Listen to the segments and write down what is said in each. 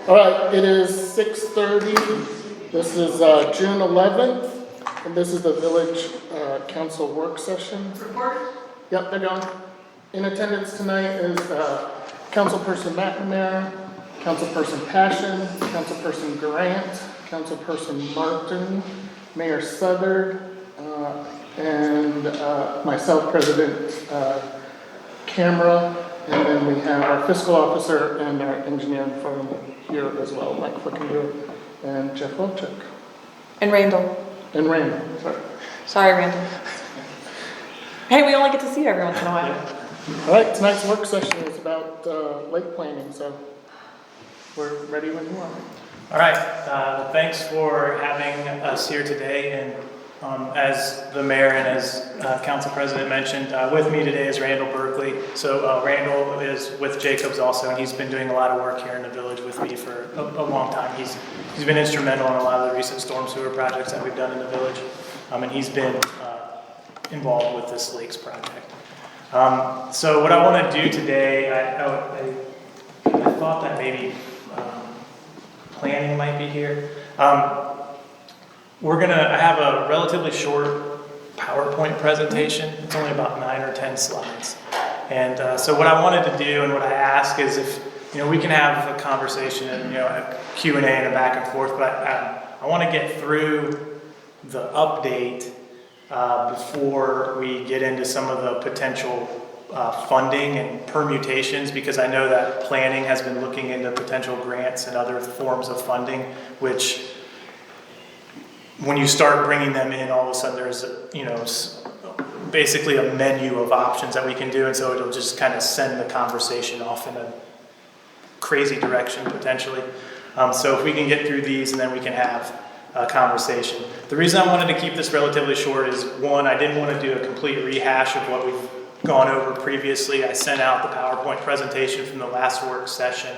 All right, it is 6:30. This is June 11th, and this is the Village Council work session. Report? Yep, they're going. In attendance tonight is Councilperson McNamara, Councilperson Passion, Councilperson Grant, Councilperson Martin, Mayor Southard, and myself, President Camera, and then we have our fiscal officer and our engineering firm here as well, Mike Flickinger and Jeff Wilczek. And Randall. And Randall, sorry. Sorry, Randall. Hey, we only get to see you every once in a while. All right, tonight's work session is about lake planning, so we're ready when you are. All right, thanks for having us here today. And as the mayor and as council president mentioned, with me today is Randall Berkeley. So Randall is with Jacobs also, and he's been doing a lot of work here in the village with me for a long time. He's been instrumental in a lot of the recent storm sewer projects that we've done in the village, and he's been involved with this lakes project. So what I want to do today, I thought that maybe planning might be here. I have a relatively short PowerPoint presentation. It's only about 9 or 10 slides. And so what I wanted to do and what I ask is if, we can have a conversation and, a Q&A and a back and forth, but I want to get through the update before we get into some of the potential funding and permutations, because I know that planning has been looking into potential grants and other forms of funding, which when you start bringing them in, all of a sudden there's, basically a menu of options that we can do, and so it'll just kind of send the conversation off in a crazy direction potentially. So if we can get through these and then we can have a conversation. The reason I wanted to keep this relatively short is, one, I didn't want to do a complete rehash of what we've gone over previously. I sent out the PowerPoint presentation from the last work session.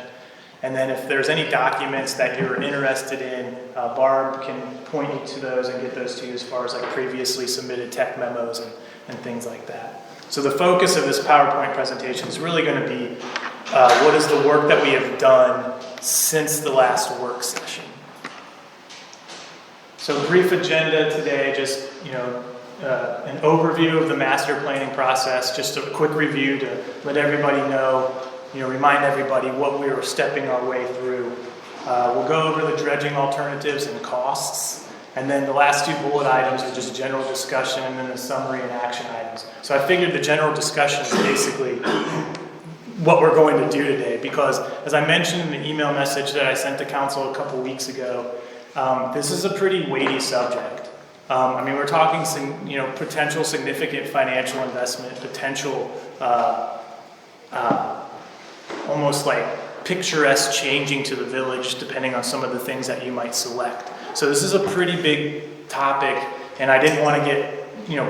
And then if there's any documents that you're interested in, Barb can point you to those and get those to you as far as like previously submitted tech memos and things like that. So the focus of this PowerPoint presentation is really going to be what is the work that we have done since the last work session. So brief agenda today, just, an overview of the master planning process, just a quick review to let everybody know, remind everybody what we were stepping our way through. We'll go over the dredging alternatives and costs, and then the last two bullet items are just general discussion and then the summary and action items. So I figured the general discussion is basically what we're going to do today, because as I mentioned in the email message that I sent to council a couple weeks ago, this is a pretty weighty subject. We're talking, potential significant financial investment, potential almost like picturesque changing to the village depending on some of the things that you might select. So this is a pretty big topic, and I didn't want to get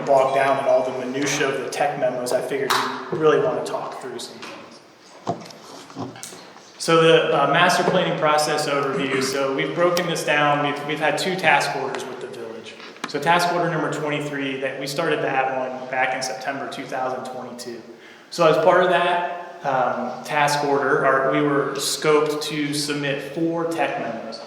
bogged down in all the minutia of the tech memos. I figured you really want to talk through some things. So the master planning process overview. So we've broken this down. We've had 2 task orders with the village. So task order number 23, that we started that one back in September 2022. So as part of that task order, we were scoped to submit 4 tech memos.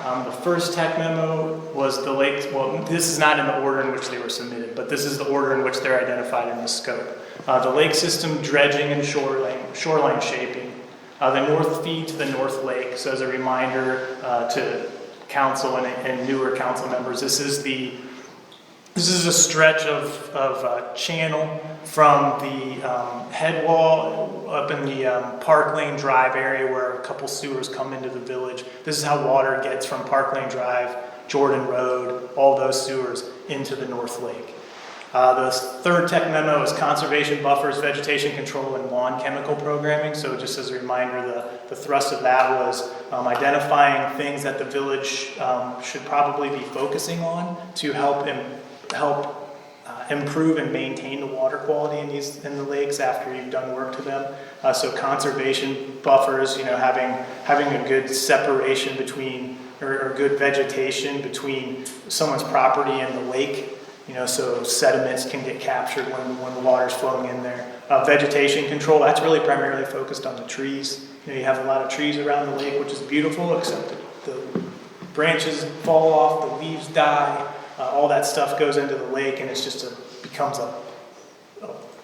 The first tech memo was the lakes. Well, this is not in the order in which they were submitted, but this is the order in which they're identified in the scope. The lake system dredging and shoreline shaping. The north feed to the North Lake. So as a reminder to council and newer council members, this is a stretch of channel from the head wall up in the Park Lane Drive area where a couple sewers come into the village. This is how water gets from Park Lane Drive, Jordan Road, all those sewers into the North Lake. The third tech memo is conservation buffers, vegetation control, and lawn chemical programming. So just as a reminder, the thrust of that was identifying things that the village should probably be focusing on to help improve and maintain the water quality in the lakes after you've done work to them. So conservation buffers, having a good separation between or good vegetation between someone's property and the lake. so sediments can get captured when the water's flowing in there. Vegetation control, that's really primarily focused on the trees. You have a lot of trees around the lake, which is beautiful, except the branches fall off, the leaves die, all that stuff goes into the lake, and it's just becomes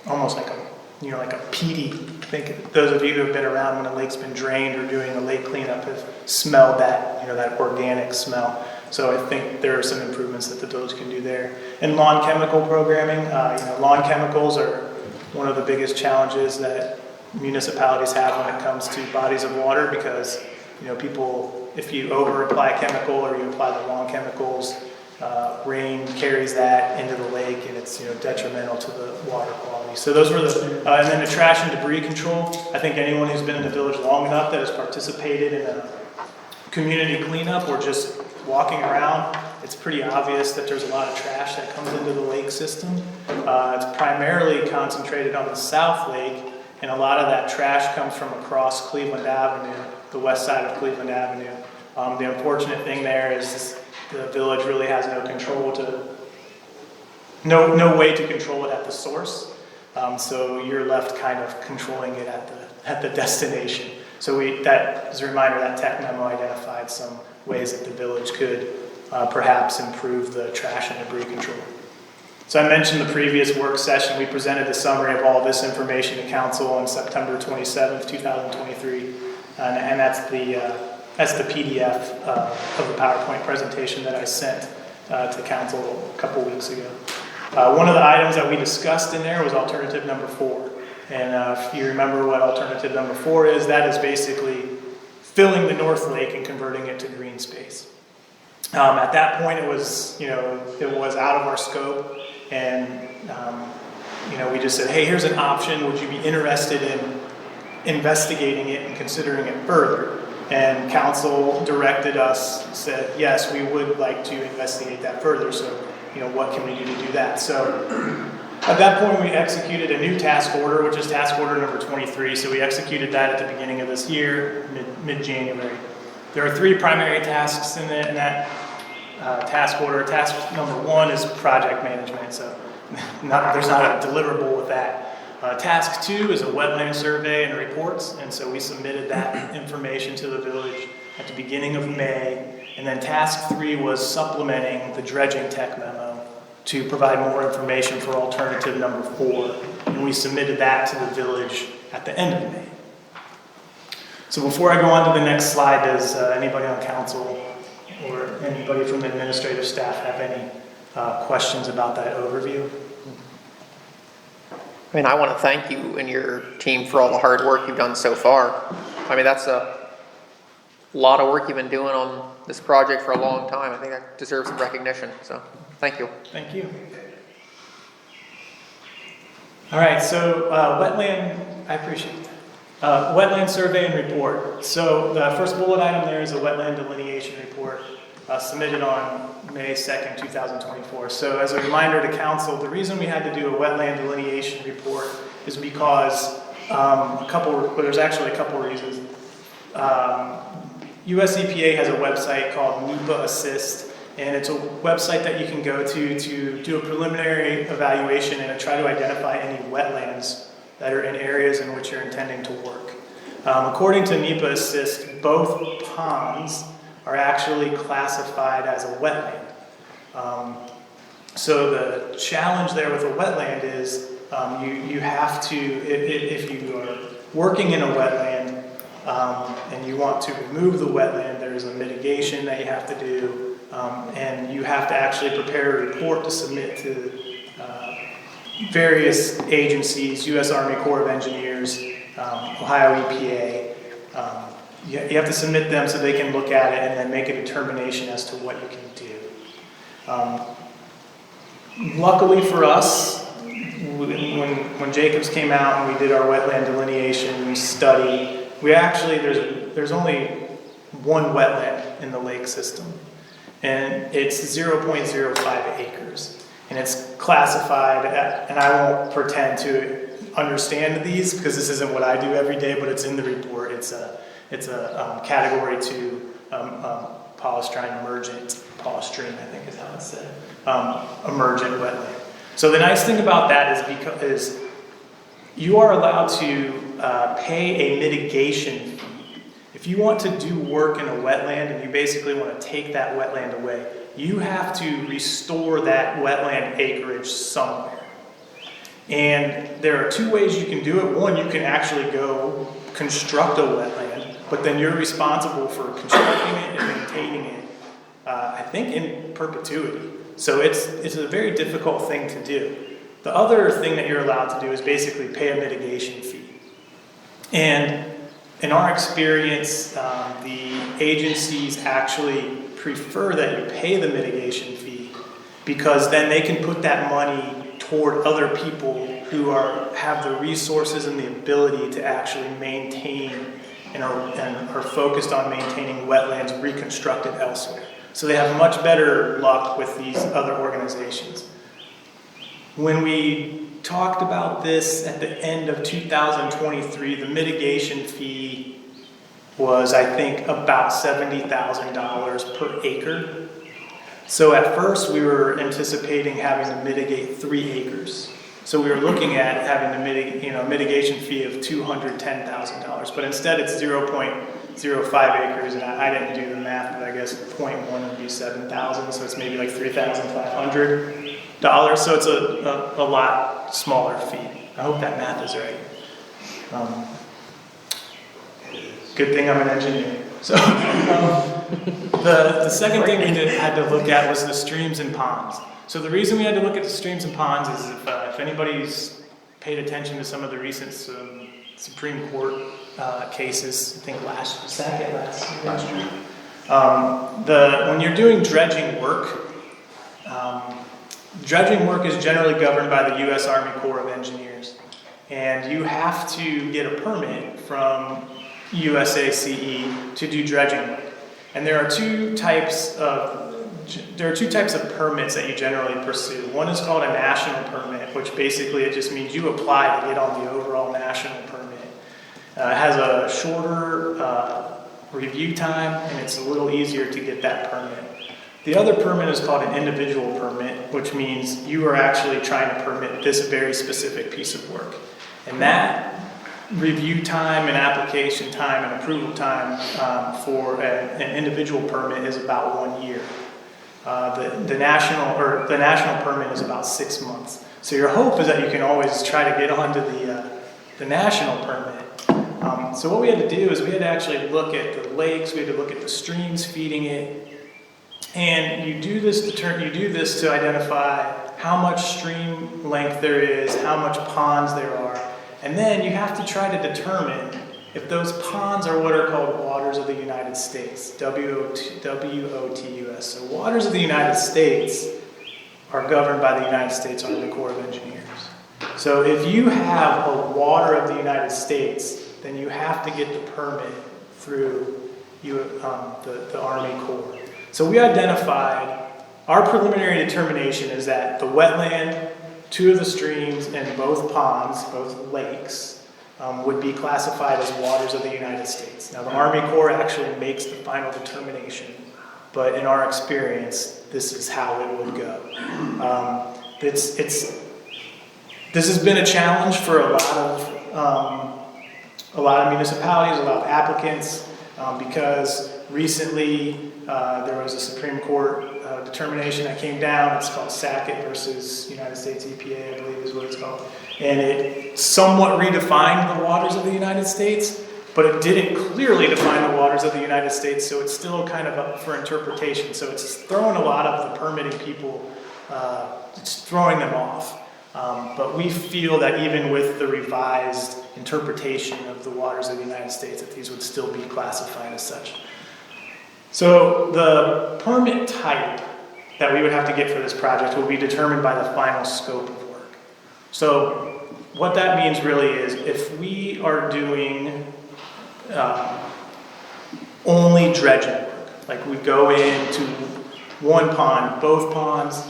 almost like a peaty. I think those of you who have been around when a lake's been drained or doing a lake cleanup have smelled that, that organic smell. So I think there are some improvements that the village can do there. And lawn chemical programming, lawn chemicals are one of the biggest challenges that municipalities have when it comes to bodies of water, because people, if you over apply a chemical or you apply the wrong chemicals, rain carries that into the lake, and it's detrimental to the water quality. So those were and then the trash and debris control. I think anyone who's been in the village long enough that has participated in a community cleanup or just walking around, it's pretty obvious that there's a lot of trash that comes into the lake system. It's primarily concentrated on the South Lake, and a lot of that trash comes from across Cleveland Avenue, the west side of Cleveland Avenue. The unfortunate thing there is the village really has no way to control it at the source. So you're left kind of controlling it at the destination. So that as a reminder, that tech memo identified some ways that the village could perhaps improve the trash and debris control. So I mentioned the previous work session. We presented a summary of all this information to council on September 27th, 2023, and that's the PDF of the PowerPoint presentation that I sent to council a couple weeks ago. One of the items that we discussed in there was alternative number 4. And if you remember what alternative number 4 is, that is basically filling the North Lake and converting it to green space. At that point, it was out of our scope, and we just said, hey, here's an option. Would you be interested in investigating it and considering it further? And council directed us, said, yes, we would like to investigate that further. So, what can we do to do that? So at that point, we executed a new task order, which is task order number 23. So we executed that at the beginning of this year, mid-January. There are 3 primary tasks in that task order. Task number 1 is project management. So there's not a deliverable with that. Task 2 is a wetland survey and reports, and so we submitted that information to the village at the beginning of May. And then task 3 was supplementing the dredging tech memo to provide more information for alternative number 4, and we submitted that to the village at the end of May. So before I go on to the next slide, does anybody on council or anybody from the administrative staff have any questions about that overview? I mean, I want to thank you and your team for all the hard work you've done so far. I mean, that's a lot of work you've been doing on this project for a long time. I think that deserves some recognition, so thank you. Thank you. All right, so I appreciate that. Wetland survey and report. So the first bullet item there is a wetland delineation report submitted on May 2nd, 2024. So as a reminder to council, the reason we had to do a wetland delineation report is because there's actually a couple reasons. US EPA has a website called NEPA Assist, and it's a website that you can go to do a preliminary evaluation and to try to identify any wetlands that are in areas in which you're intending to work. According to NEPA Assist, both ponds are actually classified as a wetland. So the challenge there with a wetland is you have to, if you are working in a wetland and you want to remove the wetland, there's a mitigation that you have to do, and you have to actually prepare a report to submit to various agencies, U.S. Army Corps of Engineers, Ohio EPA. You have to submit them so they can look at it and then make a determination as to what you can do. Luckily for us, when Jacobs came out and we did our wetland delineation study, there's only one wetland in the lake system, and it's 0.05 acres. And it's classified, and I won't pretend to understand these because this isn't what I do every day, but it's in the report. It's a category 2 polystrine emergent, polystrine I think is how it's said, emergent wetland. So the nice thing about that is you are allowed to pay a mitigation fee. If you want to do work in a wetland and you basically want to take that wetland away, you have to restore that wetland acreage somewhere. And there are two ways you can do it. One, you can actually go construct a wetland, but then you're responsible for constructing it and maintaining it, I think in perpetuity. So it's a very difficult thing to do. The other thing that you're allowed to do is basically pay a mitigation fee. And in our experience, the agencies actually prefer that you pay the mitigation fee because then they can put that money toward other people who have the resources and the ability to actually maintain and are focused on maintaining wetlands reconstructed elsewhere. So they have much better luck with these other organizations. When we talked about this at the end of 2023, the mitigation fee was, I think, about $70,000 per acre. So at first we were anticipating having to mitigate 3 acres. So we were looking at having to mitigate, a mitigation fee of $210,000, but instead it's 0.05 acres, and I didn't do the math, but I guess 0.1 would be 7,000, so it's maybe like $3,500. So it's a lot smaller fee. I hope that math is right. Good thing I'm an engineer. So the second thing we had to look at was the streams and ponds. So the reason we had to look at the streams and ponds is if anybody's paid attention to some of the recent Supreme Court cases, I think last year. When you're doing dredging work is generally governed by the U.S. Army Corps of Engineers, and you have to get a permit from USACE to do dredging work. And there are two types of permits that you generally pursue. One is called a national permit, which basically it just means you apply to get on the overall national permit. It has a shorter review time, and it's a little easier to get that permit. The other permit is called an individual permit, which means you are actually trying to permit this very specific piece of work. And that review time and application time and approval time for an individual permit is about 1 year. The national permit is about 6 months. So your hope is that you can always try to get onto the national permit. So what we had to do is we had to actually look at the lakes, we had to look at the streams feeding it, and you do this to identify how much stream length there is, how much ponds there are, and then you have to try to determine if those ponds are what are called waters of the United States, WOTUS. So waters of the United States are governed by the United States Army Corps of Engineers. So if you have a water of the United States, then you have to get the permit through the Army Corps. So we identified, our preliminary determination is that the wetland, 2 of the streams, and both ponds, both lakes, would be classified as waters of the United States. Now the Army Corps actually makes the final determination, but in our experience, this is how it would go. This has been a challenge for a lot of municipalities, a lot of applicants, because recently there was a Supreme Court determination that came down. It's called Sackett versus United States EPA, I believe is what it's called. And it somewhat redefined the waters of the United States, but it didn't clearly define the waters of the United States, so it's still kind of up for interpretation. So it's throwing a lot of the permitting people, it's throwing them off. But we feel that even with the revised interpretation of the waters of the United States, that these would still be classified as such. So the permit type that we would have to get for this project will be determined by the final scope of work. So what that means really is if we are doing only dredging work, like we go into one pond, both ponds,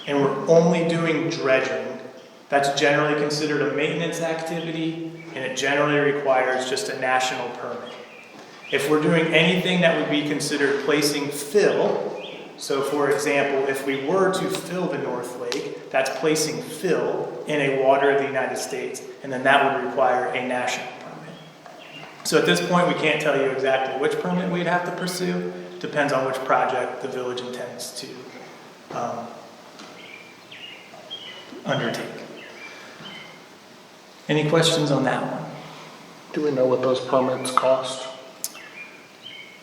and we're only doing dredging, that's generally considered a maintenance activity, and it generally requires just a national permit. If we're doing anything that would be considered placing fill, so for example, if we were to fill the North Lake, that's placing fill in a water of the United States, and then that would require a national permit. So at this point, we can't tell you exactly which permit we'd have to pursue. Depends on which project the village intends to undertake. Any questions on that one? Do we know what those permits cost?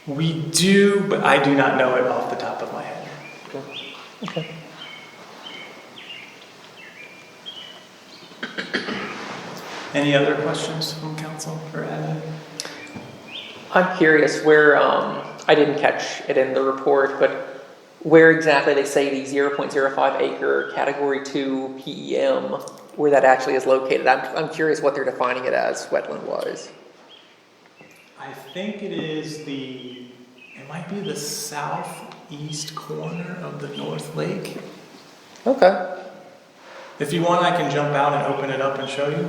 We do, but I do not know it off the top of my head. Okay. Any other questions from council or admin? I'm curious where, I didn't catch it in the report, but where exactly they say the 0.05 acre category 2 PEM, where that actually is located. I'm curious what they're defining it as wetland wise. I think it might be the southeast corner of the North Lake. Okay. If you want, I can jump out and open it up and show you.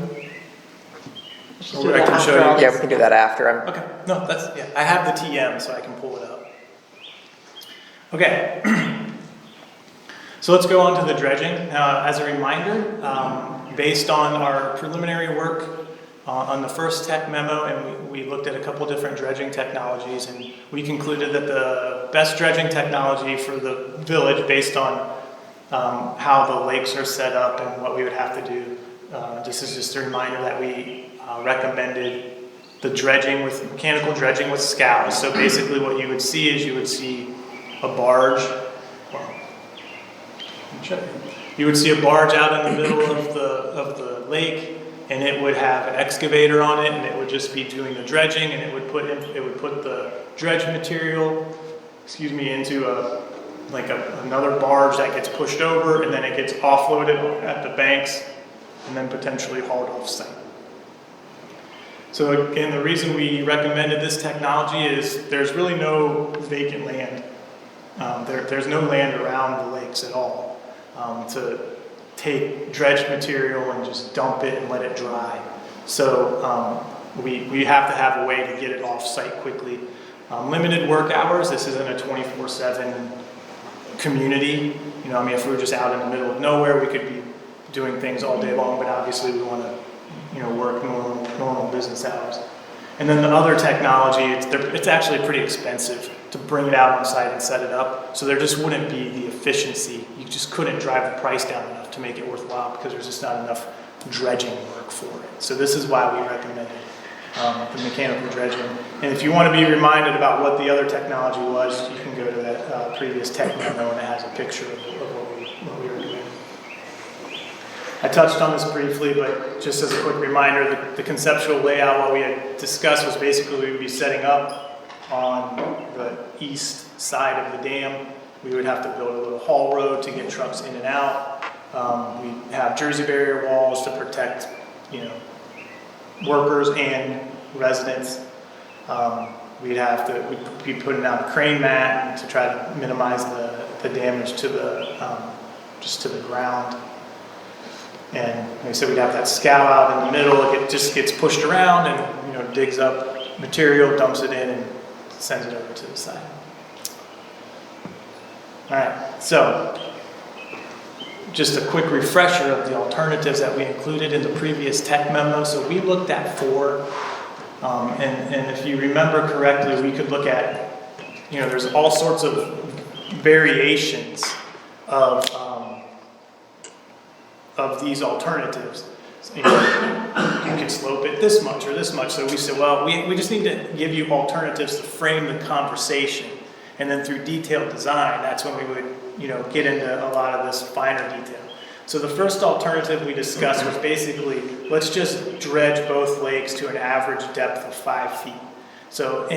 Should Or do I that can after show all you. Yeah, this. we can do that after. Okay, no, yeah, I have the TM, so I can pull it up. Okay. So let's go on to the dredging. As a reminder, based on our preliminary work on the first tech memo, and we looked at a couple different dredging technologies, and we concluded that the best dredging technology for the village, based on how the lakes are set up and what we would have to do, this is just a reminder that we recommended the dredging with mechanical dredging with scows. So basically what you would see is you would see a barge. Well, let me show you. You would see a barge out in the middle of the lake, and it would have an excavator on it, and it would just be doing the dredging, and it would put the dredge material, into another barge that gets pushed over, and then it gets offloaded at the banks, and then potentially hauled off site. So again, the reason we recommended this technology is there's really no vacant land. There's no land around the lakes at all to take dredged material and just dump it and let it dry. So we have to have a way to get it off site quickly. Limited work hours. This isn't a 24/7 community. If we were just out in the middle of nowhere, we could be doing things all day long, but obviously we want to work normal business hours. And then the other technology, it's actually pretty expensive to bring it out on site and set it up. So there just wouldn't be the efficiency. You just couldn't drive the price down enough to make it worthwhile because there's just not enough dredging work for it. So this is why we recommended the mechanical dredging. And if you want to be reminded about what the other technology was, you can go to that previous tech memo, and it has a picture of what we recommended. I touched on this briefly, but just as a quick reminder, the conceptual layout, what we had discussed was basically we would be setting up on the east side of the dam. We would have to build a little haul road to get trucks in and out. We have Jersey barrier walls to protect, workers and residents. We'd be putting out a crane mat to try to minimize the damage to just to the ground. And like I said, we'd have that scow out in the middle. It just gets pushed around and digs up material, dumps it in, and sends it over to the side. All right, so just a quick refresher of the alternatives that we included in the previous tech memo. So we looked at 4, and if you remember correctly, we could look at, there's all sorts of variations of these alternatives. So, you could slope it this much or this much. So we said, well, we just need to give you alternatives to frame the conversation. And then through detailed design, that's when we would, get into a lot of this finer detail. So the first alternative we discussed was basically, let's just dredge both lakes to an average depth of 5 feet. So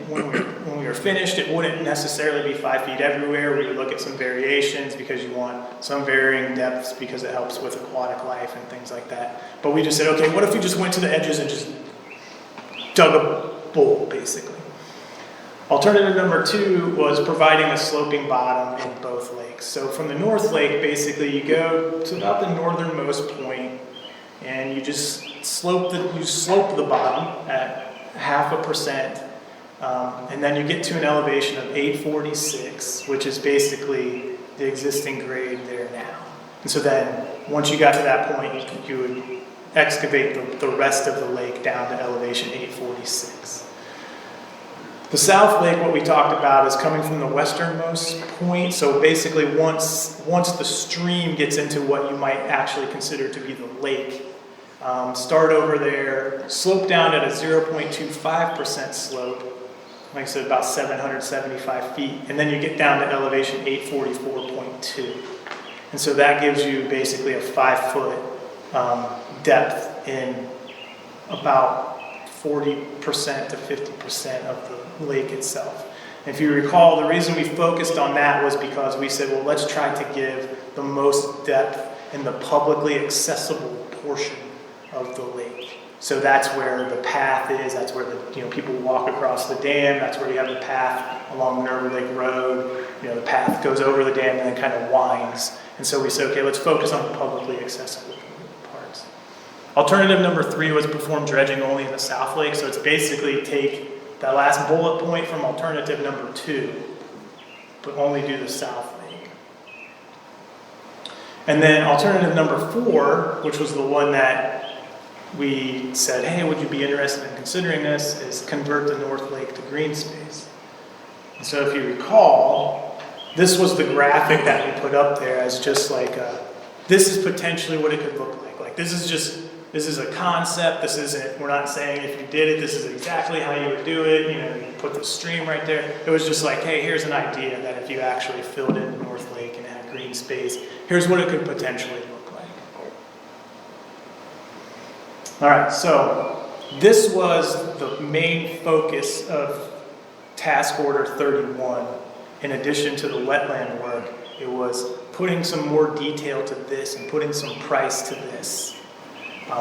when we were finished, it wouldn't necessarily be 5 feet everywhere. We would look at some variations because you want some varying depths because it helps with aquatic life and things like that. But we just said, okay, what if we just went to the edges and just dug a bowl, basically? Alternative number 2 was providing a sloping bottom in both lakes. So from the North Lake, basically you go to about the northernmost point and you just slope the bottom at 0.5%, And then you get to an elevation of 846, which is basically the existing grade there now. And so then, once you got to that point, you would excavate the rest of the lake down to elevation 846. The South Lake, what we talked about, is coming from the westernmost point. So basically, once the stream gets into what you might actually consider to be the lake, start over there, slope down at a 0.25% slope, like I said, about 775 feet, and then you get down to elevation 844.2. And so that gives you basically a 5-foot depth in about 40% to 50% of the lake itself. And if you recall, the reason we focused on that was because we said, well, let's try to give the most depth in the publicly accessible portion of the lake. So that's where the path is, that's where the people walk across the dam, that's where you have the path along Minerva Lake Road. The path goes over the dam and then kind of winds. And so we said, okay, let's focus on the publicly accessible parts. Alternative number 3 was perform dredging only in the South Lake. So it's basically take that last bullet point from alternative number 2, but only do the South Lake. And then alternative number 4, which was the one that we said, hey, would you be interested in considering this, is convert the North Lake to green space. And so if you recall, this was the graphic that we put up there as just like, this is potentially what it could look like. Like this is a concept, this isn't, we're not saying if you did it, this is exactly how you would do it, you put the stream right there. It was just like, hey, here's an idea that if you actually filled in North Lake and had green space, here's what it could potentially look like. All right, so this was the main focus of task order 31. In addition to the wetland work, it was putting some more detail to this and putting some price to this.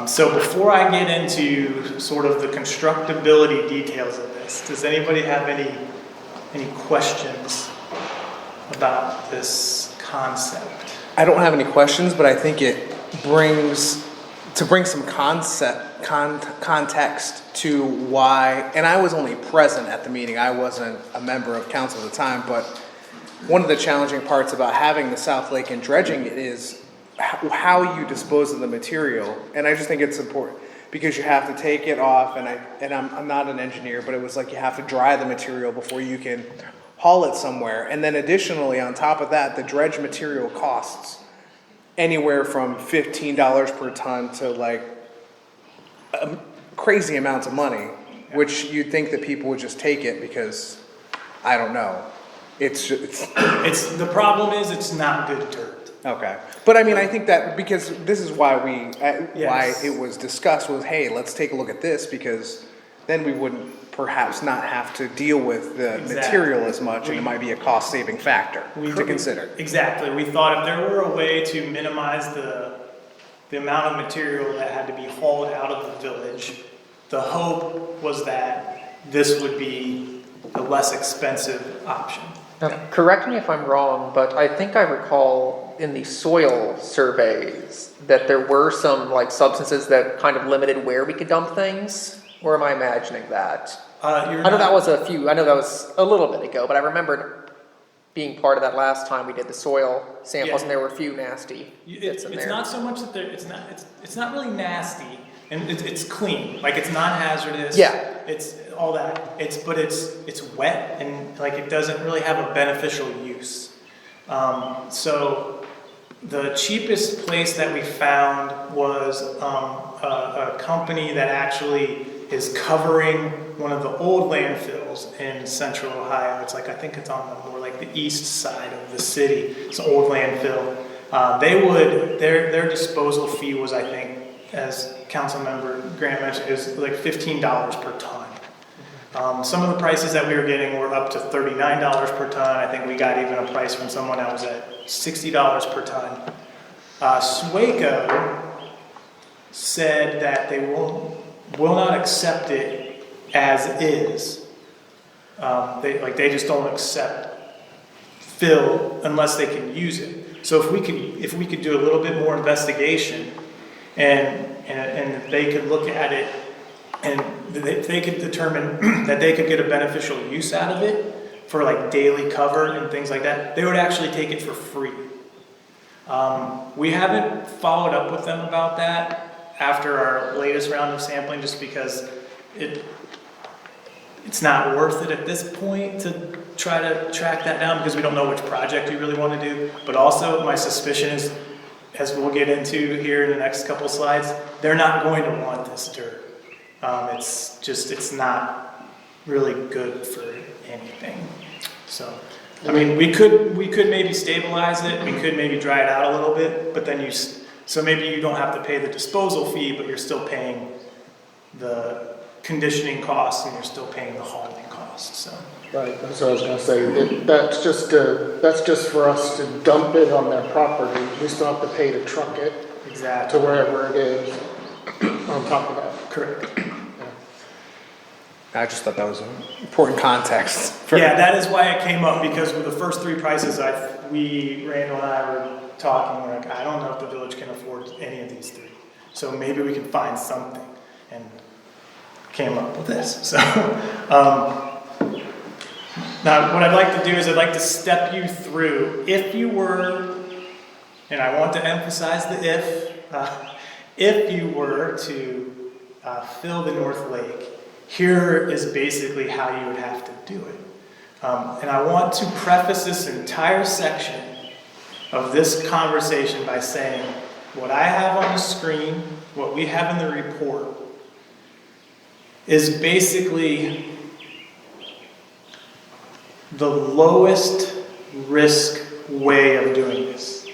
So before I get into sort of the constructability details of this, does anybody have any questions about this concept? I don't have any questions, but I think it brings some context to why, and I was only present at the meeting, I wasn't a member of council at the time, but one of the challenging parts about having the South Lake and dredging it is how you dispose of the material. And I just think it's important because you have to take it off, and I'm not an engineer, but it was like you have to dry the material before you can haul it somewhere. And then additionally, on top of that, the dredge material costs anywhere from $15 per ton to like crazy amounts of money, which you'd think that people would just take it because, I don't know. It's the problem is it's not good dirt. okay. But I mean, I think that because this is why why Yes. it was discussed was, hey, let's take a look at this, because then we wouldn't perhaps not have to deal with the Exactly. material as much, and it might be a cost-saving factor to consider. Exactly. We thought if there were a way to minimize the amount of material that had to be hauled out of the village, the hope was that this would be a less expensive option. Now, correct me if I'm wrong, but I think I recall in the soil surveys that there were some like substances that kind of limited where we could dump things. Or am I imagining that? I know that was a little bit ago, but I remembered being part of that last time we did the soil samples, and there were a few nasty bits in there. It's not so much that it's not really nasty, and it's clean. Like it's not hazardous. Yeah. It's all that. But it's wet, and like it doesn't really have a beneficial use. So the cheapest place that we found was a company that actually is covering one of the old landfills in central Ohio. It's like, I think it's on the more like the east side of the city. It's an old landfill. Their disposal fee was, I think, as Councilmember Grant mentioned, is like $15 per ton. Some of the prices that we were getting were up to $39 per ton. I think we got even a price from someone that was at $60 per ton. Swaco said that they will not accept it as is. They just don't accept fill unless they can use it. So if we could do a little bit more investigation and they could look at it and if they could determine that they could get a beneficial use out of it for like daily cover and things like that, they would actually take it for free. We haven't followed up with them about that after our latest round of sampling, just because it's not worth it at this point to try to track that down, because we don't know which project you really want to do. But also my suspicion is, as we'll get into here in the next couple slides, they're not going to want this dirt. It's not really good for anything. So, I mean, we could maybe stabilize it, we could maybe dry it out a little bit, but then so maybe you don't have to pay the disposal fee, but you're still paying the conditioning costs and you're still paying the hauling costs, so. Right, that's what I was gonna say, that's just for us to dump it on their property, we still have to pay to truck it to Exactly. wherever it is on top of that. Correct. I just thought that was an important context. Yeah, that is why it came up, because with the first three prices, Randall and I were talking, we're like, I don't know if the village can afford any of these three. So maybe we can find something, and came up with this, so. Now, what I'd like to do is I'd like to step you through, if you were, and I want to emphasize the if you were to fill the North Lake, here is basically how you would have to do it. And I want to preface this entire section of this conversation by saying, what I have on the screen, what we have in the report, is basically the lowest risk way of doing this.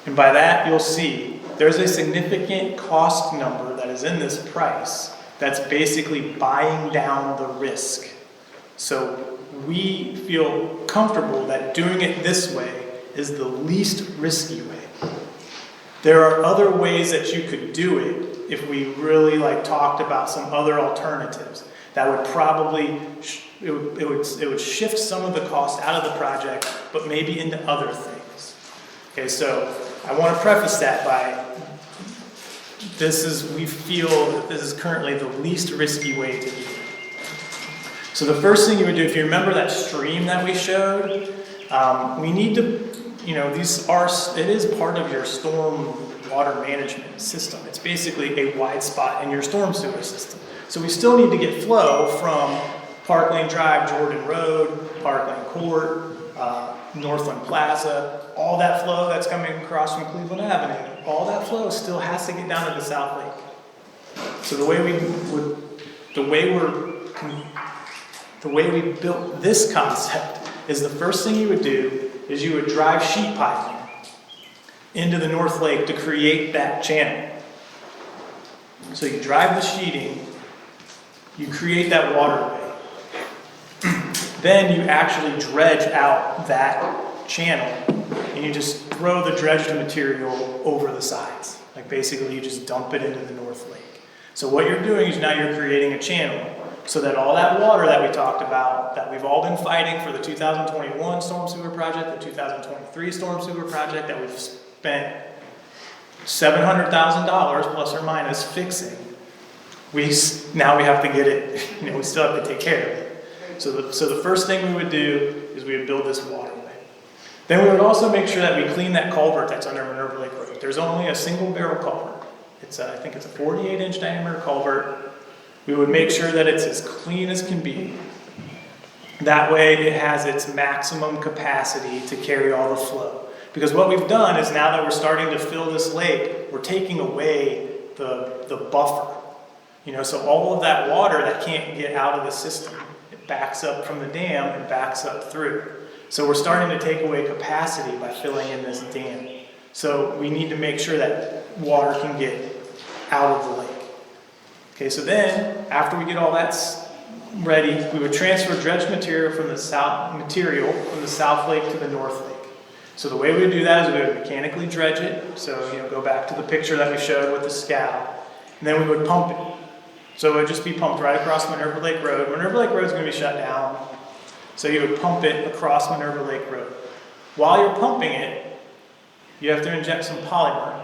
And by that, you'll see there's a significant cost number that is in this price that's basically buying down the risk. So we feel comfortable that doing it this way is the least risky way. There are other ways that you could do it if we really talked about some other alternatives that would probably it would shift some of the cost out of the project, but maybe into other things. Okay, so I want to preface that by we feel that this is currently the least risky way to do it. So the first thing you would do, if you remember that stream that we showed, we need to, it is part of your storm water management system. It's basically a wide spot in your storm sewer system. So we still need to get flow from Park Lane Drive, Jordan Road, Park Lane Court, Northland Plaza, all that flow that's coming across from Cleveland Avenue, all that flow still has to get down to the South Lake. So the way we built this concept is the first thing you would do is you would drive sheet pipe into the North Lake to create that channel. So you drive the sheeting, you create that waterway. Then you actually dredge out that channel and you just throw the dredged material over the sides. Basically you just dump it into the North Lake. So what you're doing is now you're creating a channel so that all that water that we talked about, that we've all been fighting for the 2021 storm sewer project, the 2023 storm sewer project that we've spent $700,000 plus or minus fixing, now we have to get it, we still have to take care of it. So the first thing we would do is we would build this waterway. Then we would also make sure that we clean that culvert that's under Minerva Lake Road. There's only a single barrel culvert. I think it's a 48-inch diameter culvert. We would make sure that it's as clean as can be. That way it has its maximum capacity to carry all the flow. Because what we've done is now that we're starting to fill this lake, we're taking away the buffer. So all of that water that can't get out of the system, it backs up from the dam and backs up through. So we're starting to take away capacity by filling in this dam. So we need to make sure that water can get out of the lake. Okay, so then after we get all that ready, we would transfer dredged material from the South Lake to the North Lake. So the way we would do that is we would mechanically dredge it. So go back to the picture that we showed with the scow, and then we would pump it. So it would just be pumped right across Minerva Lake Road. Minerva Lake Road is going to be shut down, so you would pump it across Minerva Lake Road. While you're pumping it, you have to inject some polymer,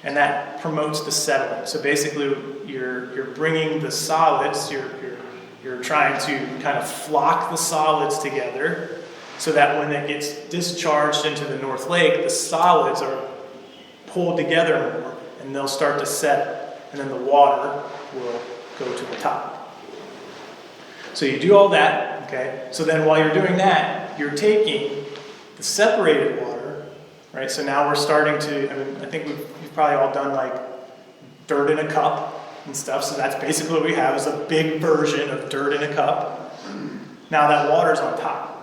and that promotes the settling. So basically, you're bringing the solids, you're trying to kind of flock the solids together, so that when it gets discharged into the North Lake, the solids are pulled together more, and they'll start to settle, and then the water will go to the top. So you do all that, okay? So then while you're doing that, you're taking the separated water, right? So now we're starting to, I mean, I think we've probably all done like dirt in a cup and stuff. So that's basically what we have, is a big version of dirt in a cup. Now that water's on top.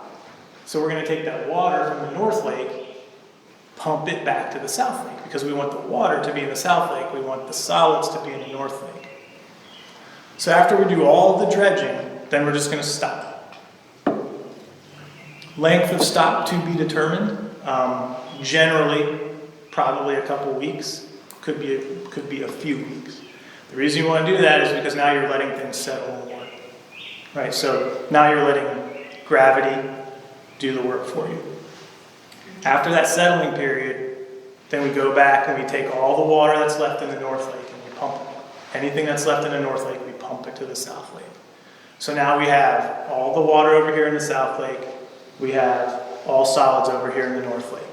So we're gonna take that water from the North Lake, pump it back to the South Lake, because we want the water to be in the South Lake, we want the solids to be in the North Lake. So after we do all the dredging, then we're just gonna stop. Length of stop to be determined. Generally, probably a couple weeks, could be a few weeks. The reason you want to do that is because now you're letting things settle more, right? So now you're letting gravity do the work for you. After that settling period, then we go back and we take all the water that's left in the North Lake and we pump it. Anything that's left in the North Lake, we pump it to the South Lake. So now we have all the water over here in the South Lake. We have all solids over here in the North Lake.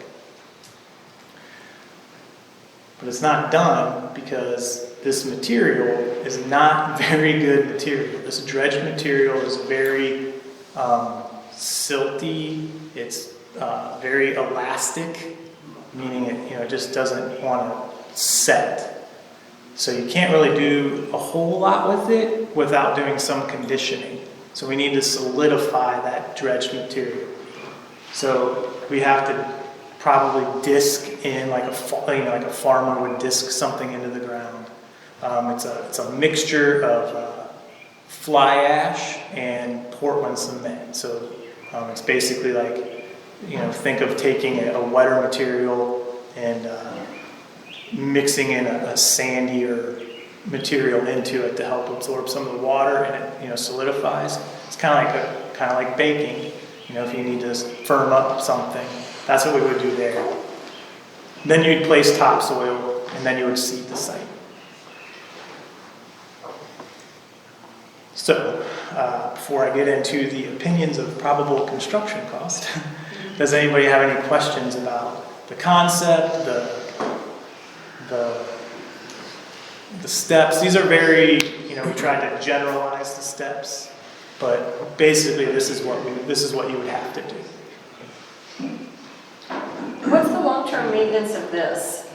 But it's not done because this material is not very good material. This dredged material is very silty. It's very elastic, meaning it just doesn't want to set. So you can't really do a whole lot with it without doing some conditioning. So we need to solidify that dredged material. So we have to probably disc in like a farmer would disc something into the ground. It's a mixture of fly ash and Portland cement. So it's basically like, think of taking a wetter material and mixing in a sandier material into it to help absorb some of the water, and it solidifies. It's kind of like baking. If you need to firm up something, that's what we would do there. Then you'd place topsoil, and then you would seed the site. So, before I get into the opinions of probable construction cost, does anybody have any questions about the concept, the steps? These are very, we tried to generalize the steps. But basically, this is what you would have to do. What's the long-term maintenance of this?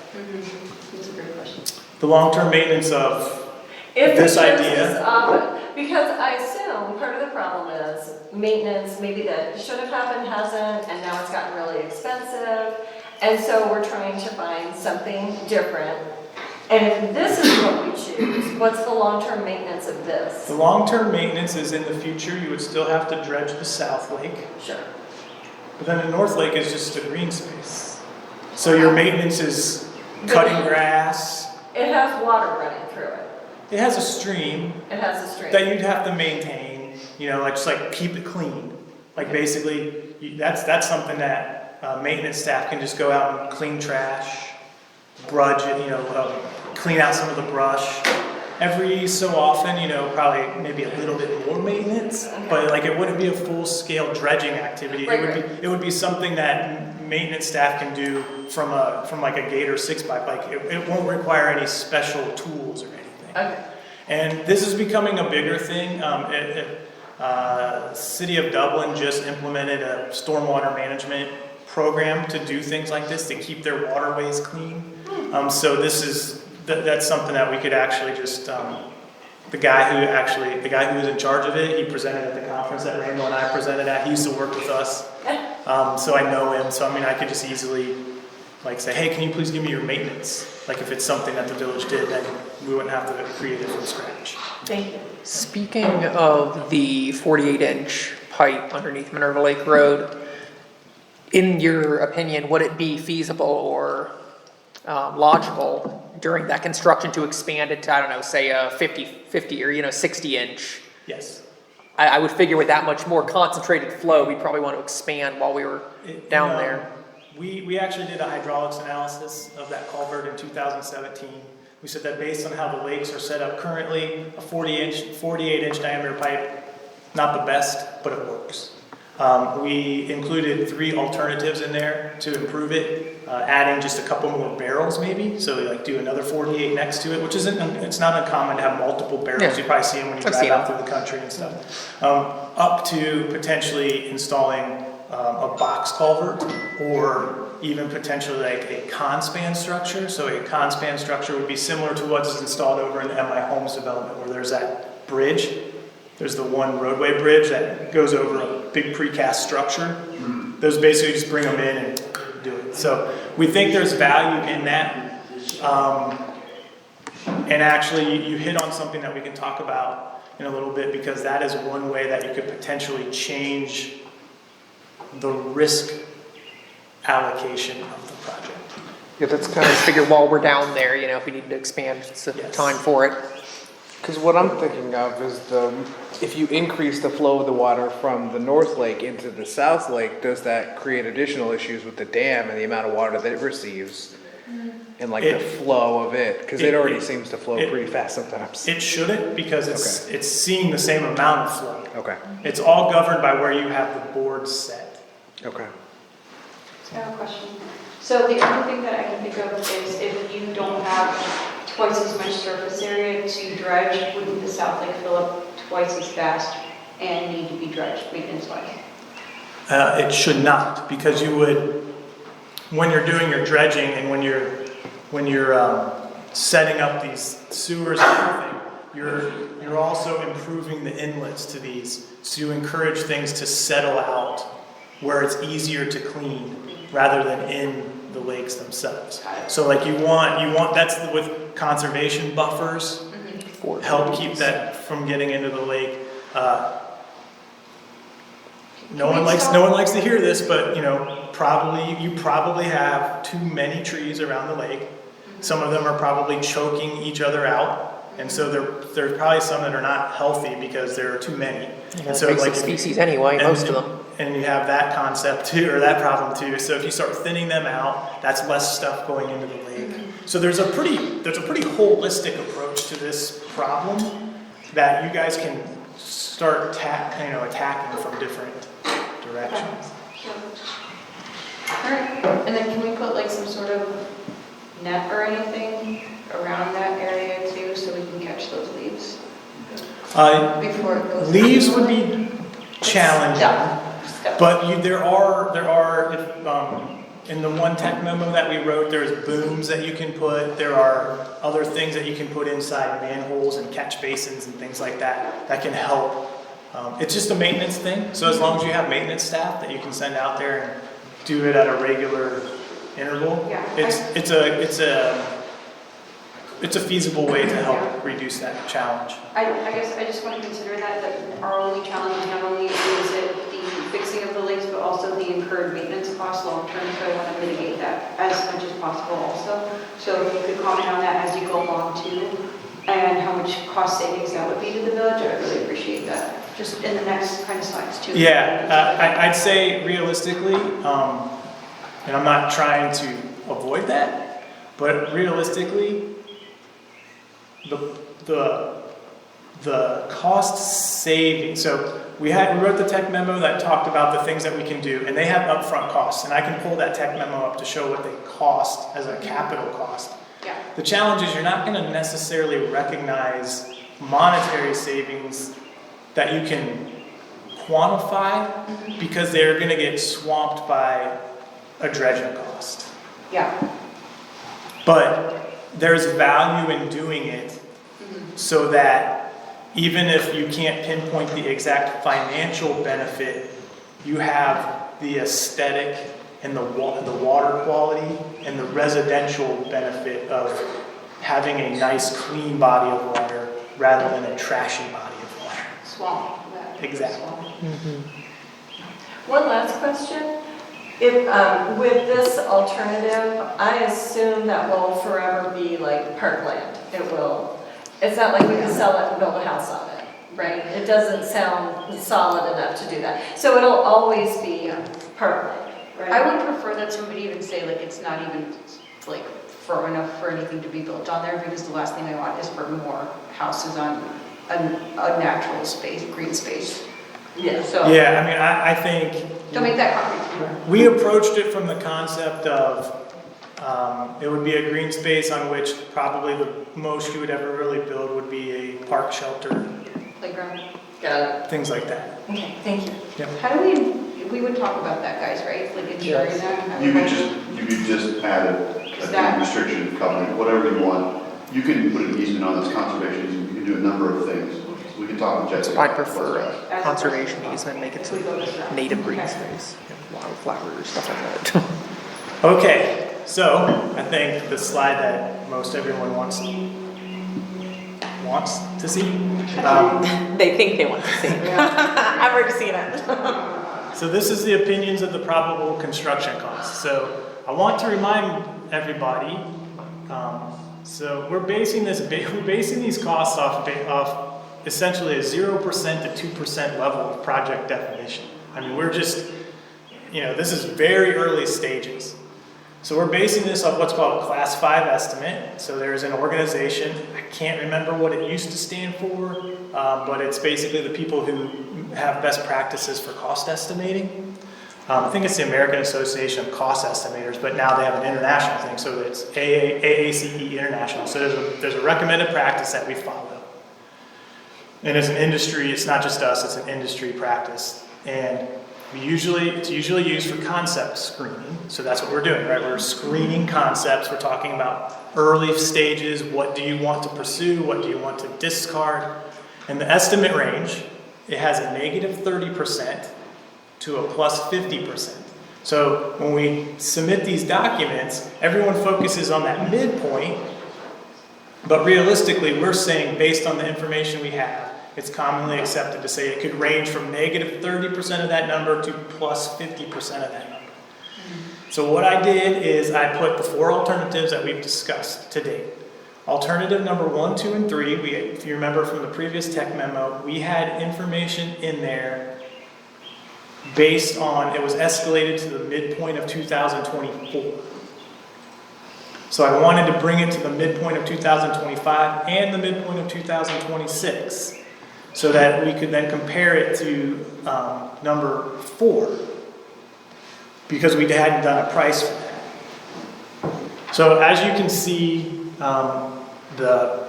That's a great question. The long-term maintenance of If this it idea. is up, because I assume part of the problem is maintenance, maybe that should have happened, hasn't, and now it's gotten really expensive. And so we're trying to find something different. And if this is what we choose, what's the long-term maintenance of this? The long-term maintenance is in the future. You would still have to dredge the South Lake, Sure. but then the North Lake is just a green space. So your maintenance is cutting grass. It has water running through it. It has a stream It has a stream. that you'd have to maintain. Just keep it clean. Basically, that's something that maintenance staff can just go out and clean trash, brudge it, clean out some of the brush. Every so often, probably maybe a little bit more maintenance, but it wouldn't be a full-scale dredging activity. It would be something that maintenance staff can do from a Gator 6x. It won't require any special tools or anything. Okay. And this is becoming a bigger thing. City of Dublin just implemented a stormwater management program to do things like this, to keep their waterways clean. So that's something that we could actually just, the guy who was in charge of it, he presented at the conference that Randall and I presented at. He used to work with us. So I know him. So I could just easily say, hey, can you please give me your maintenance? If it's something that the village did, then we wouldn't have to create it from scratch. Thank you. Speaking of the 48-inch pipe underneath Minerva Lake Road, in your opinion, would it be feasible or logical during that construction to expand it to, say a 50 or 60-inch? Yes. I would figure with that much more concentrated flow, we'd probably want to expand while we were down there. We actually did a hydraulics analysis of that culvert in 2017. We said that based on how the lakes are set up currently, a 48-inch diameter pipe, not the best, but it works. We included 3 alternatives in there to improve it, adding just a couple more barrels maybe. So we like do another 48 next to it, which it's not uncommon to have multiple barrels. Yeah. You probably see them when you I've drive seen out them. through the country and stuff. Up to potentially installing a box culvert or even potentially like a conspan structure. So a conspan structure would be similar to what's installed over in the MI Homes development where there's that bridge. There's the one roadway bridge that goes over a big precast structure. Those basically just bring them in and do it. So we think there's value in that. And actually you hit on something that we can talk about in a little bit because that is one way that you could potentially change the risk allocation of the project. Yeah, that's kind of figure while we're down there, you know, if we need to expand, it's the Yes. time for it. Because what I'm thinking of is if you increase the flow of the water from the North Lake into the South Lake, does that create additional issues with the dam and the amount of water that it receives? And like the flow of it, because it already seems to flow pretty fast sometimes. It shouldn't because it's seeing the same amount of flow. Okay, It's all governed by where you have the board set. okay. I have a question. So the only thing that I can think of is if you don't have twice as much surface area to dredge, wouldn't the South Lake fill up twice as fast and need to be dredged maintenance-wise? It should not, because you would, when you're doing your dredging and when you're setting up these sewers and everything, you're also improving the inlets to these to encourage things to settle out where it's easier to clean rather than in the lakes themselves. So like you want that's with conservation buffers, help keep that from getting into the lake. No one likes to hear this, but you probably have too many trees around the lake. Some of them are probably choking each other out, and so there's probably some that are not healthy because there are too many. And so Invasive species anyway, most of them. And you have that concept too, or that problem too. So if you start thinning them out, that's less stuff going into the lake. So there's a pretty holistic approach to this problem that you guys can start attacking from different directions. Alright, and then can we put like some sort of net or anything around that area too, so we can catch those leaves before it goes? Leaves would be challenging. Stuff. But there are in the one tech memo that we wrote, there's booms that you can put. There are other things that you can put inside manholes and catch basins and things like that that can help. It's just a maintenance thing. So as long as you have maintenance staff that you can send out there and do it at a regular interval, Yeah. it's a feasible way to help reduce that challenge. I guess I just want to consider that our only challenge not only is it the fixing of the lakes, but also the incurred maintenance costs long term, so I want to mitigate that as much as possible also. So if you could comment on that as you go along too, and how much cost savings that would be to the village, I would really appreciate that. Just in the next kind of slides too. Yeah, I'd say realistically, and I'm not trying to avoid that, but realistically, the cost saving, so we wrote the tech memo that talked about the things that we can do, and they have upfront costs, and I can pull that tech memo up to show what they cost as a capital cost. Yeah. The challenge is you're not going to necessarily recognize monetary savings that you can quantify because they're going to get swamped by a dredging cost. Yeah. But there's value in doing it so that even if you can't pinpoint the exact financial benefit, you have the aesthetic and the water quality and the residential benefit of having a nice clean body of water rather than a trashy body of water. Swamp. Exactly. Swamp. One last question. If, with this alternative, I assume that will forever be like parkland. It's not like we can sell it and build a house on it, right? It doesn't sound solid enough to do that. So it'll always be parkland. I would prefer that somebody even say like it's not even like firm enough for anything to be built on there, because the last thing I want is for more houses on a natural space, green space. Yeah. So, Yeah, I mean, I think don't make that concrete. we approached it from the concept of, it would be a green space on which probably the most you would ever really build would be a park shelter, Playground. Got things like that. it. Okay, thank you. How do we would talk about that, guys, right? Like ensuring Yes. that. You could just add a That- restriction, covenant, whatever you want. You can put an easement on this conservation easement, you can do a number of things. We can talk with Jessica. I'd prefer a conservation easement, make it If we go this route. native green Okay. space, wildflowers, stuff like that. Okay, so I think the slide that most everyone wants to see. They think they want to see. I've already seen it. So this is the opinions of the probable construction costs. So I want to remind everybody, so we're basing these costs off essentially a 0% to 2% level of project definition. I mean, we're just, this is very early stages. So we're basing this off what's called a Class 5 estimate. So there's an organization, I can't remember what it used to stand for, but it's basically the people who have best practices for cost estimating. I think it's the American Association of Cost Estimators, but now they have an international thing, so it's AACE International. So there's a recommended practice that we follow. And as an industry, it's not just us, it's an industry practice. And it's usually used for concept screening. So that's what we're doing, right? We're screening concepts. We're talking about early stages. What do you want to pursue? What do you want to discard? And the estimate range, it has a negative 30% to a plus 50%. So when we submit these documents, everyone focuses on that midpoint. But realistically, we're saying based on the information we have, it's commonly accepted to say it could range from negative 30% of that number to plus 50% of that number. So what I did is I put the 4 alternatives that we've discussed to date. Alternative number 1, 2, and 3, if you remember from the previous tech memo, we had information in there based on, it was escalated to the midpoint of 2024. So I wanted to bring it to the midpoint of 2025 and the midpoint of 2026 so that we could then compare it to number 4 because we hadn't done a price for that. So as you can see, the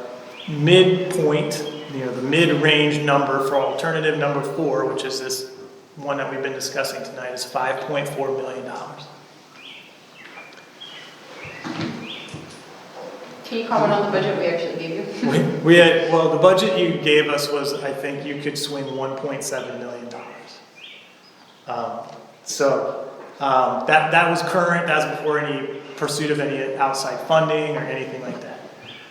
midpoint, the mid-range number for alternative number 4, which is this one that we've been discussing tonight, is $5.4 million. Can you comment on the budget we actually gave you? We had, well, the budget you gave us was, I think you could swing $1.7 million. That was current, that was before any pursuit of any outside funding or anything like that.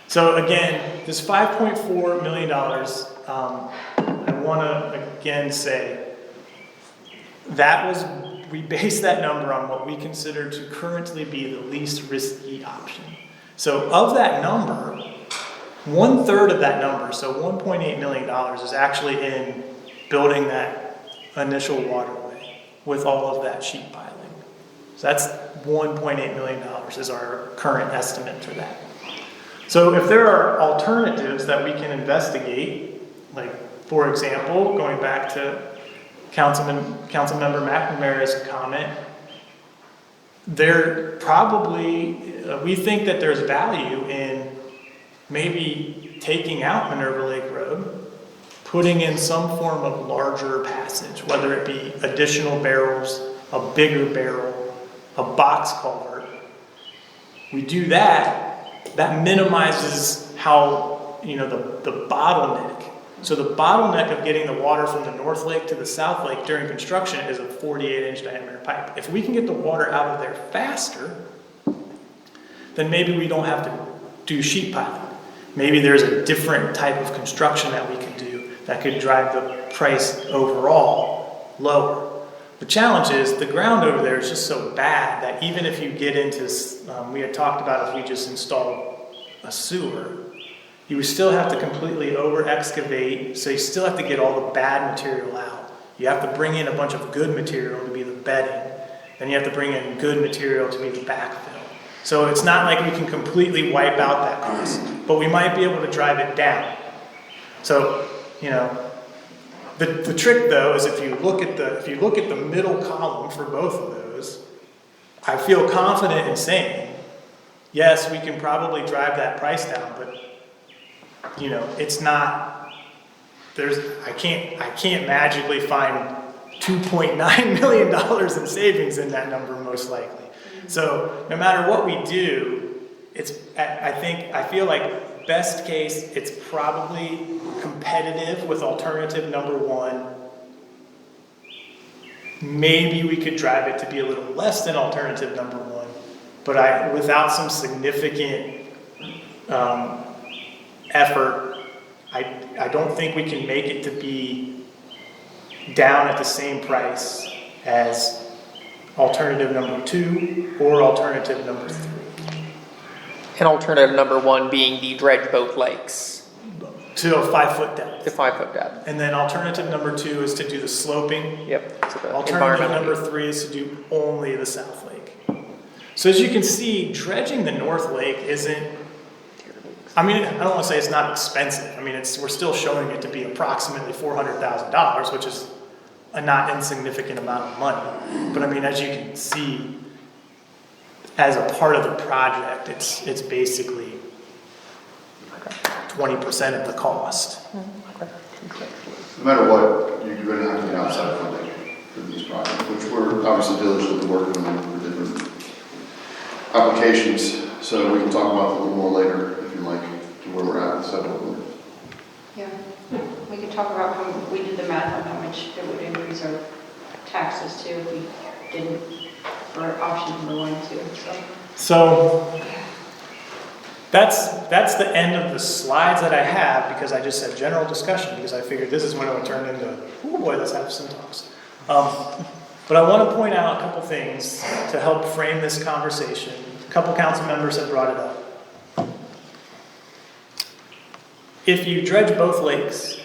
So again, this $5.4 million, I want to again say, we based that number on what we consider to currently be the least risky option. So of that number, 1/3 of that number, so $1.8 million, is actually in building that initial waterway with all of that sheet piling. So that's $1.8 million is our current estimate for that. So if there are alternatives that we can investigate, like for example, going back to Councilmember McNamara's comment, we think that there's value in maybe taking out Minerva Lake Road, putting in some form of larger passage, whether it be additional barrels, a bigger barrel, a box culvert. We do that minimizes how, the bottleneck. So the bottleneck of getting the water from the North Lake to the South Lake during construction is a 48-inch diameter pipe. If we can get the water out of there faster, then maybe we don't have to do sheet piling. Maybe there's a different type of construction that we could do that could drive the price overall lower. The challenge is the ground over there is just so bad that even if you get into, we had talked about if we just installed a sewer, you would still have to completely over-excavate, so you still have to get all the bad material out. You have to bring in a bunch of good material to be the bedding. then you have to bring in good material to be the backfill. So it's not like we can completely wipe out that cost, but we might be able to drive it down. So, you know, the trick though is if you look at the middle column for both of those, I feel confident in saying, yes, we can probably drive that price down, but you know, it's not, I can't magically find $2.9 million in savings in that number most likely. So no matter what we do, I feel like best case, it's probably competitive with alternative number one. Maybe we could drive it to be a little less than alternative number one, but without some significant effort, I don't think we can make it to be down at the same price as alternative number two or alternative number three. And alternative number one being the dredge both lakes To a 5-foot depth. to 5-foot depth. And then alternative number two is to do the sloping. Yep. So the Alternative environmental- number three is to do only the South Lake. So as you can see, dredging the North Lake isn't, I mean, I don't want to say it's not expensive. I mean, we're still showing it to be approximately $400,000, which is a not insignificant amount of money. But I mean, as you can see, as a part of the project, it's basically 20% of the cost. No matter what, you're gonna have to get outside funding for these projects, which we're obviously diligently working on for different applications, so we can talk about that a little more later, if you like, to where we're at with several of them. Yeah, we could talk about how we did the math on how much it would increase our taxes too if we didn't, for option number one too, so. So that's the end of the slides that I have, because I just said general discussion, because I figured this is when it would turn into, oh boy, let's have some talks. But I want to point out a couple things to help frame this conversation. A couple council members have brought it up. If you dredge both lakes,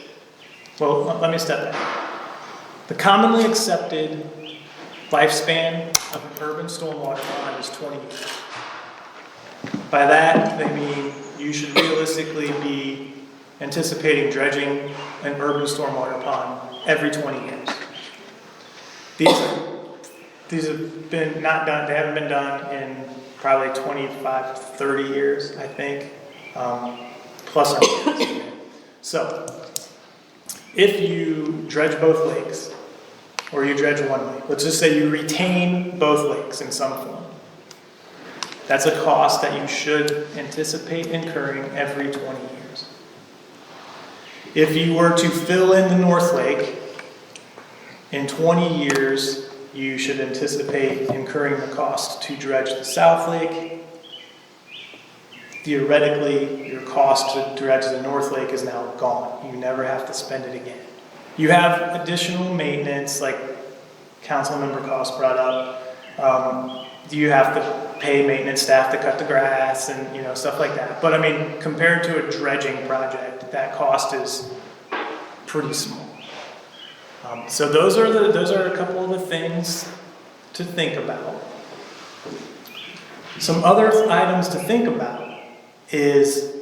well, let me step back. The commonly accepted lifespan of an urban stormwater pond is 20 years. By that, they mean you should realistically be anticipating dredging an urban stormwater pond every 20 years. These have been not done, they haven't been done in probably 25, 30 years, I think, plus or minus. So, if you dredge both lakes, or you dredge one lake, let's just say you retain both lakes in some form. That's a cost that you should anticipate incurring every 20 years. If you were to fill in the North Lake, in 20 years, you should anticipate incurring the cost to dredge the South Lake. Theoretically, your cost to dredge the North Lake is now gone. You never have to spend it again. You have additional maintenance, like Councilmember Cost brought up. You have to pay maintenance staff to cut the grass and stuff like that. But I mean, compared to a dredging project, that cost is pretty small. So those are a couple of the things to think about. Some other items to think about is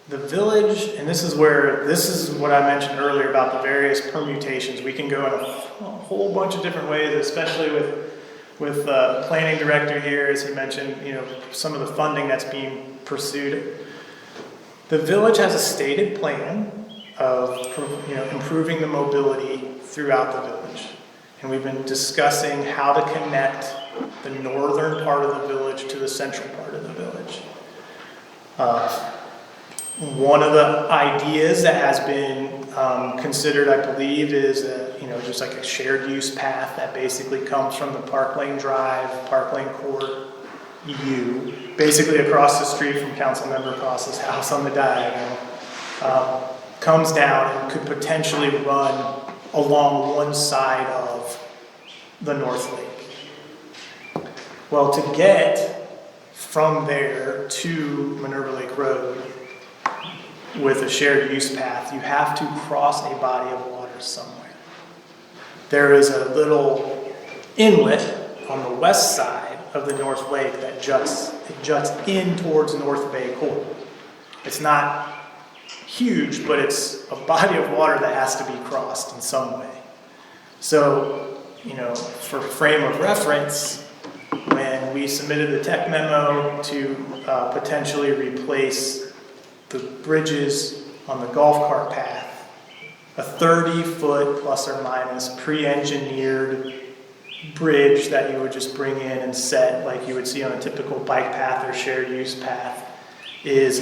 the village, and this is what I mentioned earlier about the various permutations. We can go in a whole bunch of different ways, especially with the planning director here, as he mentioned, some of the funding that's being pursued. The village has a stated plan of improving the mobility throughout the village. And we've been discussing how to connect the northern part of the village to the central part of the village. One of the ideas that has been considered, I believe, is just like a shared use path that basically comes from the Park Lane Drive, Park Lane Court U, basically across the street from Councilmember Cross's house on the diagonal, comes down and could potentially run along one side of the North Lake. Well, to get from there to Minerva Lake Road with a shared use path, you have to cross a body of water somewhere. There is a little inlet on the west side of the North Lake that juts in towards North Bay Court. It's not huge, but it's a body of water that has to be crossed in some way. So, you know, for frame of reference, when we submitted the tech memo to potentially replace the bridges on the golf cart path, a 30-foot plus or minus pre-engineered bridge that you would just bring in and set like you would see on a typical bike path or shared use path is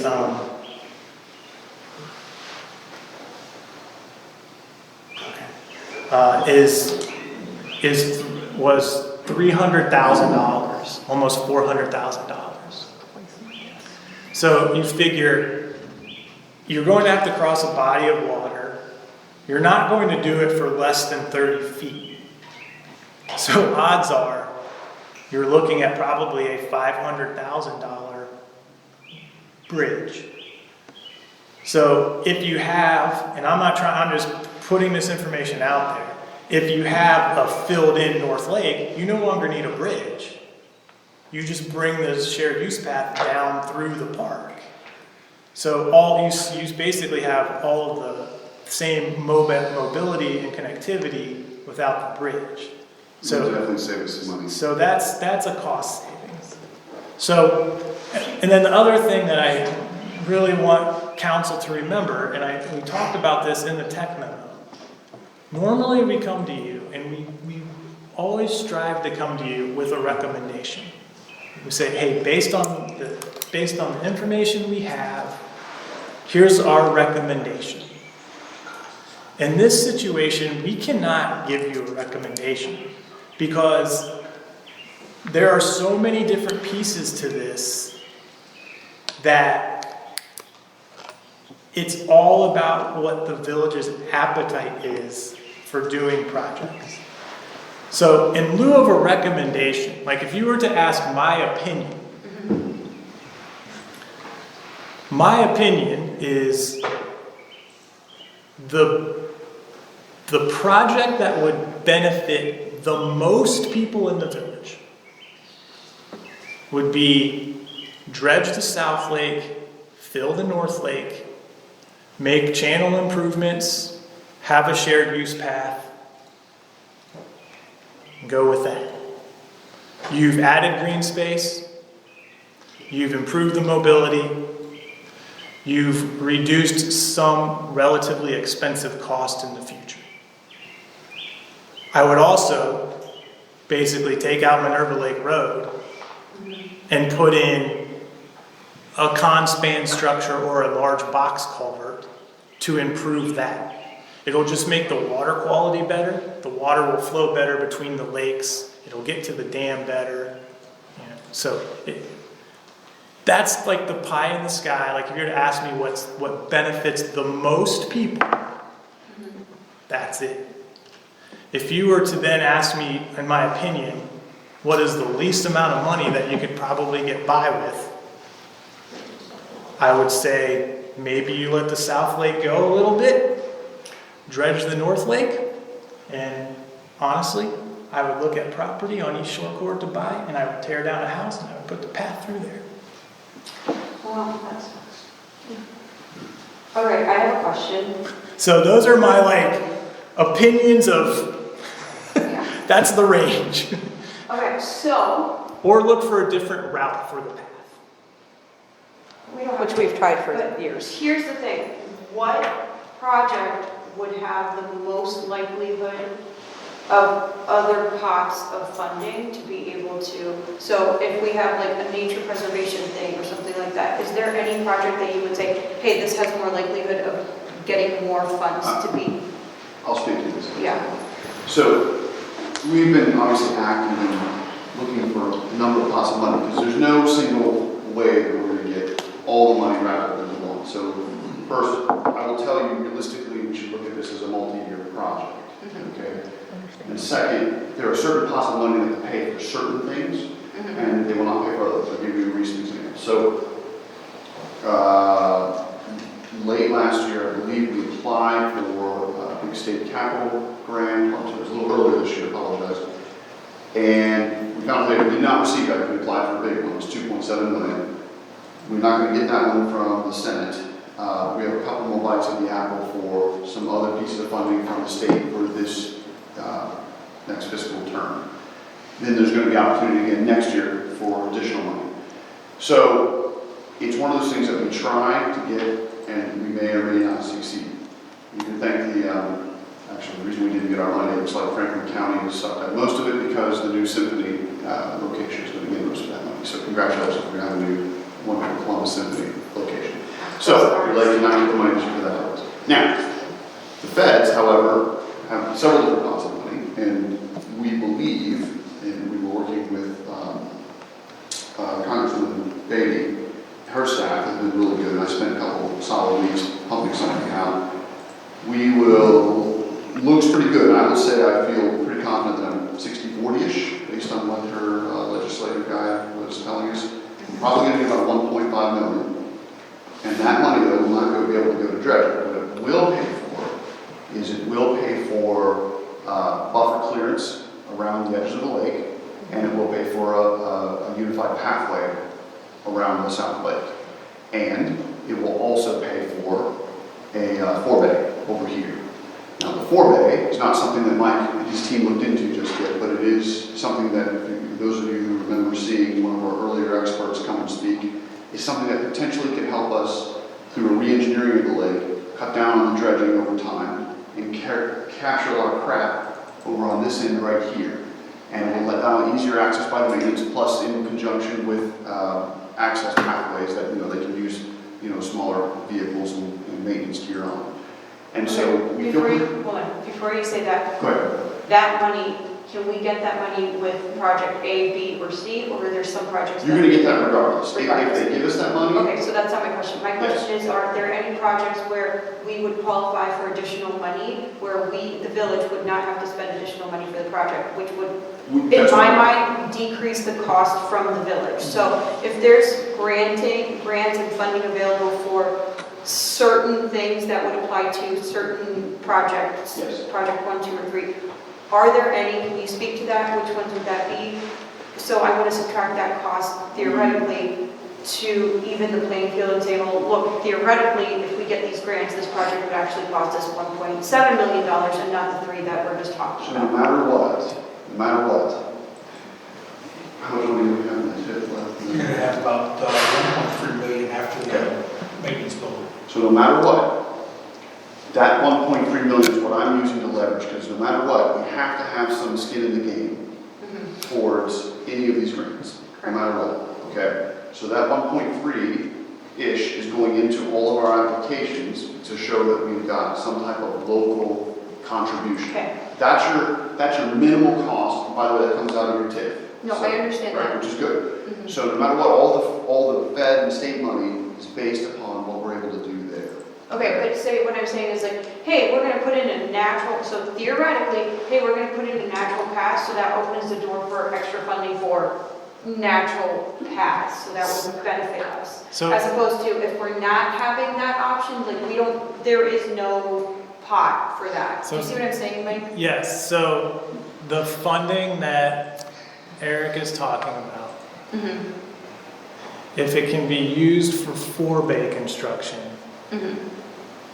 was $300,000, almost $400,000. So you figure you're going to have to cross a body of water. You're not going to do it for less than 30 feet. So odds are you're looking at probably a $500,000 bridge. So if you have, and I'm just putting this information out there, if you have a filled-in North Lake, you no longer need a bridge. You just bring the shared use path down through the park. So you basically have all of the same mobility and connectivity without the bridge. So It'll definitely save us some money. So that's a cost savings. So, and then the other thing that I really want council to remember, and we talked about this in the tech memo. Normally we come to you and we always strive to come to you with a recommendation. We say, hey, based on the information we have, here's our recommendation. In this situation, we cannot give you a recommendation because there are so many different pieces to this that it's all about what the village's appetite is for doing projects. So in lieu of a recommendation, like if you were to ask my opinion is the project that would benefit the most people in the village would be dredge the South Lake, fill the North Lake, make channel improvements, have a shared use path, go with that. You've added green space, you've improved the mobility, you've reduced some relatively expensive cost in the future. I would also basically take out Minerva Lake Road and put in a con-span structure or a large box culvert to improve that. It'll just make the water quality better. The water will flow better between the lakes. It'll get to the dam better. You know, so that's like the pie in the sky. Like if you were to ask me what benefits the most people, that's it. If you were to then ask me, in my opinion, what is the least amount of money that you could probably get by with, I would say maybe you let the South Lake go a little bit, dredge the North Lake, and honestly, I would look at property on East Shore Court to buy, and I would tear down a house and I would put the path through there. Well, that's. All right, I have a question. So those are my opinions of, Yeah. that's the range. Okay, so Or look for a different route for the path. we don't have Which to- we've tried for but years. Here's the thing, what project would have the most likelihood of other pots of funding to be able to, so if we have like a nature preservation thing or something like that, is there any project that you would say, hey, this has more likelihood of getting more funds to be, I'll speak to this. yeah. So we've been obviously actively looking for a number of pots of money because there's no single way that we're going to get all the money wrapped up into one. So first, I will tell you realistically, we should look at this as a multi-year project, okay? And second, there are certain pots of money that pay for certain things, and they will not pay for others. I'll give you a recent example. So late last year, I believe we applied for a big state capital grant. It was a little earlier this year, I apologize. And we found that we did not receive that, we applied for a big one, it was 2.7 million. We're not gonna get that one from the Senate. We have a couple more bites of the apple for some other pieces of funding from the state for this next fiscal term. Then there's gonna be opportunity again next year for additional money. So it's one of those things that we try to get, and we may or may not succeed. You can thank the, actually the reason we didn't get our money, it looks like Franklin County has sucked at most of it because the new Symphony location is going to get most of that money. So congratulations, we're going to have a new one for Columbus Symphony location. So you're likely not to get the money this year for that purpose. Now, the feds, however, have several different pots of money, and we believe, and we were working with Congresswoman Beatty, her staff has been really good, and I spent a couple solid weeks pumping something out. We will, looks pretty good, and I will say I feel pretty confident that I'm 60-40-ish, based on what her legislative guy was telling us. Probably going to be about 1.5 million. And that money, though, will not be able to go to dredging. What it will pay for is it will pay for buffer clearance around the edges of the lake, and it will pay for a unified pathway around the South Lake. And it will also pay for a forebay over here. Now the forebay is not something that Mike and his team looked into just yet, but it is something that, those of you who remember seeing one of our earlier experts come and speak, is something that potentially can help us through a re-engineering of the lake, cut down on the dredging over time, and capture a lot of crap over on this end right here. And it will let down easier access by the maintenance, plus in conjunction with access pathways that they can use smaller vehicles and maintenance gear on. And so we feel. Before you say that, Go ahead. that money, can we get that money with project A, B, or C, or are there some projects? You're going to get that regardless. If Regardless. they give us that money, Okay, so that's not my question. My Yes. question is, are there any projects where we would qualify for additional money, where we, the village, would not have to spend additional money for the project, which would, in that's my what- mind, decrease the cost from the village? So if there's grants and funding available for certain things that would apply to certain projects, Yes. project 1, 2, or 3, are there any, can you speak to that? Which ones would that be? So I want to subtract that cost theoretically to even the playing field and say, well, look, theoretically, if we get these grants, this project would actually cost us $1.7 million and not the 3 that we're just talking So no about. matter what, how much money do we have in the TIF left? You're gonna have about 1.3 million after the maintenance bill. So no matter what, that 1.3 million is what I'm using to leverage, because no matter what, we have to have some skin in the game towards any of these grants, no matter what, okay? So that 1.3-ish is going into all of our applications to show that we've got some type of local contribution. Okay. That's your minimal cost, by the way, that comes out of your TIF. No, I understand Right, that. which is good. So no matter what, all the Fed and state money is based upon what we're able to do there. Okay, but say, what I'm saying is like, hey, we're gonna put in a natural, so theoretically, hey, we're gonna put in a natural path, so that opens the door for extra funding for natural paths, so that would benefit us. So- As opposed to if we're not having that option, like there is no pot for that. Do you see what I'm saying, Mike? Yes, so the funding that Eric is talking about, if it can be used for forebay construction,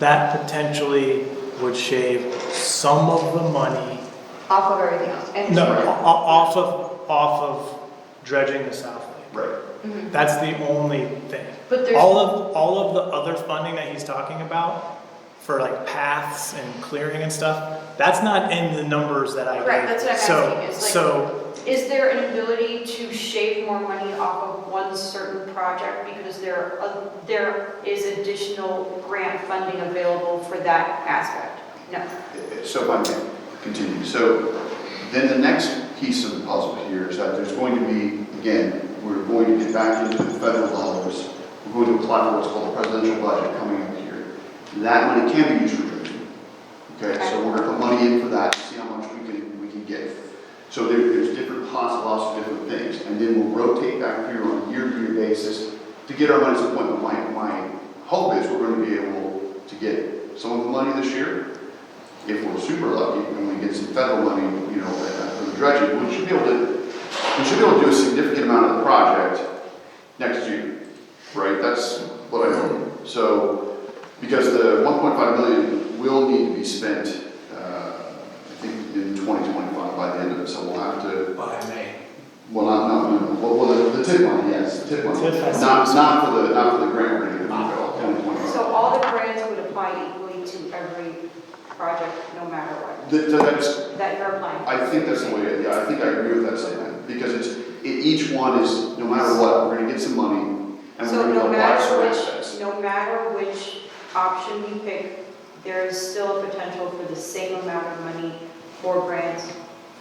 that potentially would shave some of the money, Off of everything else. And off of dredging the South Lake. Right. That's the only thing. But there's- All of the other funding that he's talking about for like paths and clearing and stuff, that's not in the numbers that I gave. Correct, that's what I'm asking, is like- So, Is there an ability to shave more money off of one certain project because there is additional grant funding available for that aspect? No. So if I may continue. So then the next piece of the puzzle here is that there's going to be, again, we're going to get back into the federal dollars. We're going to apply for what's called a presidential budget coming up here. That money can be used for dredging. Okay, so we're going to put money in for that to see how much we can get. So there's different pots, lots of different things, and then we'll rotate back here on a year-to-year basis to get our money's appointment. My hope is we're going to be able to get some of the money this year. If we're super lucky and we get some federal money, for the dredging, we should be able to we should be able to do a significant amount of the project next year, right? That's what I know. So, because the 1.5 million will need to be spent, I think in 2025 by the end of it, so we'll have to, By May. well, well, the tip money, yes, the tip money. TIF has Not for the grant we're gonna get, 2025. So all the grants would apply equally to every project, no matter what, That's, that you're applying? I think that's the way, yeah, I think I agree with that statement, because each one is, no matter what, we're gonna get some money, and So we're no gonna apply certain matter aspects. which, no matter which option you pick, there is still a potential for the same amount of money for grants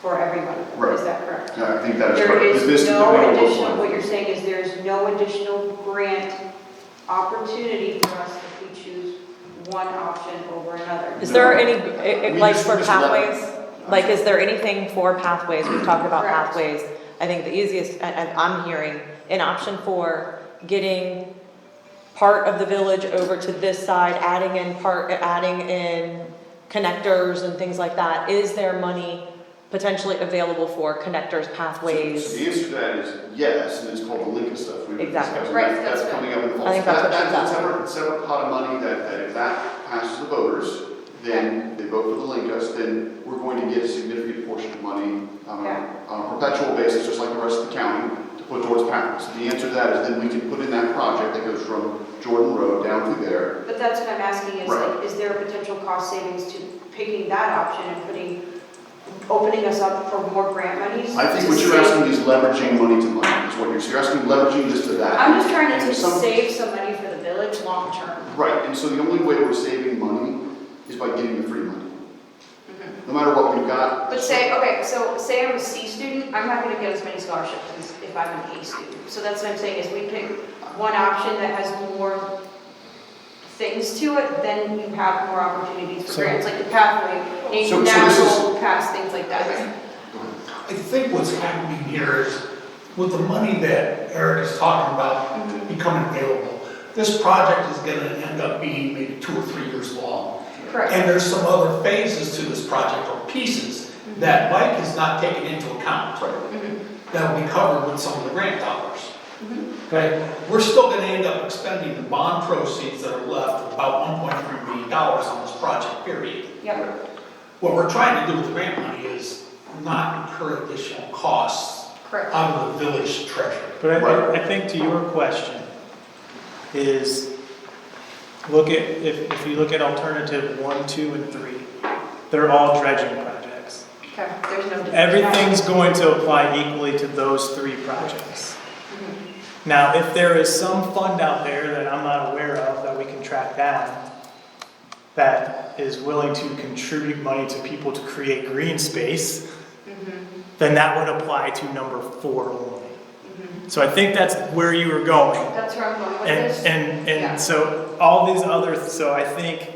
for everyone. Right. Is that correct? Yeah, I think that is There correct. is This- no depending on what additional, one. what you're saying is there's no additional grant opportunity for us if we choose one option over another. Is there any, We like just- for we just let- pathways? Like, is there anything for pathways? We've talked about Correct. pathways. I think the easiest, and I'm hearing, an option for getting part of the village over to this side, adding in connectors and things like that. Is there money potentially available for connectors, So pathways? the answer to that is yes, and it's called the Lincoln stuff. We've been Exactly. discussing. Right, That's that's coming up in the fall. I think that's what That's she's a separate pot of money that if that passes the voters, then they vote for the Linkus, then we're going to get a significant portion of money Yeah. on a perpetual basis, just like the rest of the county, to put towards pathways. The answer to that is then we can put in that project that goes from Jordan Road down through there. But that's what I'm asking is Right. like, is there a potential cost savings to picking that option and opening us up for more grant monies? I think to what you're save- asking is leveraging money to money, is what you're asking leveraging this to that. I'm just trying to And some- save some money for the village long term. Right, and so the only way we're saving money is by getting the free money. No matter what we've got. But say I'm a C student, I'm not gonna get as many scholarships as if I'm an A student. So that's what I'm saying, is we pick one option that has more things to it, then you have more opportunities for So- grants, like the pathway, So this natural paths, things like that. I think what's happening here is with the money that Eric is talking about becoming available, this project is gonna end up being maybe 2 or 3 years long. Correct. And there's some other phases to this project or pieces that Mike has not taken into account. That will be covered with some of the grant dollars. Okay, we're still gonna end up expending the bond proceeds that are left, about $1.3 million on this project, period. Yep, What we're trying to do with the grant money is not incur additional costs correct. out of the village treasury. But Right. I think to your question is, if you look at alternative 1, 2, and 3, they're all dredging projects. Okay, there's no. Everything's going to apply equally to those 3 projects. Now, if there is some fund out there that I'm not aware of that we can track down that is willing to contribute money to people to create green space, then that would apply to number 4 only. So I think that's where you were going. That's where I'm going with this. And Yeah. so all these other, so I think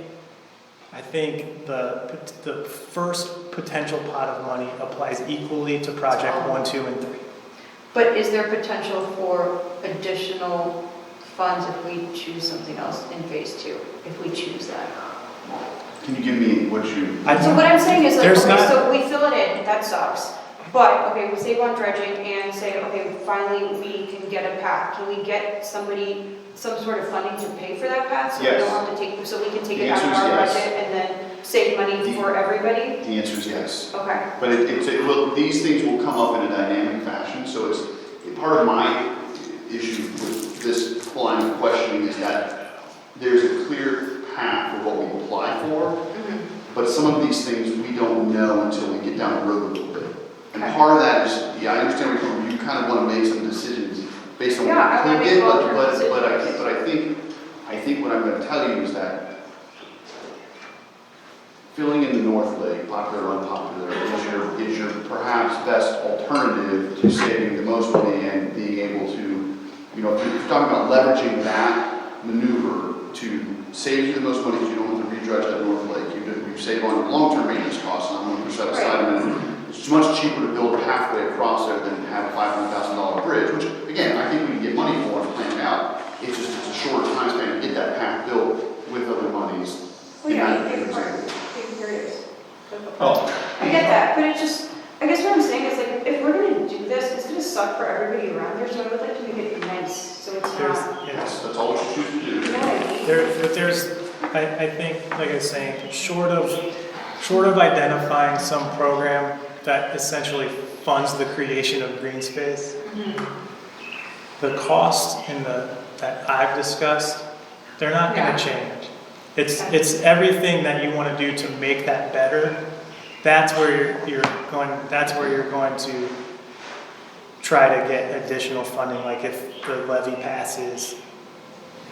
the first potential pot of money applies equally to project 1, 2, and 3. But is there potential for additional funds if we choose something else in phase 2, if we choose that? Can you give me what you? So what I'm saying is like, There's okay, not- so we fill it in, that sucks. But, okay, we save on dredging and say, okay, finally we can get a path. Can we get somebody, some sort of funding to pay for that path? So we Yes. don't have to take, so we can take The it out of answer is our yes. budget and then save money for everybody? The answer is yes. Okay. But these things will come up in a dynamic fashion, so it's, part of my issue with this line of questioning is that there's a clear path for what we apply for, but some of these things we don't know until we get down the road a little bit. And Okay. part of that is, yeah, I understand where you're coming from, you kind of want to make some decisions based on Yeah, I what wanna you make could get, long-term I think what I'm going to tell you is that filling in the North Lake, popular or unpopular, is your perhaps best alternative to saving the most money and being able to, if you're talking about leveraging that maneuver to save you the most money because you don't have to redredge that North Lake, you save on long-term maintenance costs, and I'm going to push that aside a minute. It's much cheaper to build a halfway across there than have a $500,000 bridge, which again, I think we can get money for and plan it out. It's a shorter time span to get that path built with other monies. Well, in yeah, that here example. it is. Oh, I get that, but it just, I guess what I'm saying is like, if we're gonna do this, it's gonna suck for everybody around there, so I would like to make it nice, so it's There's, not, yes. That's all we should choose to do. you know what I mean? But there's, I think, like I was saying, short of identifying some program that essentially funds the creation of green space, the cost that I've discussed, they're not Yeah. gonna change. It's everything that you wanna do to make that better. That's where you're going to try to get additional funding, like if the levy passes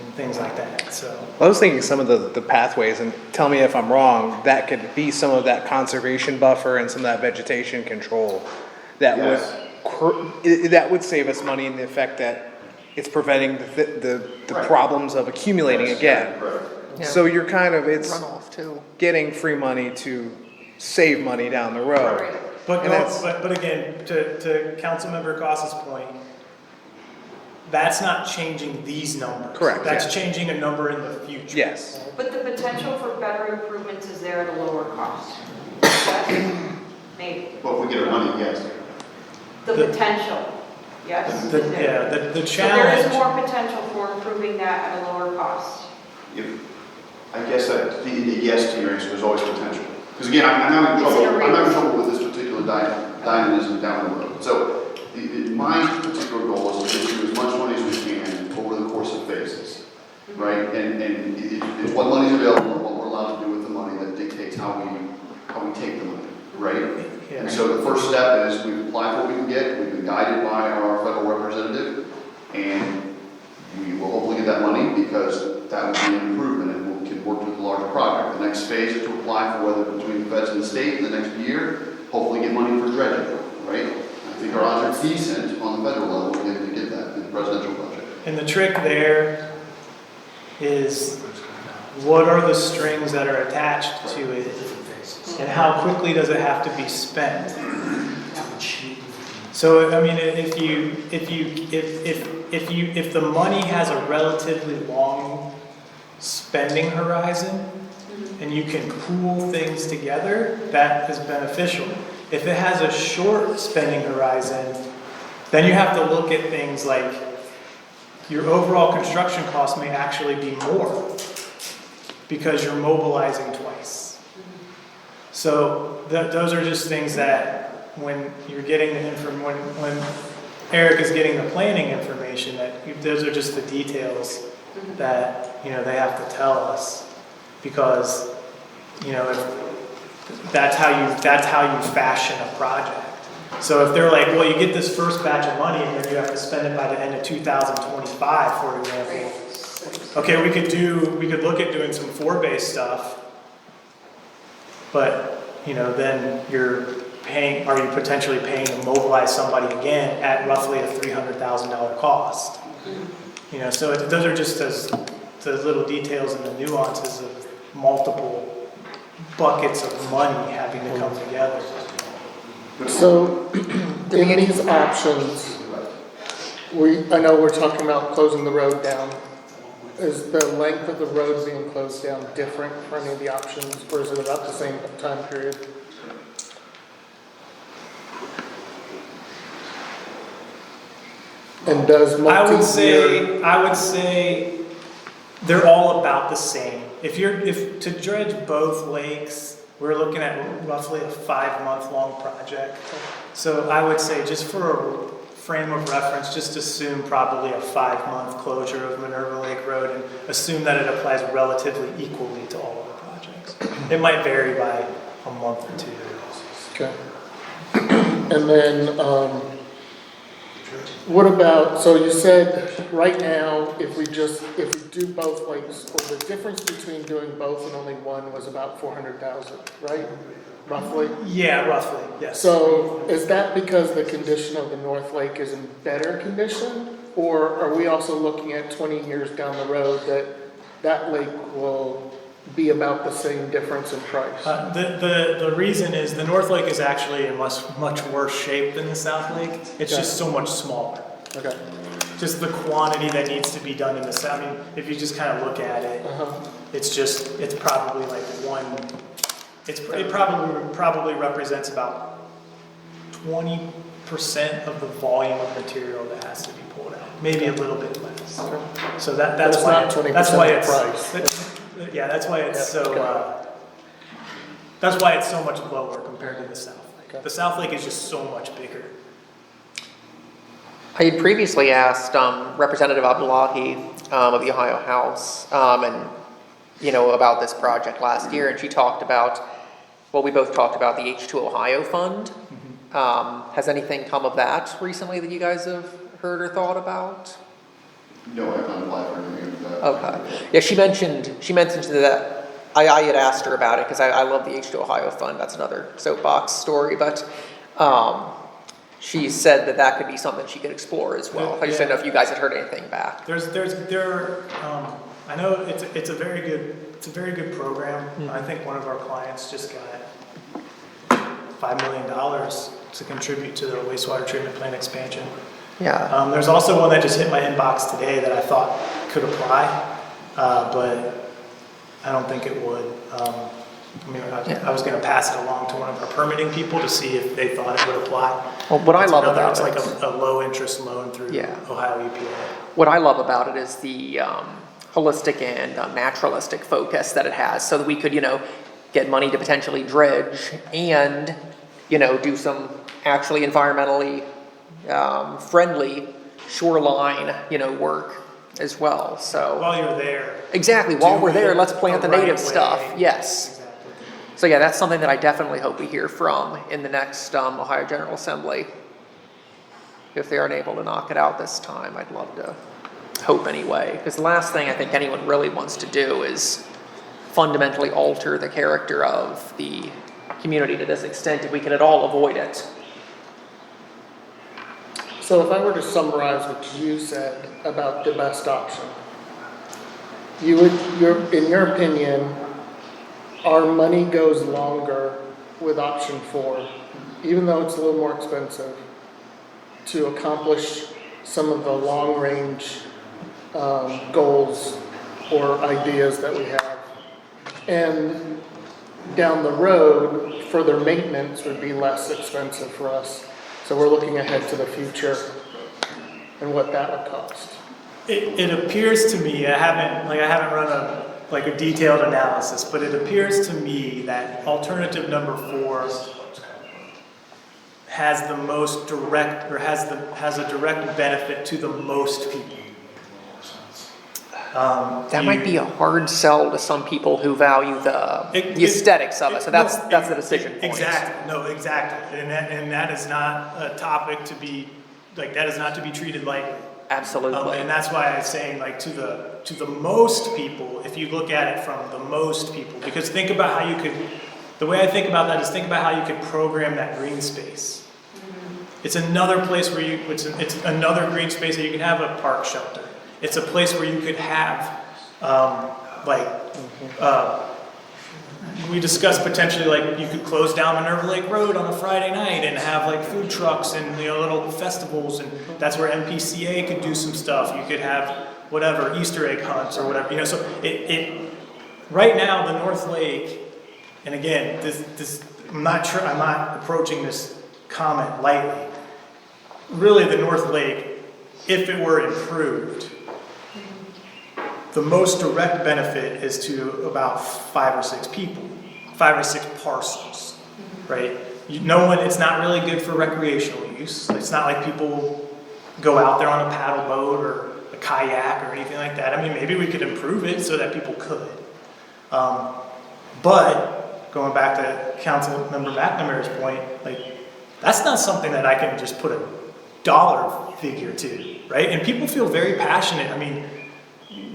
and things like that, so. I was thinking some of the pathways, and tell me if I'm wrong, that could be some of that conservation buffer and some of that vegetation control that Yes. that would save us money in the effect that it's preventing the Right. problems of accumulating Yes, again. correct. Yeah. So you're kind of, it's Runoff too. getting free money to save money down the road. But, And that's- but again, to Councilmember Goss's point, that's not changing these numbers. Correct, That's yeah. changing a number in the future. Yes. But the potential for better improvements is there at a lower cost. Yes? Maybe. But if we get our money, yes. The The- potential, yes? is there. The So there is challenge, more potential for improving that at a lower cost. If, I guess that the yes to your answer is always potential. Because again, I'm having trouble with this particular dynamism down the road. So my particular goal is to issue as much money as we can over the course of phases, right? And it's what money's available, what we're allowed to do with the money that dictates how we take the money, right? And so the first step is we apply for what we can get, we've been guided by our federal representative, and we will hopefully get that money because that will be an improvement and we can work with a larger project. The next phase is to apply for whether between the feds and the state in the next year, hopefully get money for dredging, right? I think our odds are decent on the federal level to get that in the presidential budget. and the trick there is what are the strings that are attached to it? And how quickly does it have to be spent? So, I mean, if the money has a relatively long spending horizon and you can pool things together, that is beneficial. If it has a short spending horizon, then you have to look at things like your overall construction cost may actually be more because you're mobilizing twice. So those are just things that when you're getting the when Eric is getting the planning information, those are just the details that, you know, they have to tell us, because, you know, if that's how you fashion a project. So if they're like, well, you get this first batch of money and then you have to spend it by the end of 2025, for example. Okay, we could look at doing some four-base stuff, but, you know, then are you potentially paying to mobilize somebody again at roughly a $300,000 cost? You know, so those are just those little details and the nuances of multiple buckets of money having to come together. So, in these options, I know we're talking about closing the road down. Is the length of the road being closed down different for any of the options, or is it about the same time period? And does multi-year... I would say they're all about the same. If to dredge both lakes, we're looking at roughly a 5-month-long project. So I would say, just for a frame of reference, just assume probably a 5-month closure of Minerva Lake Road and assume that it applies relatively equally to all of the projects. It might vary by a month or two. Okay. And then, what about, so you said right now, if we do both lakes, or the difference between doing both and only one was about 400,000, right? Roughly? Yeah, roughly, yes. So is that because the condition of the North Lake is in better condition? Or are we also looking at 20 years down the road that lake will be about the same difference in price? The reason is the North Lake is actually in much worse shape than the South Lake. It's Okay. just so much smaller. Okay. Just the quantity that needs to be done in the South. I mean, if you just kind of look at it, it's probably like it probably represents about 20 50% of the volume of material that has to be pulled out, maybe a little bit less. So that's That's why, not 20% that's why of it's, price. yeah, that's why it's Yeah, so, okay. that's why it's so much lower compared to the South Lake. Okay. The South Lake is just so much bigger. I had previously asked Representative Abdullahi of the Ohio House, and about this project last year, and she talked about, well, we both talked about the H2 Ohio Fund. Has anything come of that recently that you guys have heard or thought about? No, I haven't applied for anything of that. Okay. Yeah, she mentioned that. I had asked her about it because I love the H2 Ohio Fund. That's another soapbox story, but she said that could be something she could explore as well. I just didn't know if you guys had heard anything back. I know it's a very good program. I think one of our clients just got $5 million to contribute to the wastewater treatment plant expansion. Yeah. There's also one that just hit my inbox today that I thought could apply, but I don't think it would. I was going to pass it along to one of our permitting people to see if they thought it would apply. Well, what I love It's about like it, a low interest loan through Ohio EPA. what I love about it is the holistic and naturalistic focus that it has, so that we could, get money to potentially dredge and, do some actually environmentally friendly shoreline, work as well. So While you're there. exactly, while we're there, let's plant the right native way. stuff. Yes. Exactly. So yeah, that's something that I definitely hope we hear from in the next Ohio General Assembly. If they aren't able to knock it out this time, I'd love to hope anyway. Because the last thing I think anyone really wants to do is fundamentally alter the character of the community to this extent if we can at all avoid it. So if I were to summarize what you said about the best option, in your opinion, our money goes longer with option 4, even though it's a little more expensive, to accomplish some of the long-range goals or ideas that we have. And down the road, further maintenance would be less expensive for us. So we're looking ahead to the future and what that would cost. It appears to me, I haven't run a detailed analysis, but it appears to me that alternative number 4 has the most direct, or has a direct benefit to the most people. That might be a hard sell to some people who value the aesthetics of it. So that's the decision point. Exactly. No, exactly. And that is not a topic to be that is not to be treated lightly. Absolutely. And that's why I'm saying to the most people, if you look at it from the most people, because think about how you could. The way I think about that is think about how you could program that green space. It's another place where it's another green space that you can have a park shelter. It's a place where you could have, we discussed potentially you could close down Minerva Lake Road on a Friday night and have food trucks and little festivals, and that's where MPCA could do some stuff. You could have whatever Easter egg hunts or whatever. So it right now the North Lake, and again this I'm not approaching this comment lightly. Really, the North Lake, if it were improved, the most direct benefit is to about 5 or 6 people, 5 or 6 parcels, right? It's not really good for recreational use. It's not like people go out there on a paddle boat or a kayak or anything like that. I mean, maybe we could improve it so that people could. But going back to Councilmember McNamara's point, that's not something that I can just put a dollar figure to, right? And people feel very passionate. I mean,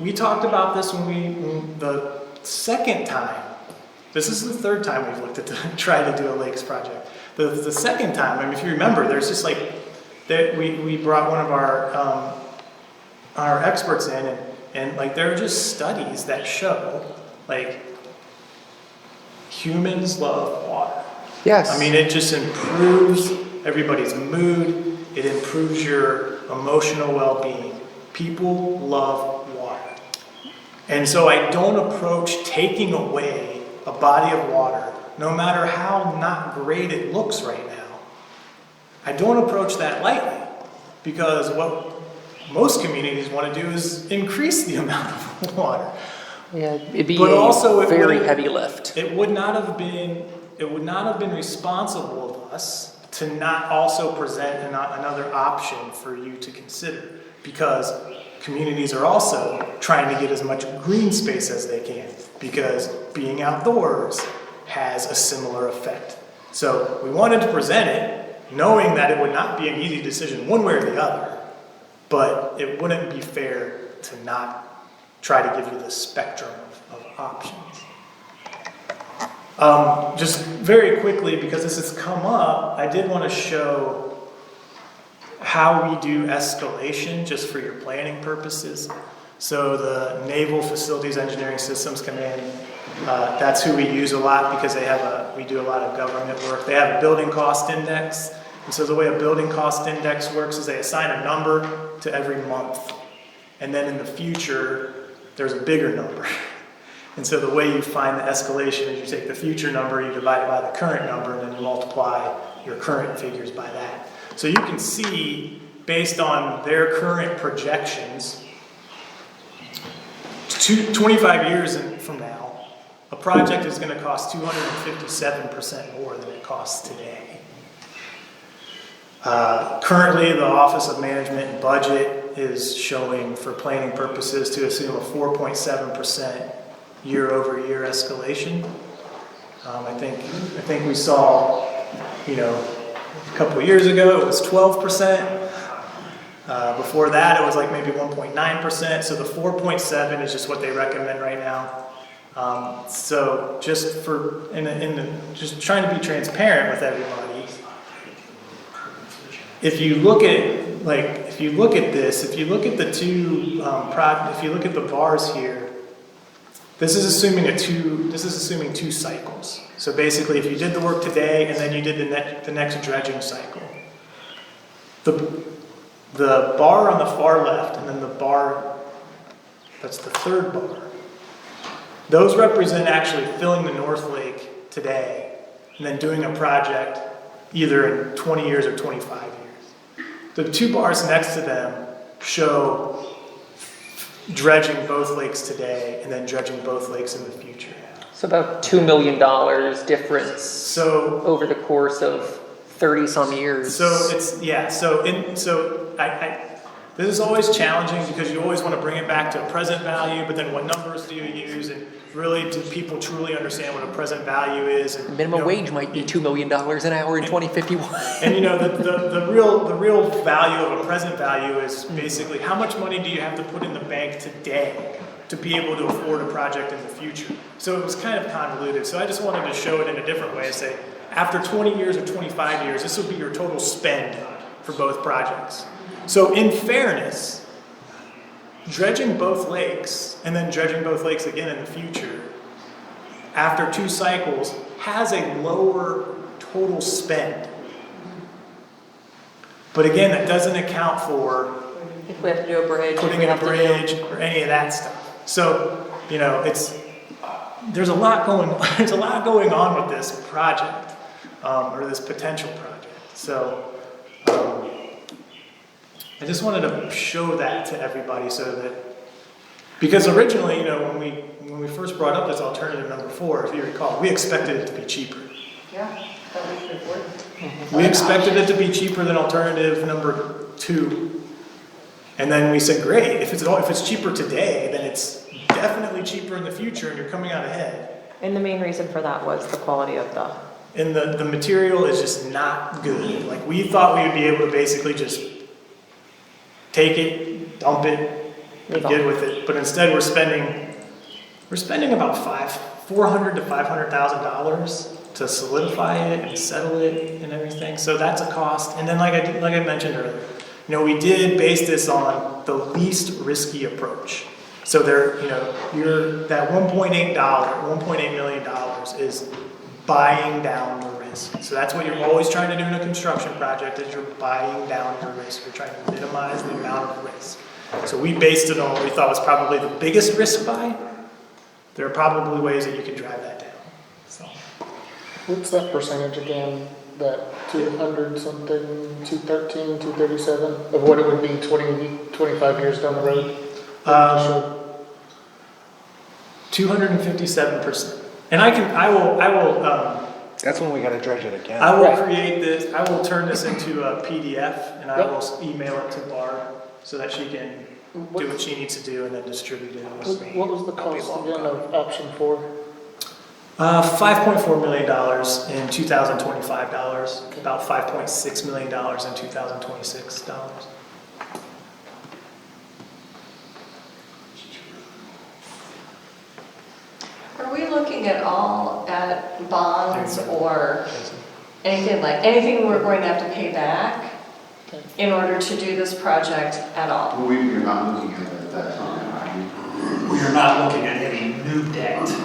we talked about this when the second time. This is the third time we've looked at try to do a lakes project. The second time, I mean, if you remember, there's just we brought one of our experts in, and there are just studies that show humans love water. Yes. I mean, it just improves everybody's mood. It improves your emotional well-being. People love water. And so I don't approach taking away a body of water, no matter how not great it looks right now, I don't approach that lightly, because what most communities want to do is increase the amount of water. Yeah, it'd be But also a it very wouldn't- heavy lift. It would not have been responsible of us to not also present another option for you to consider, because communities are also trying to get as much green space as they can, because being outdoors has a similar effect. So we wanted to present it, knowing that it would not be an easy decision one way or the other, but it wouldn't be fair to not try to give you the spectrum of options. Just very quickly, because this has come up, I did want to show how we do escalation, just for your planning purposes. So the Naval Facilities Engineering Systems Command, that's who we use a lot, because we do a lot of government work. They have a building cost index. And so the way a building cost index works is they assign a number to every month. And then in the future, there's a bigger number. And so the way you find the escalation is you take the future number, you divide it by the current number, and then you multiply your current figures by that. So you can see, based on their current projections, 25 years from now, a project is going to cost 257% more than it costs today. Currently, the Office of Management and Budget is showing, for planning purposes, to assume a 4.7% year-over-year escalation. I think we saw, a couple of years ago it was 12%. Before that, it was like maybe 1.9%. So the 4.7 is just what they recommend right now. So just just trying to be transparent with everybody. If you look at this, if you look at the two if you look at the bars here, this is assuming two cycles. So basically, if you did the work today and then you did the next dredging cycle, the bar on the far left and then the bar that's the third bar, those represent actually filling the North Lake today and then doing a project either in 20 years or 25 years. The two bars next to them show dredging both lakes today and then dredging both lakes in the future. So about $2 million difference So over the course of 30 some years. This is always challenging, because you always want to bring it back to a present value, but then what numbers do you use, and really, do people truly understand what a present value is? And, Minimum wage might be $2 million an hour in 2051. And the real value of a present value is basically how much money do you have to put in the bank today to be able to afford a project in the future. So it was kind of convoluted. So I just wanted to show it in a different way and say, after 20 years or 25 years, this would be your total spend for both projects. So in fairness, dredging both lakes and then dredging both lakes again in the future, after 2 cycles, has a lower total spend. But again, that doesn't account for If we have to do a bridge. if putting we in a have to do- bridge or any of that stuff. So, there's a lot going on with this project, or this potential project. So, I just wanted to show that to everybody, so that, because originally, when we first brought up this alternative number 4, if you recall, we expected it to be cheaper. Yeah, that was before. We expected it to be cheaper than alternative number 2. And then we said, great, if it's cheaper today, then it's definitely cheaper in the future, and you're coming out ahead. And the main reason for that was the quality of the, And the material is just not good. Like, we thought we would be able to basically just take it, dump it, be good with it. But instead, we're spending about $400,000 to $500,000 to solidify it and settle it and everything. So that's a cost. And then, like I mentioned earlier, we did base this on the least risky approach. So that $1.8 million is buying down the risk. So that's what you're always trying to do in a construction project, is you're buying down your risk. You're trying to minimize the amount of risk. So we based it on what we thought was probably the biggest risk buy. There are probably ways that you can drive that down. So What's that percentage again? that 200 something, 213, 237, of what it would be 25 years down the road? 257%. And I will, That's when we gotta dredge it again. I will Right. create this, I will turn this into a PDF and I Yep. will email it to Barb so that she can do what she needs to do and then distribute it. What was the cost again of option 4? $5.4 million in 2025 dollars, about $5.6 million in 2026 dollars. Are we looking at all at bonds or anything we're going to have to pay back in order to do this project at all? You're not looking at it at that time, We are not looking at any new debt. Keep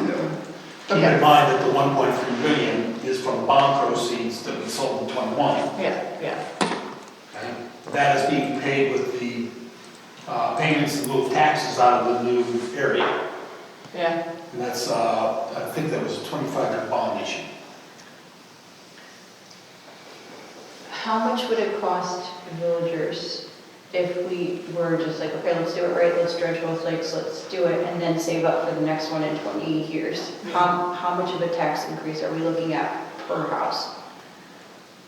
in Okay. mind that the 1.3 million is from bond proceeds that we sold in '21. Yeah, yeah. That is being paid with the payments in lieu of taxes out of the new area. Yeah. And that's, I think that was a 25-year bond issue. How much would it cost villagers if we were just like, okay, let's do it right, let's dredge both lakes, let's do it, and then save up for the next one in 20 years? How much of a tax increase are we looking at per house?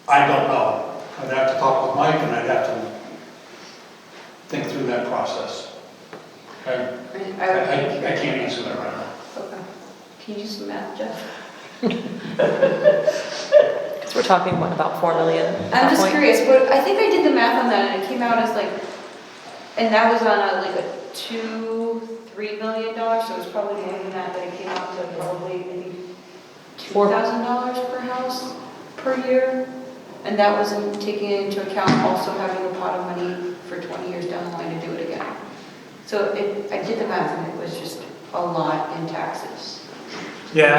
I don't know. I'd have to talk with Mike and I'd have to think through that process. Okay? I can't answer that right now. Okay. Can you do some math, Jeff? Because we're talking, what, about 4 million at I'm that just point? curious, but I think I did the math on that and it came out as like, and that was on a $2-3 million, so it was probably more than that, but it came out to probably maybe $2,000 per house per year. And that wasn't taking into account also having a pot of money for 20 years down the line to do it again. So I did the math and it was just a lot in taxes. Yeah,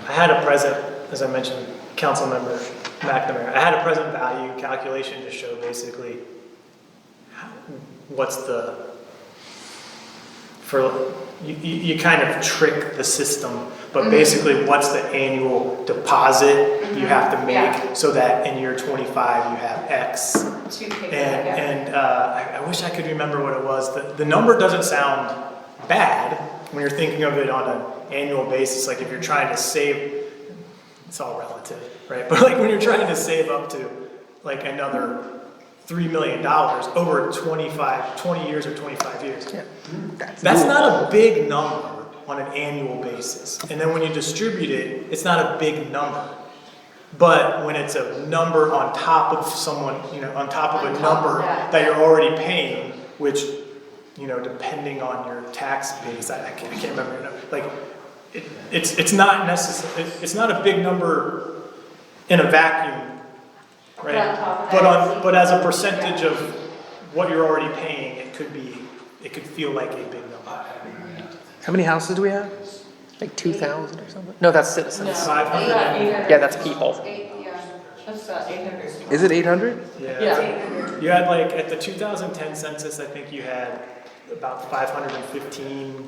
I had a present, as I mentioned, Councilmember McNamara, I had a present value calculation to show basically what's you kind of trick the system, but basically what's the annual deposit you have to make Yeah. so that in year 25 you have X. To pay that, yeah. And I wish I could remember what it was. The number doesn't sound bad when you're thinking of it on an annual basis. Like if you're trying to save, it's all relative, right? But like when you're trying to save up to like another $3 million over 20 years or 25 years. Yeah. That's not a big number on an annual basis. And then when you distribute it, it's not a big number. But when it's a number on top of someone, on top of a number that you're already paying, which, depending on your tax base, I can't remember, like, it's not necessary, it's not a big number in a vacuum, right? But on top of that, But as a percentage of what you're already paying, it could feel like a big number. How many houses do we have? Like 2,000 or something? No, that's citizens. 500. Yeah, that's people. That's about 800. Is it 800? Yeah. You had like, at the 2010 census, I think you had about 515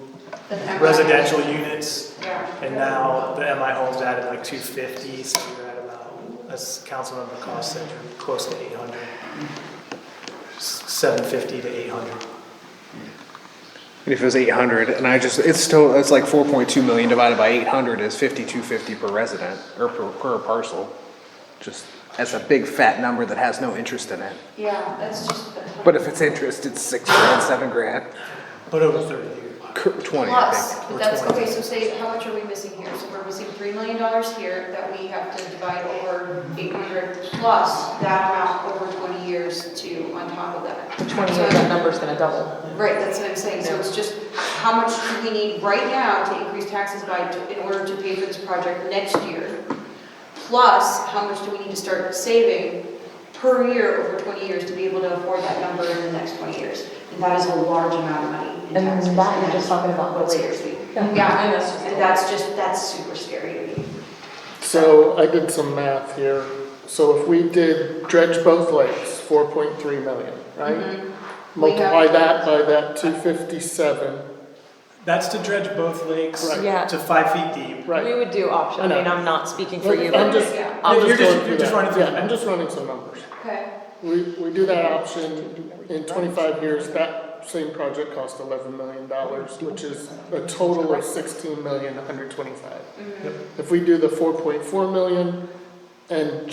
residential units. Yeah. And now the MI homes added like 250, so you're at about, as Councilmember Cost said, you're close to 800. 750 to 800. And if it was 800, and it's like 4.2 million divided by 800 is 5,250 per resident, or per parcel. Just, that's a big fat number that has no interest in it. Yeah, that's just. But if it's interest, it's $6 grand, $7 grand, But over 30 years. 20, I Plus, think. Or that's, 20. okay, so say, how much are we missing here? So we're missing $3 million here that we have to divide over 800 plus that amount over 20 years to, on top of that. 20 years, that number's gonna double. Right, that's what I'm saying, so it's just, how much do we need right now to increase taxes by, in order to pay for this project next year? Plus, how much do we need to start saving per year over 20 years to be able to afford that number in the next 20 years? And that is a large amount of money in And taxes. that you're just talking about the lakes. Seriously. Yeah. Yeah, and that's super scary to me. So I did some math here. So if we did dredge both lakes, 4.3 million, right? Mhm. Multiply that by that 257, That's to dredge both lakes Right. Yeah. to 5 feet deep. Right. We would do option, I mean, I'm not speaking for you, I'm but just, Yeah. I'm You're just just- going through you're just that. running through Yeah, the I'm just running some numbers. Okay. We do that option in 25 years, that same project cost $11 million, which is a total of $16,125,000. If we do the 4.4 million and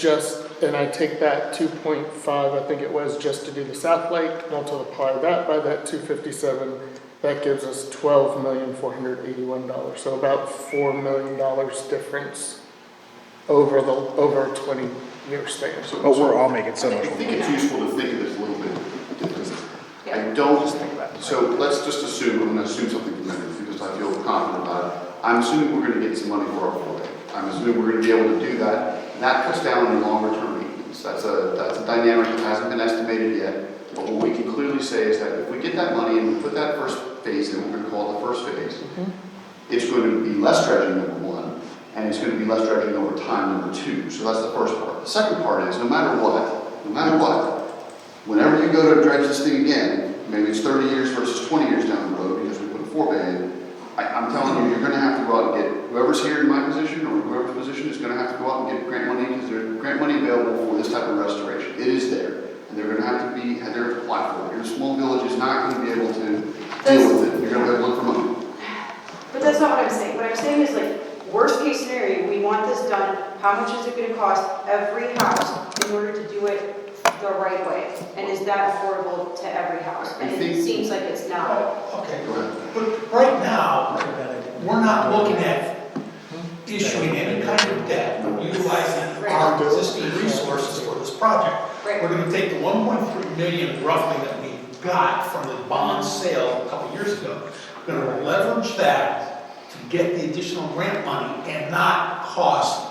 I take that 2.5, I think it was, just to do the South Lake, multiply that by that 257, that gives us $12,481,000. So about $4 million difference over a 20-year span. But we're all making so much I more. think it's useful to think of this a little bit differently. I Yeah. don't, so let's just assume, I'm gonna assume something from that, because I feel confident about it. I'm assuming we're gonna get some money for our four. I'm assuming we're gonna be able to do that, and that cuts down on longer term maintenance. That's a dynamic that hasn't been estimated yet, but what we can clearly say is that if we get that money and we put that first phase in, we're gonna call it the first phase, it's going to be less dredging, number one, and it's going to be less dredging over time, number two. So that's the first part. The second part is, no matter what, whenever you go to dredge this thing again, maybe it's 30 years versus 20 years down the road because we put a forebay in, I'm telling you, you're going to have to go out and get, whoever's here in my position or whoever's position is going to have to go out and get grant money because there's grant money available for this type of restoration. It is there. And they're going to have to apply for it. Your small village is not going to be able to deal with it. You're going to have to look for money. But that's not what I'm saying. What I'm saying is like, worst case scenario, we want this done, how much is it gonna cost every house in order to do it the right way? And is that affordable to every house? And it seems like it's not. Okay, Go ahead. but right now, we're not looking at issuing any kind of debt, but utilizing our existing resources for this project. Right. We're gonna take the 1.3 million roughly that we got from the bond sale a couple years ago. We're gonna leverage that to get the additional grant money and not cost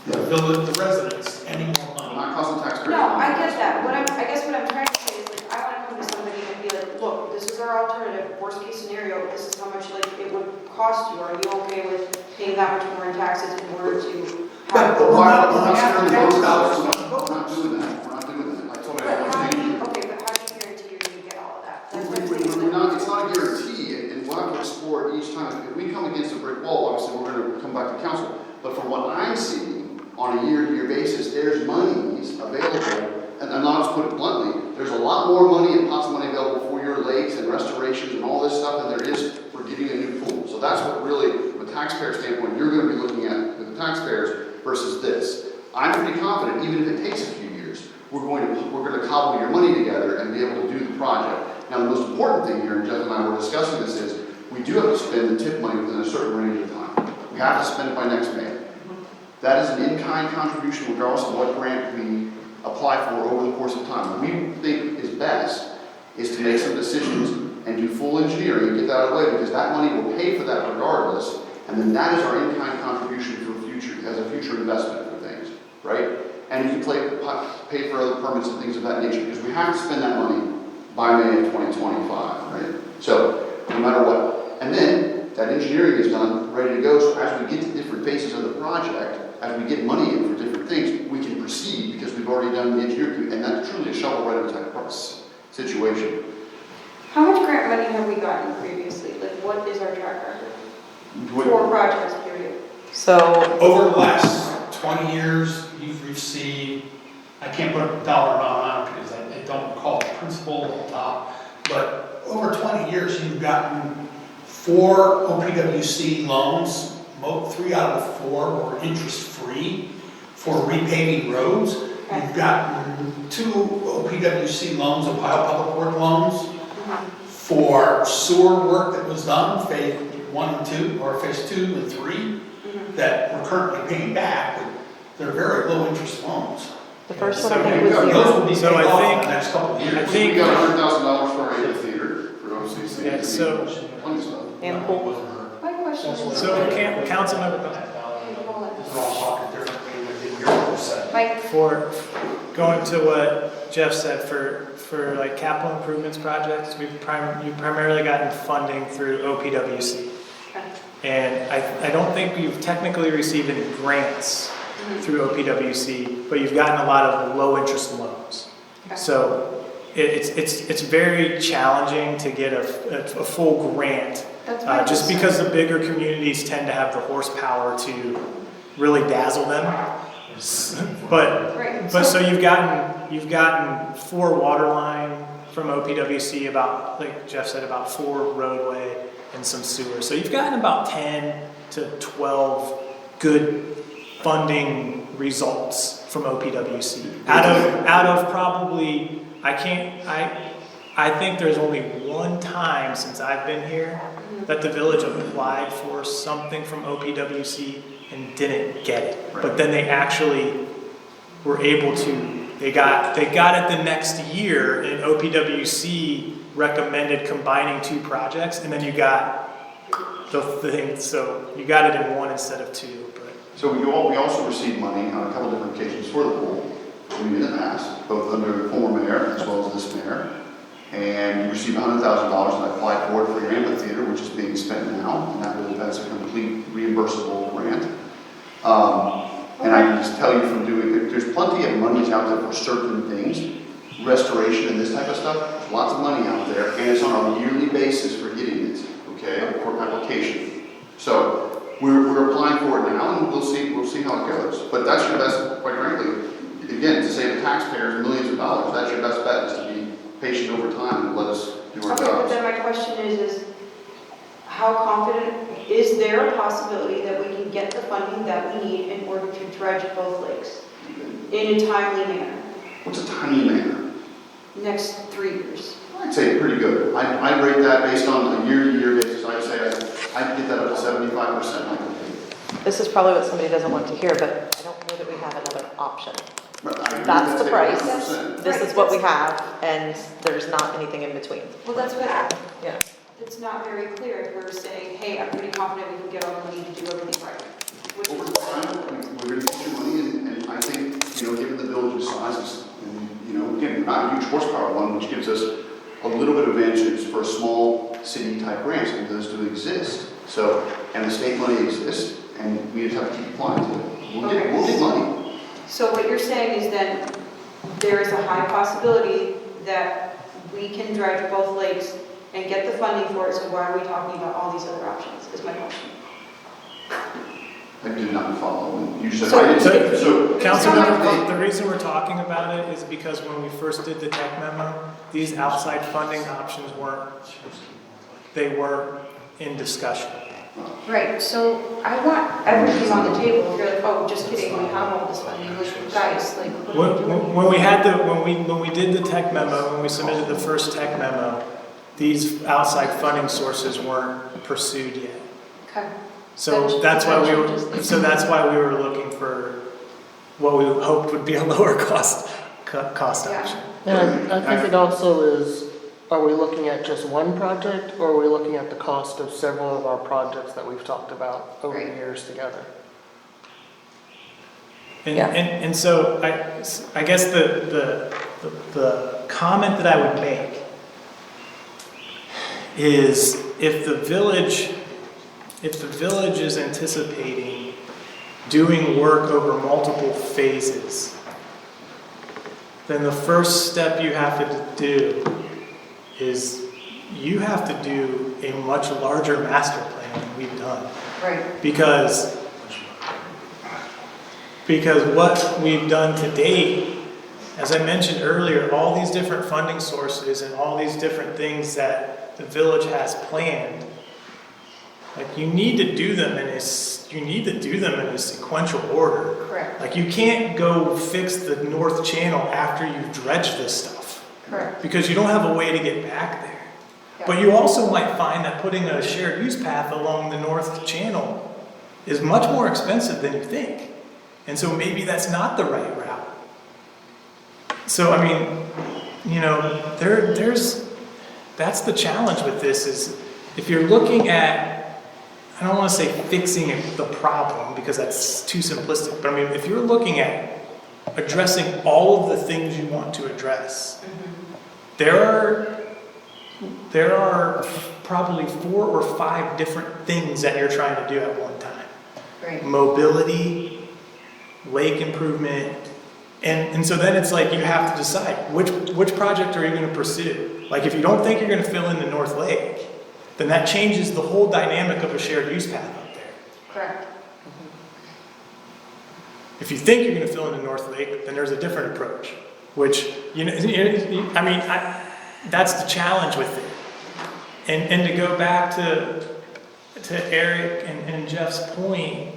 the village, the residents any more money. Not costing taxpayers. No, I get that. I guess what I'm trying to say is like, I wanna come to somebody and be like, look, this is our alternative, worst case scenario, this is how much like it would cost you. Are you okay with paying that much more in taxes in order to have? But We're not Yeah. spending those dollars. We're not doing that. We're not doing that. I told you. But how do you, okay, but how do you guarantee you're gonna get all of that? That's what I'm saying. We're not, it's not a guarantee, and we'll have to explore it each time. If we come against a brick wall, obviously, we're gonna come back to council. But from what I'm seeing, on a year-to-year basis, there's monies available, and I'll just put it bluntly, there's a lot more money and pots of money available for your lakes and restorations and all this stuff than there is for getting a new pool. So that's what really, from a taxpayer standpoint, you're gonna be looking at with the taxpayers versus this. I'm pretty confident, even if it takes a few years, we're gonna cobble your money together and be able to do the project. Now, the most important thing here, and Jeff and I were discussing this, is we do have to spend the TIP money within a certain range of time. We have to spend it by next May. That is an in-kind contribution regardless of what grant we apply for over the course of time. What we think is best is to make some decisions and do full engineering and get that out of the way, because that money will pay for that regardless, and then that is our in-kind contribution for future, as a future investment for things, right? And you can pay for other permits and things of that nature, because we have to spend that money by May of 2025, right? So, no matter what. And then, that engineering is done, ready to go, so as we get to different phases of the project, as we get money in for different things, we can proceed, because we've already done the engineering, and that's truly a shovel-ready type situation. How much grant money have we gotten previously? Like, what is our track record? What- For projects, period. so, Over the last 20 years, you've received, I can't put a dollar amount on it because I don't recall the principal at the top, but over 20 years, you've gotten 4 OPWC loans, 3 out of the 4 were interest-free for repaving roads. You've gotten 2 OPWC loans, Ohio Public Works loans, for sewer work that was done, phase 1 and 2, or phase 2 and 3, that we're currently paying back, but they're very low interest loans. the first one So I think we was got- zero. Those will be So paid I off think- in the next couple of years. I think- We got $100,000 for our amphitheater for OCC. Yeah, so- Plenty of stuff. And pool. My question is. So, Councilmember, We're all talking differently than your percent. Mike, for going to what Jeff said, for like capital improvements projects, you've primarily gotten funding through OPWC. And I don't think you've technically received any grants through OPWC, but you've gotten a lot of low-interest loans. So it's very challenging to get a full grant That's my Just concern. because the bigger communities tend to have the horsepower to really dazzle them. But, Right, but so you've gotten 4 water line from OPWC, about, like Jeff said, about 4 roadway and some sewer. So you've gotten about 10 to 12 good funding results from OPWC. Out of probably, I think there's only one time since I've been here that the village applied for something from OPWC and didn't get it. But then they actually were able to, they got it the next year, and OPWC recommended combining 2 projects, and then you got the thing, so you got it in one instead of 2. So we also received money on a couple different occasions for the pool, in the past, both under the former mayor as well as this mayor. And we received $100,000, and I applied for it for your amphitheater, which is being spent now, and that's a complete reimbursable grant. And I can just tell you from doing it, there's plenty of monies out there for certain things, restoration and this type of stuff, lots of money out there, and it's on a yearly basis for getting it, okay, for application. So we're applying for it now, and we'll see how it goes. But that's your best, quite frankly, again, to save the taxpayers millions of dollars, that's your best bet, is to be patient over time and let us do our Okay, but jobs. then my question is how confident, is there a possibility that we can get the funding that we need in order to dredge both lakes in a timely manner, What's a tiny manner? next 3 years? I'd say pretty good. I'd rate that based on a year-to-year basis. I'd say I'd get that up to 75%. I think. This is probably what somebody doesn't want to hear, but I don't know that we have another option. But I agree That's with the that price. 100%. This is what we have, and there's not anything in between. Well, that's what, Yeah. it's not very clear if we're saying, hey, I'm pretty confident we can get all we need to do everything right. Which Over is, time, we're going to get your money, and I think, given the village's sizes, and, again, we're not a huge horsepower one, which gives us a little bit of advantage for a small city-type grants, and those do exist. So, and the state money exists, and we just have to keep applying to it. We'll get money. so what you're saying is then there is a high possibility that we can dredge both lakes and get the funding for it, so why are we talking about all these other options, is my question. I did not follow. And you said, So- I didn't, so, Councilmember, the reason we're talking about it is because when we first did the tech memo, these outside funding options weren't in discussion. Right, so I want everything on the table. If you're like, oh, just kidding, we have all this funding, like, guys, like, what are we doing? When we did the tech memo, when we submitted the first tech memo, these outside funding sources weren't pursued yet. Okay. So that's why we were looking for what we hoped would be a lower cost Yeah. option. And I think it also is, are we looking at just one project, or are we looking at the cost of several of our projects that we've talked about over the Right. years together? Yeah. And so I guess the comment that I would make is if the village is anticipating doing work over multiple phases, then the first step you have to do is you have to do a much larger master plan than we've done. Right. Because what we've done to date, as I mentioned earlier, all these different funding sources and all these different things that the village has planned, like you need to do them in a sequential order. Correct. Like you can't go fix the North Channel after you've dredged this stuff, Correct. because you don't have a way to get back there. Yeah. But you also might find that putting a shared use path along the North Channel is much more expensive than you think. And so maybe that's not the right route. So, I mean, that's the challenge with this is if you're looking at, I don't want to say fixing the problem because that's too simplistic, but I mean, if you're looking at addressing all of the things you want to address, there are probably 4 or 5 different things that you're trying to do at one time. Right. Mobility, lake improvement, and so then it's like you have to decide which project are you going to pursue. Like if you don't think you're going to fill in the North Lake, then that changes the whole dynamic of a shared use path up there. Correct. If you think you're gonna fill in the North Lake, then there's a different approach, which, I mean, that's the challenge with it. And to go back to Eric and Jeff's point,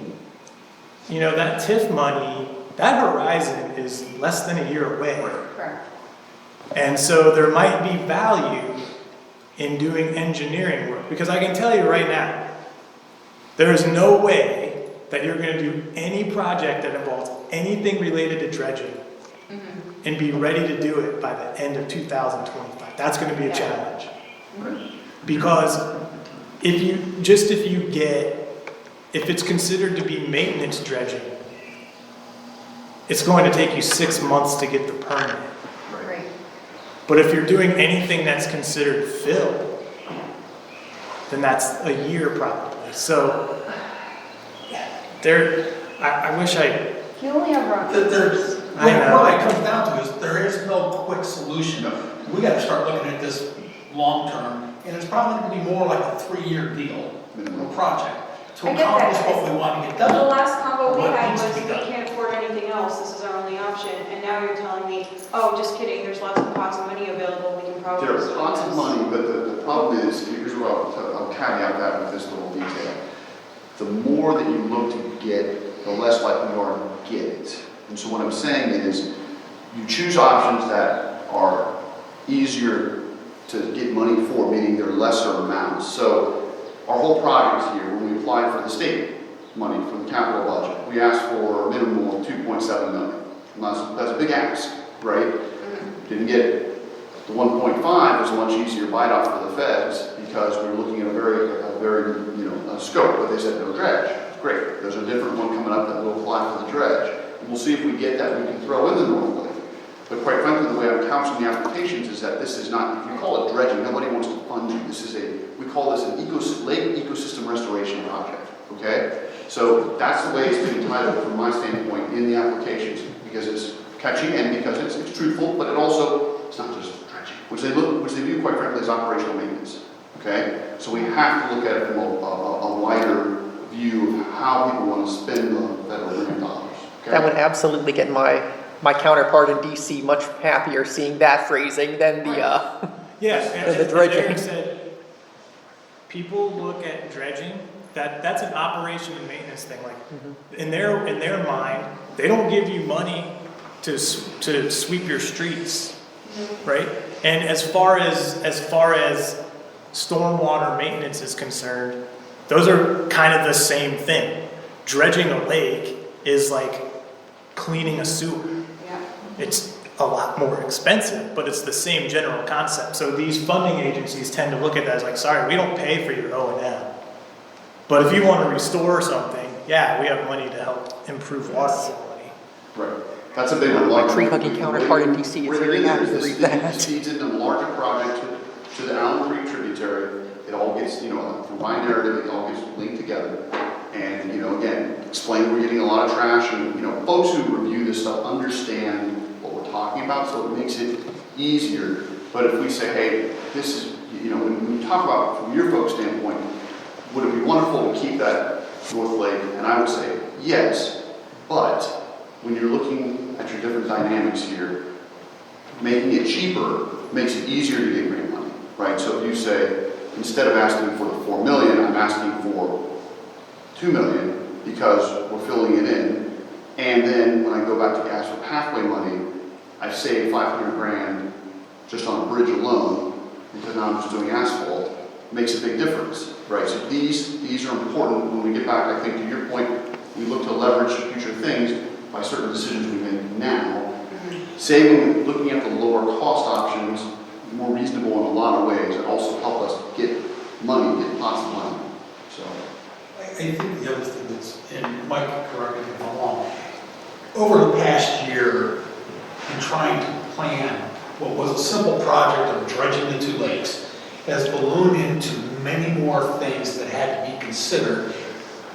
that TIF money, that horizon is less than a year away. Correct. And so there might be value in doing engineering work, because I can tell you right now, there is no way that you're gonna do any project that involves anything related to dredging and be ready to do it by the end of 2025. That's gonna be a challenge. Because if it's considered to be maintenance dredging, it's going to take you 6 months to get the permit. Right. But if you're doing anything that's considered fill, then that's a year probably. So I wish You only have rock. I know. What it comes down to is there is no quick solution. We gotta start looking at this long-term, and it's probably gonna be more like a 3-year deal, a project, to I get that. accomplish what we want to get The done. last combo we What had needs to was, be we done. can't afford anything else, this is our only option, and now you're telling me, oh, just kidding, there's lots of pots of money available, we can probably. There are spend lots of this." money, but the problem is, here's where I'll caveat that with this little detail. The more that you look to get, the less likely you are to get it. And so what I'm saying is, you choose options that are easier to get money for, meaning they're lesser amounts. So our whole project here, when we applied for the state money from the capital budget, we asked for a minimum of 2.7 million. And that's a big ask, right? Didn't get it. The 1.5 was a much easier bite-off for the feds because we were looking at a very scope, but they said no dredge. Great, there's a different one coming up that will apply for the dredge. And we'll see if we get that, we can throw in the North Lake. But quite frankly, the way I'm couching the applications is that this is not, if you call it dredging, nobody wants to fund you. We call this an lake ecosystem restoration project, okay? So that's the way it's been titled from my standpoint in the applications, because it's catchy and because it's truthful, but it's not just dredging, which they view quite frankly as operational maintenance, okay? So we have to look at it from a wider view of how people want to spend the federal grant dollars, okay? That would absolutely get my counterpart in DC much happier seeing that phrasing than the, Yes, The as dredging. Eric said, people look at dredging, that's an operation and maintenance thing. Like in their mind, they don't give you money to sweep your streets, right? And as far as stormwater maintenance is concerned, those are kind of the same thing. Dredging a lake is like cleaning a sewer. Yeah. It's a lot more expensive, but it's the same general concept. So these funding agencies tend to look at that as like, sorry, we don't pay for your O&M. But if you want to restore something, yeah, we have money to help improve water quality. Right. That's a big one. My tree-hugging counterpart in DC is very happy to read that. This feeds into a larger project to the Allen Creek tributary. It all gets, through my narrative, it all gets linked together. And, again, explain we're getting a lot of trash and, folks who review this stuff understand what we're talking about, so it makes it easier. But if we say, hey, this is, when we talk about from your folks' standpoint, would it be wonderful to keep that North Lake? And I would say, yes, but when you're looking at your different dynamics here, making it cheaper makes it easier to get grant money, right? So if you say, instead of asking for the 4 million, I'm asking for 2 million because we're filling it in. And then when I go back to ask for pathway money, I save 500 grand just on a bridge alone because now I'm just doing asphalt. Makes a big difference, right? So these are important. When we get back, I think to your point, we look to leverage future things by certain decisions we make now. Saving, looking at the lower cost options, more reasonable in a lot of ways, and also help us get money, get lots of money. So. I think the other thing that's, and Mike, correct me if I'm wrong, over the past year, in trying to plan what was a simple project of dredging the 2 lakes, has ballooned into many more things that had to be considered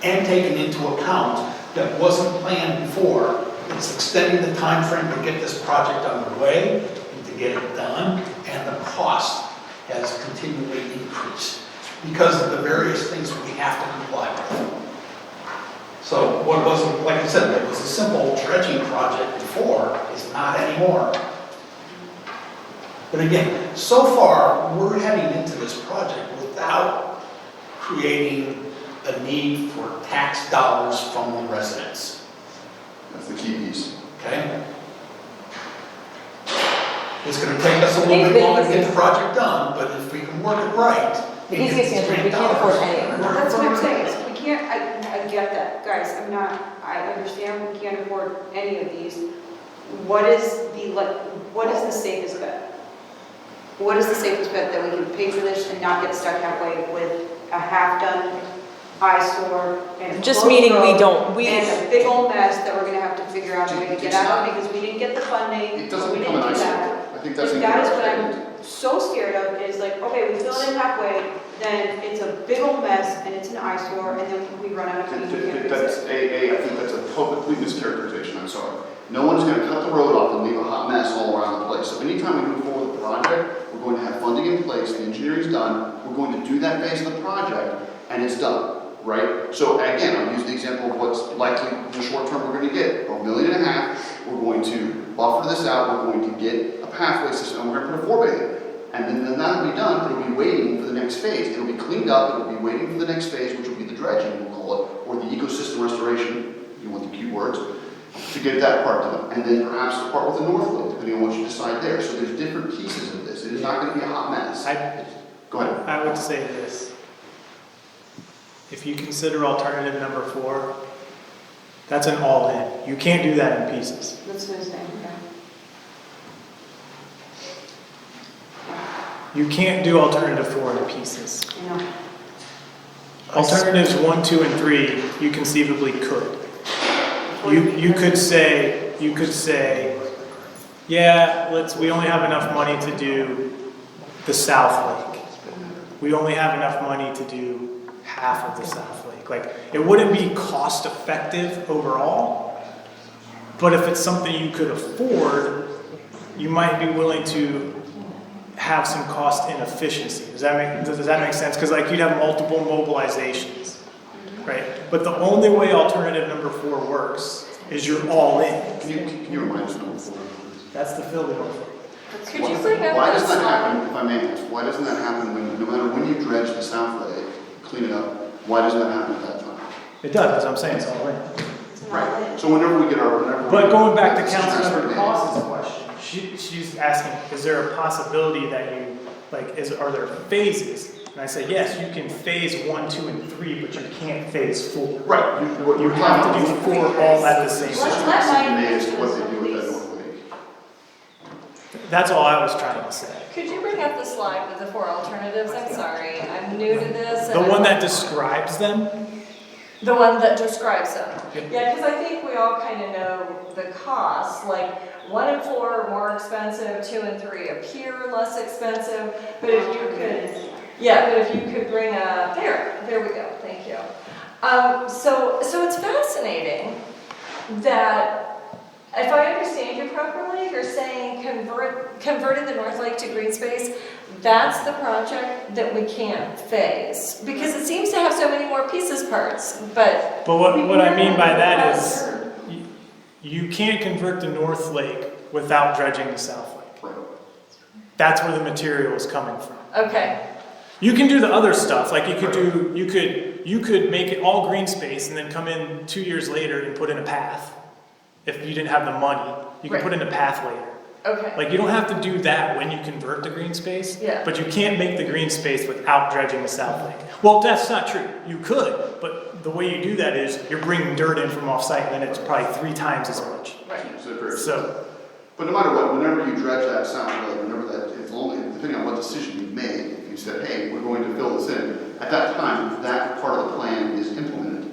and taken into account that wasn't planned before. It's extending the time frame to get this project underway and to get it done, and the cost has continually increased. because of the various things that we have to comply with. So what wasn't, like I said, it was a simple dredging project before, is not anymore. But again, so far, we're heading into this project without creating a need for tax dollars from the residents, That's the key piece. okay? It's gonna take us a little bit longer to get the project done, but if we can work it right. The easiest answer is we can't afford any of it. That's what I'm saying, is we can't, I get that, guys, I understand we can't afford any of these. What is the safest bet? What is the safest bet that we can pay for this and not get stuck halfway with a half-done eyesore and a Just closed meaning we road don't, and a big old mess that we're gonna have to figure out a way to get out of because we didn't get the funding, It doesn't we become didn't an do that. eyesore. I think that's And that is what incorrect. I'm so scared of, is like, okay, we fill it in halfway, then it's a big old mess, and it's an eyesore, and then we run out of money, we can't fix That's it. I think that's a complete mischaracterization, I'm sorry. No one's gonna cut the road off and leave a hot mess all around the place. So anytime we move forward with the project, we're going to have funding in place, the engineering's done, we're going to do that phase of the project, and it's done, right? So again, I'll use the example of what's likely in the short term we're gonna get, $1.5 million. We're going to buffer this out, we're going to get a pathway system, and we're gonna put a 4 bay in. And then that'll be done, it'll be waiting for the next phase. It'll be cleaned up, it'll be waiting for the next phase, which will be the dredging, we'll call it, or the ecosystem restoration, if you want the keywords, to get that part done. And then perhaps the part with the North Lake, depending on what you decide there. So there's different pieces of this. It is not gonna be a hot mess. Go ahead. I would say this. If you consider alternative number 4, that's an all-in. You can't do that in pieces. That's what I'm saying, okay. You can't do alternative 4 in pieces. I know. Alternatives 1, 2, and 3, you conceivably could. You could say, yeah, we only have enough money to do the South Lake. We only have enough money to do half of the South Lake. Like, it wouldn't be cost effective overall, but if it's something you could afford, you might be willing to have some cost inefficiency. Does that make sense? Because like you'd have multiple mobilizations, right? But the only way alternative number 4 works is you're all in. Can you remind us number 4? That's the Philadelphia. Could you bring up Why the does that happen, slide? if I may ask, why doesn't that happen when, no matter when you dredge the South Lake, clean it up, why doesn't that happen at that time? It does, as I'm saying, it's all in. Right, so whenever we get our, But going back to That's the Councilmember master Cross's question, she's asking, is there a possibility that you, like, are there phases? And I say, yes, you can phase 1, 2, and 3, but you can't phase 4. Right, what You have to do 4 all at the same Let's time. let Mike May as to answer what this they one, do with that please. North Lake. That's all I was trying to say. Could you bring up the slide with the 4 alternatives? I'm sorry, I'm new to this. The and one that I'm- describes them? The one that describes them. Yeah, because I think we all kind of know the cost, like 1 and 4 are more expensive, 2 and 3 appear less expensive, but if you could, yeah, but if you could bring up, there we go, thank you. So it's fascinating that, if I understand you properly, you're saying converting the North Lake to green space, that's the project that we can't phase, because it seems to have so many more pieces parts, but. But what I mean by that Not is, sure. you can't convert the North Lake without dredging the South Lake. Right. That's where the material is coming from. Okay, You can do the other stuff, like you could make it all green space and then come in 2 years later and put in a path. If you didn't have the money, you can Right. put in a path later. okay. Like, you don't have to do that when you convert to green space. Yeah. But you can't make the green space without dredging the South Lake. Well, that's not true. You could, but the way you do that is you're bringing dirt in from off-site, and then it's probably 3 times as much. Right. So very- So, But no matter what, whenever you dredge that South Lake, whenever that, it's only, depending on what decision you've made, if you said, hey, we're going to fill this in, at that time, that part of the plan is implemented,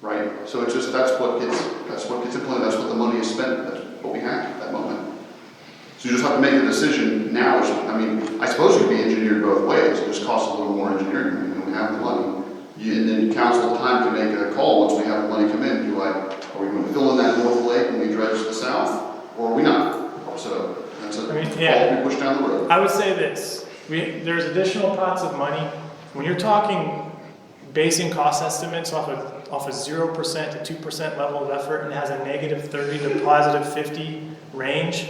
right? So it's just, that's what gets implemented, that's what the money is spent, that's what we have at that moment. So you just have to make a decision now, which, I mean, I suppose it could be engineered both ways, it just costs a little more engineering, I mean, we have the money. And then council at the time can make a call, once we have the money come in, are we going to fill in that North Lake when we dredge the south, or are we not? So that's a I mean, call yeah. we push down the road. I would say this, there's additional pots of money when you're talking basing cost estimates off a 0% to 2% level of effort and has a -30 to +50 range,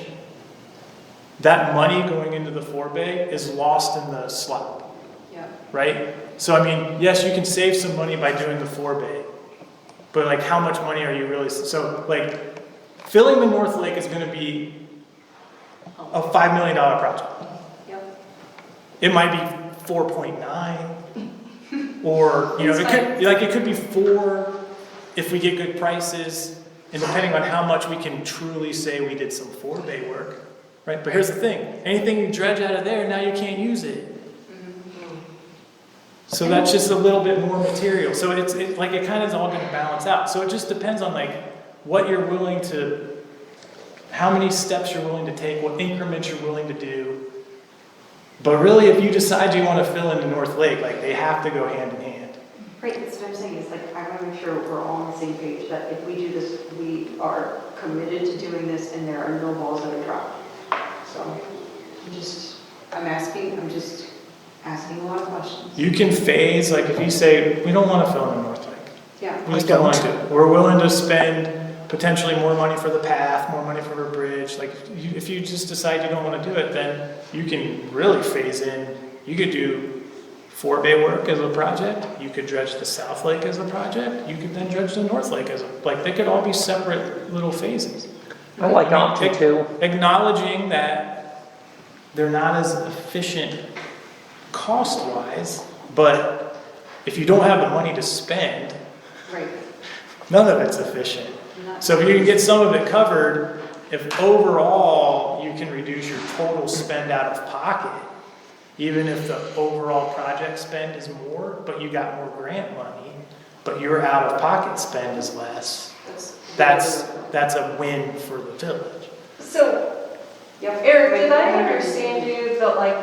that money going into the forebay is lost in the slop, Yeah. right? So I mean, yes, you can save some money by doing the forebay, but like how much money are you really, so like filling the North Lake is gonna be a $5 million project. Yep. It might be 4.9, or, you know, it could be 4 if we get good prices, and depending on how much we can truly say we did some forebay work, right? But here's the thing, anything you dredge out of there, now you can't use it. So that's just a little bit more material, so it kind of is all gonna balance out. So it just depends on like what you're willing to, how many steps you're willing to take, what increments you're willing to do. But really, if you decide you want to fill in the North Lake, like they have to go hand in hand. Right, that's what I'm saying, is like, I want to make sure we're all on the same page, that if we do this, we are committed to doing this, and there are no balls that are dropped. So, I'm just asking a lot of questions. You can phase, like if you say, we don't want to fill in the North Lake. Yeah. We just don't want to. We're willing to spend potentially more money for the path, more money for a bridge. Like if you just decide you don't want to do it, then you can really phase in. You could do forebay work as a project. You could dredge the South Lake as a project. You could then dredge the North Lake as a, like they could all be separate little phases. I like option 2. Acknowledging that they're not as efficient cost-wise, but if you don't have the money to spend, Right. none of it's efficient. So if you can get some of it covered, if overall you can reduce your total spend out of pocket, even if the overall project spend is more, but you got more grant money, but your out of pocket spend is less, that's a win for the village. So, Yep. Eric, did I understand you that like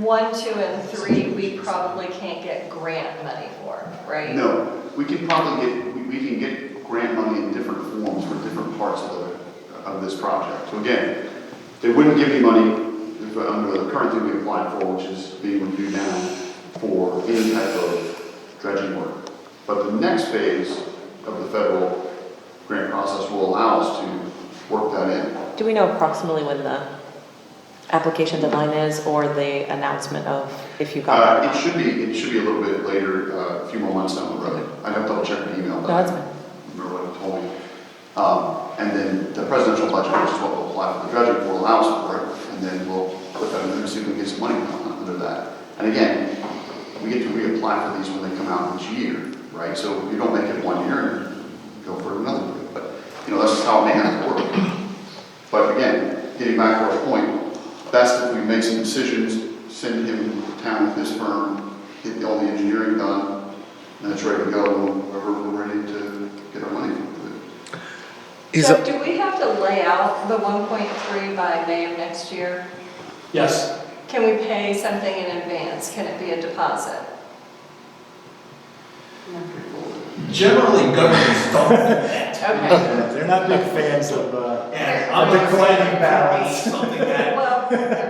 1, 2, and 3, we probably can't get grant money for, right? No, we can probably we can get grant money in different forms for different parts of this project. So again, they wouldn't give you money if, under the current thing we applied for, which is being reviewed now, for any type of dredging work. But the next phase of the federal grant process will allow us to work that in. Do we know approximately when the application deadline is, or the announcement of if you got it? It should be a little bit later, a few more months down the road. I'd have to double check the email, but No, I that's fine. remember what it told me. And then the presidential budget, which is what we'll apply for the dredging, will allow us for it, and then we'll put that in there and see if we can get some money under that. And again, we get to reapply for these when they come out each year, right? So you don't make it 1 year and go for another year, but, you know, that's just how it may have to work. But again, getting back to our point, best if we make some decisions, send him to town with his firm, get all the engineering done, and it's ready to go whenever we're ready to get our money from it. So do we have to lay out the 1.3 by May of next year? Yes. Can we pay something in advance? Can it be a deposit? Generally, governments don't do that. Okay. They're not big fans of, And I'm I'm declining balance. something that Well,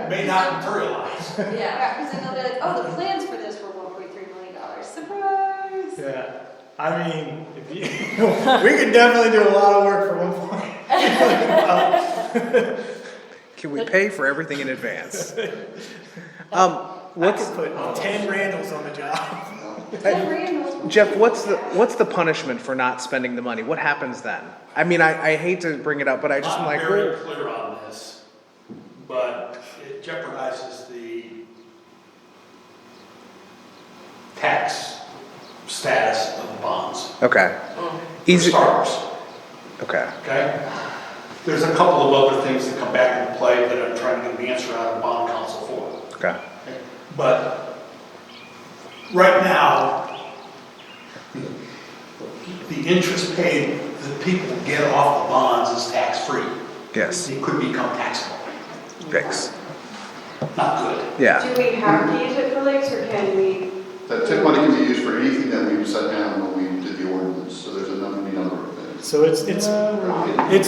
may not materialize. yeah. Yeah, because then they'll be like, oh, the plans for this were $1.3 million, surprise! yeah. I mean, if you, we could definitely do a lot of work for 1 point. Can we pay for everything in advance? I What's, could put 10 Randalls on the job. Jeff, what's the punishment for not spending the money? What happens then? I mean, I hate to bring it up, but I just am Not like, very well, clear on this, but it jeopardizes the tax status of the bonds. okay. For Easy, starters, okay. okay? There's a couple of other things that come back into play that I'm trying to get an answer out of bond counsel for. Okay. But right now, the interest paid that people get off the bonds is tax-free. Yes. It could become taxable. Fix. Not good. Yeah. Do we have to use it for lakes, or can we? That tip money can be used for anything that we've set down when we did the ordinance, so there's a number of things. So it's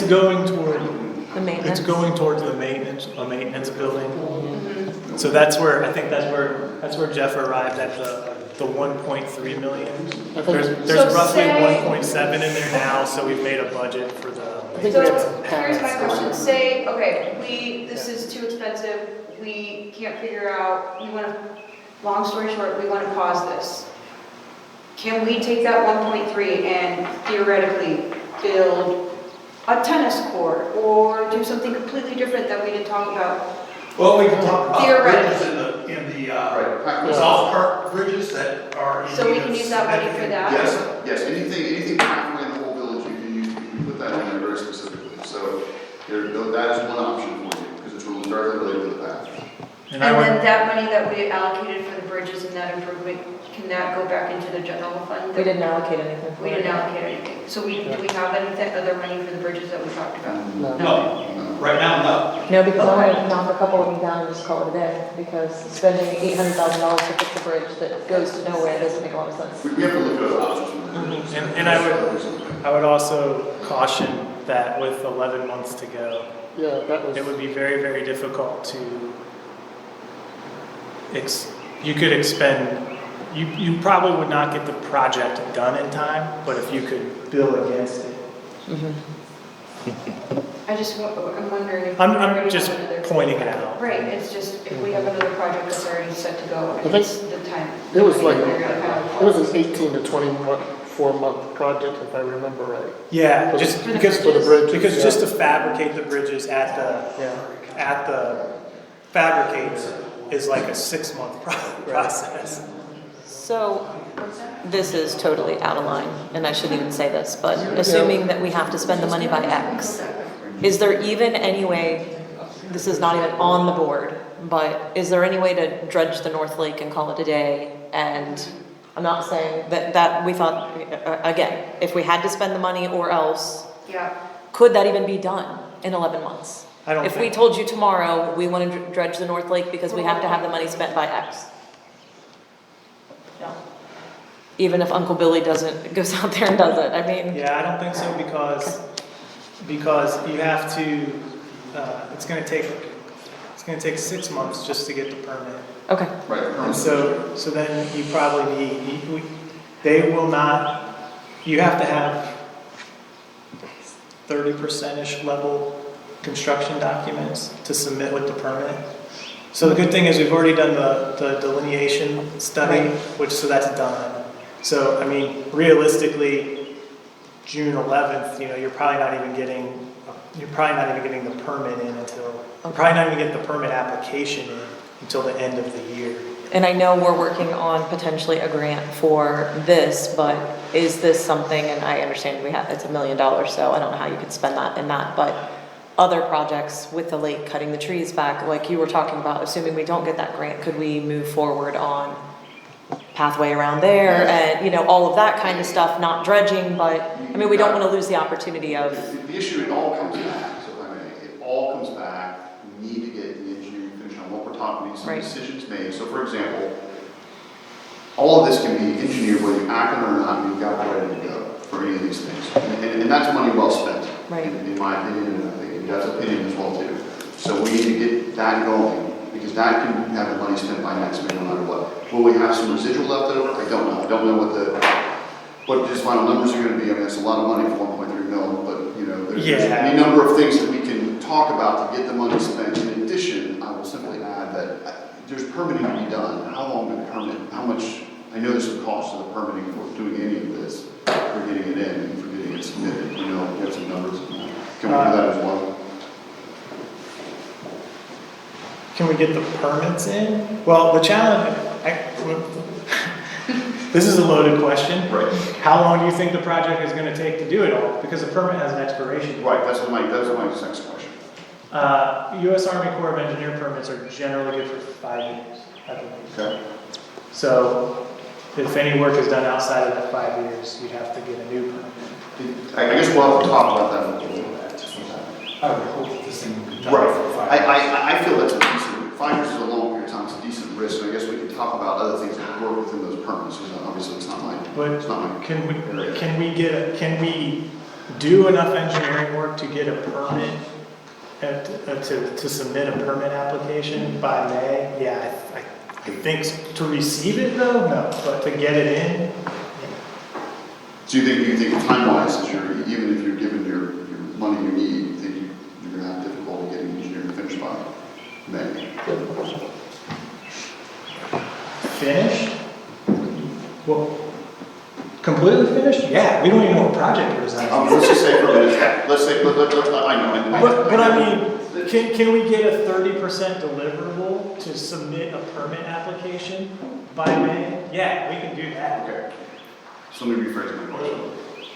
going toward, The maintenance? it's going towards the maintenance building. So that's where, I think that's where Jeff arrived at the 1.3 million. I think- There's So roughly say- 1.7 in there now, so we've made a budget for the. I think we had some So here's my paths. question, say, okay, this is too expensive, we can't figure out, long story short, we wanna pause this. Can we take that 1.3 and theoretically build a tennis court or do something completely different that we didn't talk about? Well, we can talk about Theoretically. bridges in the Right. South Park bridges that are in So we need can of use that money for significant- that? Yes, anything halfway in the whole village, you can use, you can put that in there very specifically. So that is one option for you, because it's really directly related to the path. And I would, then that money that we allocated for the bridges and that improvement, can that go back into the general fund? We didn't allocate anything for We it. didn't allocate anything. So do we have anything, other money for the bridges that we talked about? No. No, right now, no. No, because I want to knock a couple of them down and just call it a day, because spending $800,000 to fix a bridge that goes to nowhere doesn't make a lot of sense. We have to look at other options. and I would also caution that with 11 months to go, Yeah, that was, it would be very, very difficult to, you could expend, you probably would not get the project done in time, but if you could bill against it. I'm wondering if. I'm we already just have another- pointing it out. Right, it's just, if we have another project that's already set to go, think it's the time. it was like, We're gonna kind of it was an 18 to 24-month project, if I remember right. Yeah, For just the- because, for the bridges, because yeah. just to fabricate the bridges at the fabricator is like a 6-month process. So, this is totally out of line, and I shouldn't even say this, but assuming that we have to spend the money by X, is there even any way, this is not even on the board, but is there any way to dredge the North Lake and call it a day? And I'm not saying that we thought, again, if we had to spend the money or else, Yeah, could that even be done in 11 months? I don't If we think- told you tomorrow, we want to dredge the North Lake because we have to have the money spent by X. No. Even if Uncle Billy goes out there and does it, I mean. Yeah, I don't think so because you have to, it's gonna take 6 months just to get the permit. Okay, Right. And so then you probably need, they will not, you have to have 30%-ish level construction documents to submit with the permit. So the good thing is we've already done the delineation study, so that's done. So, I mean, realistically, June 11th, you're probably not even getting the permit in you're probably not even getting the permit application in until the end of the year. and I know we're working on potentially a grant for this, but is this something, and I understand it's $1 million, so I don't know how you could spend that in that, but other projects with the lake, cutting the trees back, like you were talking about, assuming we don't get that grant, could we move forward on pathway around there and, all of that kind of stuff, not dredging, but, I mean, we don't want to lose the opportunity of, The issue, it all comes back, so if I may, it all comes back, we need to get the engineering finished on what we're talking, we need some Right. decisions made. So for example, all of this can be engineered, whether you act on it or not, you've got it ready to go for any of these things. And that's money well spent. Right. In my opinion, and I think you guys' opinion as well too. So we need to get that going, because that can have the money spent by next May no matter what. Will we have some residual left over? I don't know. I don't know what these final numbers are gonna be. I mean, it's a lot of money for 1.3 million, but there's Yeah. any number of things that we can talk about to get the money spent. In addition, I will simply add that there's permitting to be done. How long would permit, how much, I know there's some cost to the permitting for doing any of this, for getting it in and for getting it submitted. We have some numbers. Can we do that as well? Can we get the permits in? Well, the challenge, this is a loaded question. Right. How long do you think the project is gonna take to do it all? Because the permit has an expiration date. Right, that's my next question. US Army Corps of Engineer permits are generally good for 5 years, I believe. Okay. So if any work is done outside of that 5 years, you'd have to get a new permit. I guess we'll have to talk about that a little bit. I would hope that this thing would be done Right. for 5 years. I feel that's a decent, 5 years is a long period of time, it's a decent risk, and I guess we could talk about other things that work within those permits, because obviously it's not But my can we do enough engineering work to get a permit, to submit a permit application by May? Yeah, I I think to receive it though, no, but to get it in, So you think time-wise, even if you're given your money you need, you think you're gonna have difficulty getting engineering finished by May? finished. Well, completely finished? Yeah, we don't even know what project we're designing. Let's just say for a minute, let's say, I know. But I mean, can we get a 30% deliverable to submit a permit application by May? Yeah, we can do that. Okay. So let me rephrase my question.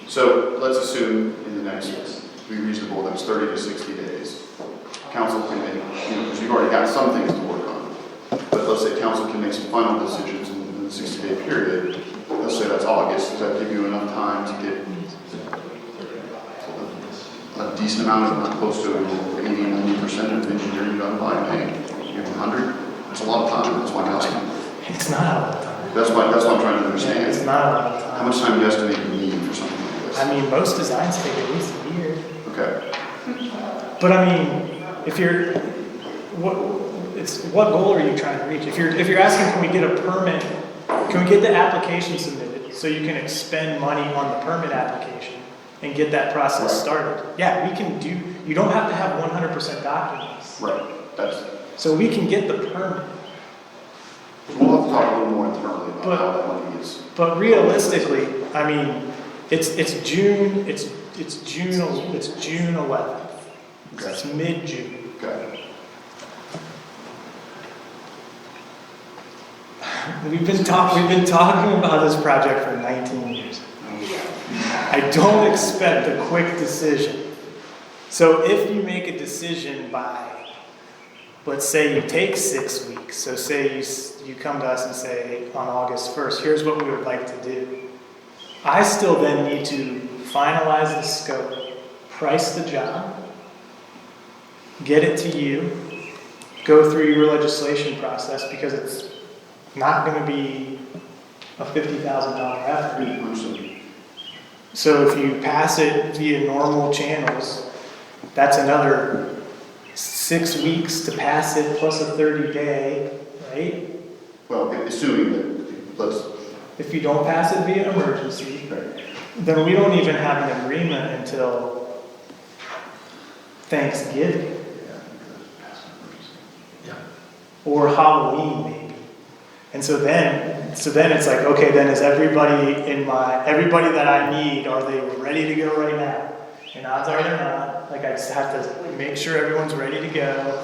So let's assume in the next, to be reasonable, that's 30 to 60 days. Council can make, because you've already got some things to work on. But let's say council can make some final decisions in the 60-day period. Let's say that's August. Does that give you enough time to get a decent amount, of close to 80-90% of engineering done by May? You have 100? That's a lot of time. That's why I'm asking. It's not a lot of time. That's what I'm trying to understand. It's not a lot of time. How much time do you estimate you need for something like this? I mean, most designs take at least a year. Okay. But I mean, if you're, what goal are you trying to reach? If you're asking, can we get a permit, can we get the application submitted so you can expend money on the permit application and get that process started? Yeah, we can do, you don't have to have 100% documents. Right. So we can get the permit. We'll have to talk a little more internally about how that money is. But realistically, I mean, it's June 11th. It's mid-June. Okay. We've been talking about this project for 19 years. I don't expect a quick decision. So if you make a decision by, let's say you take 6 weeks, so say you come to us and say on August 1st, here's what we would like to do. I still then need to finalize the scope, price the job, get it to you, go through your legislation process because it's not going to be a $50,000 effort. So if you pass it via normal channels, that's another 6 weeks to pass it plus a 30-day, right? Well, assuming that, If you don't pass it via emergency, then we don't even have an agreement until Thanksgiving. Or Halloween maybe. And so then it's like, okay, then is everybody that I need, are they ready to go right now? And odds are they're not. Like I just have to make sure everyone's ready to go.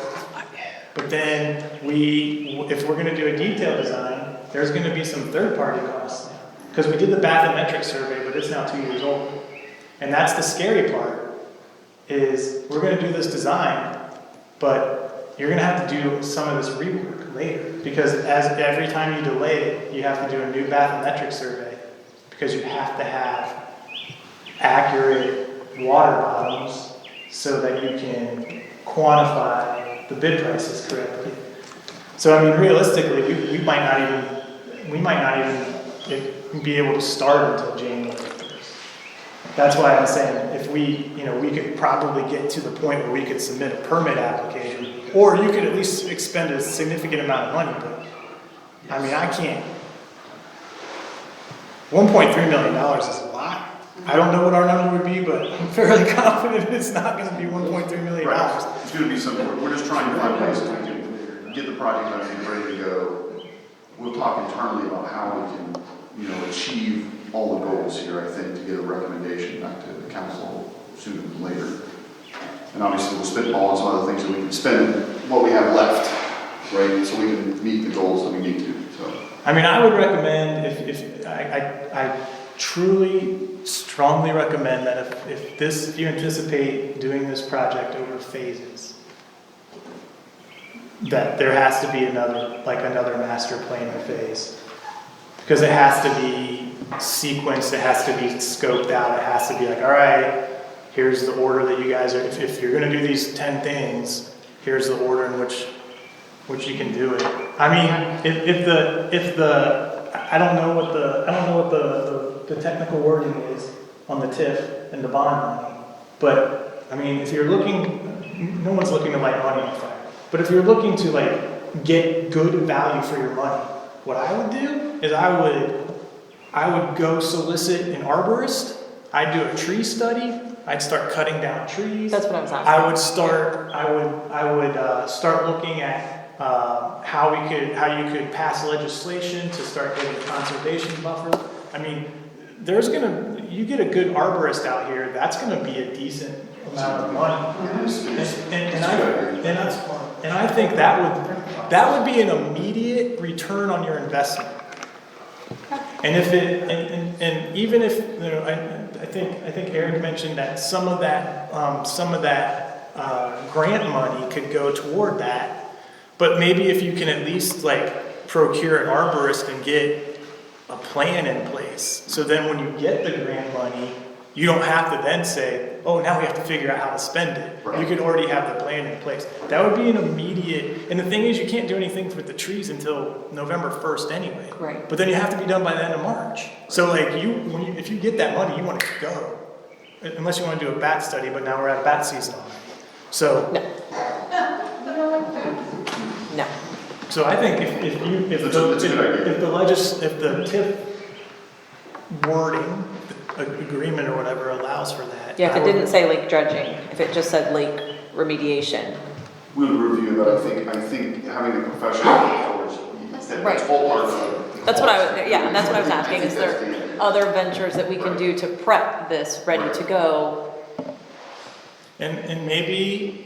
But then if we're gonna do a detailed design, there's gonna be some third-party costs now. Because we did the bathymetric survey, but it's now 2 years old. And that's the scary part, is we're gonna do this design, but you're gonna have to do some of this rework later. Because every time you delay it, you have to do a new bathymetric survey. Because you have to have accurate water bottoms so that you can quantify the bid prices correctly. So I mean, realistically, we might not even be able to start until January 1st. That's why I'm saying if we could probably get to the point where we could submit a permit application, or you could at least expend a significant amount of money. But I mean, I can't. $1.3 million is a lot. I don't know what our number would be, but I'm fairly confident it's not going to be $1.3 million. right, it's going to be something, we're just trying to find ways to get the project ready to go. We'll talk internally about how we can, achieve all the goals here, I think, to get a recommendation back to the council sooner than later. And obviously we'll spitball on some other things that we can spend what we have left, right, so we can meet the goals that we need to, so. I mean, I would recommend, I truly, strongly recommend that if you anticipate doing this project over phases, that there has to be another master planning phase. Because it has to be sequenced, it has to be scoped out, it has to be like, all right, here's the order that you guys are, if you're gonna do these 10 things, here's the order in which you can do it. I mean, I don't know what the technical wording is on the TIF and the bond money, but I mean, if you're looking, no one's looking to light money on fire, but if you're looking to like get good value for your money. What I would do is I would go solicit an arborist. I'd do a tree study. I'd start cutting down trees. That's what I was asking. I would start looking at how you could pass legislation to start getting a conservation buffer. I mean, you get a good arborist out here, that's gonna be a decent amount of money. And I think that would be an immediate return on your investment. And if and even if, you know, I think Eric mentioned that some of that grant money could go toward that, but maybe if you can at least like procure an arborist and get a plan in place, so then when you get the grant money, you don't have to then say, oh, now we have to figure out how to spend it. Right. You could already have the plan in place. That would be an immediate, and the thing is, you can't do anything with the trees until November 1st anyway. Right. But then you have to be done by the end of March. So like if you get that money, you want to go. Unless you want to do a bat study, but now we're at bat season already. So, No. so I think if the TIF wording, agreement or whatever allows for that. Yeah, if it didn't say lake dredging, if it just said lake remediation. We would review that, I think having a professional towards, Right. that's all part of the. That's what that's what I was asking, is there other ventures that we can do to prep this ready to go? And maybe,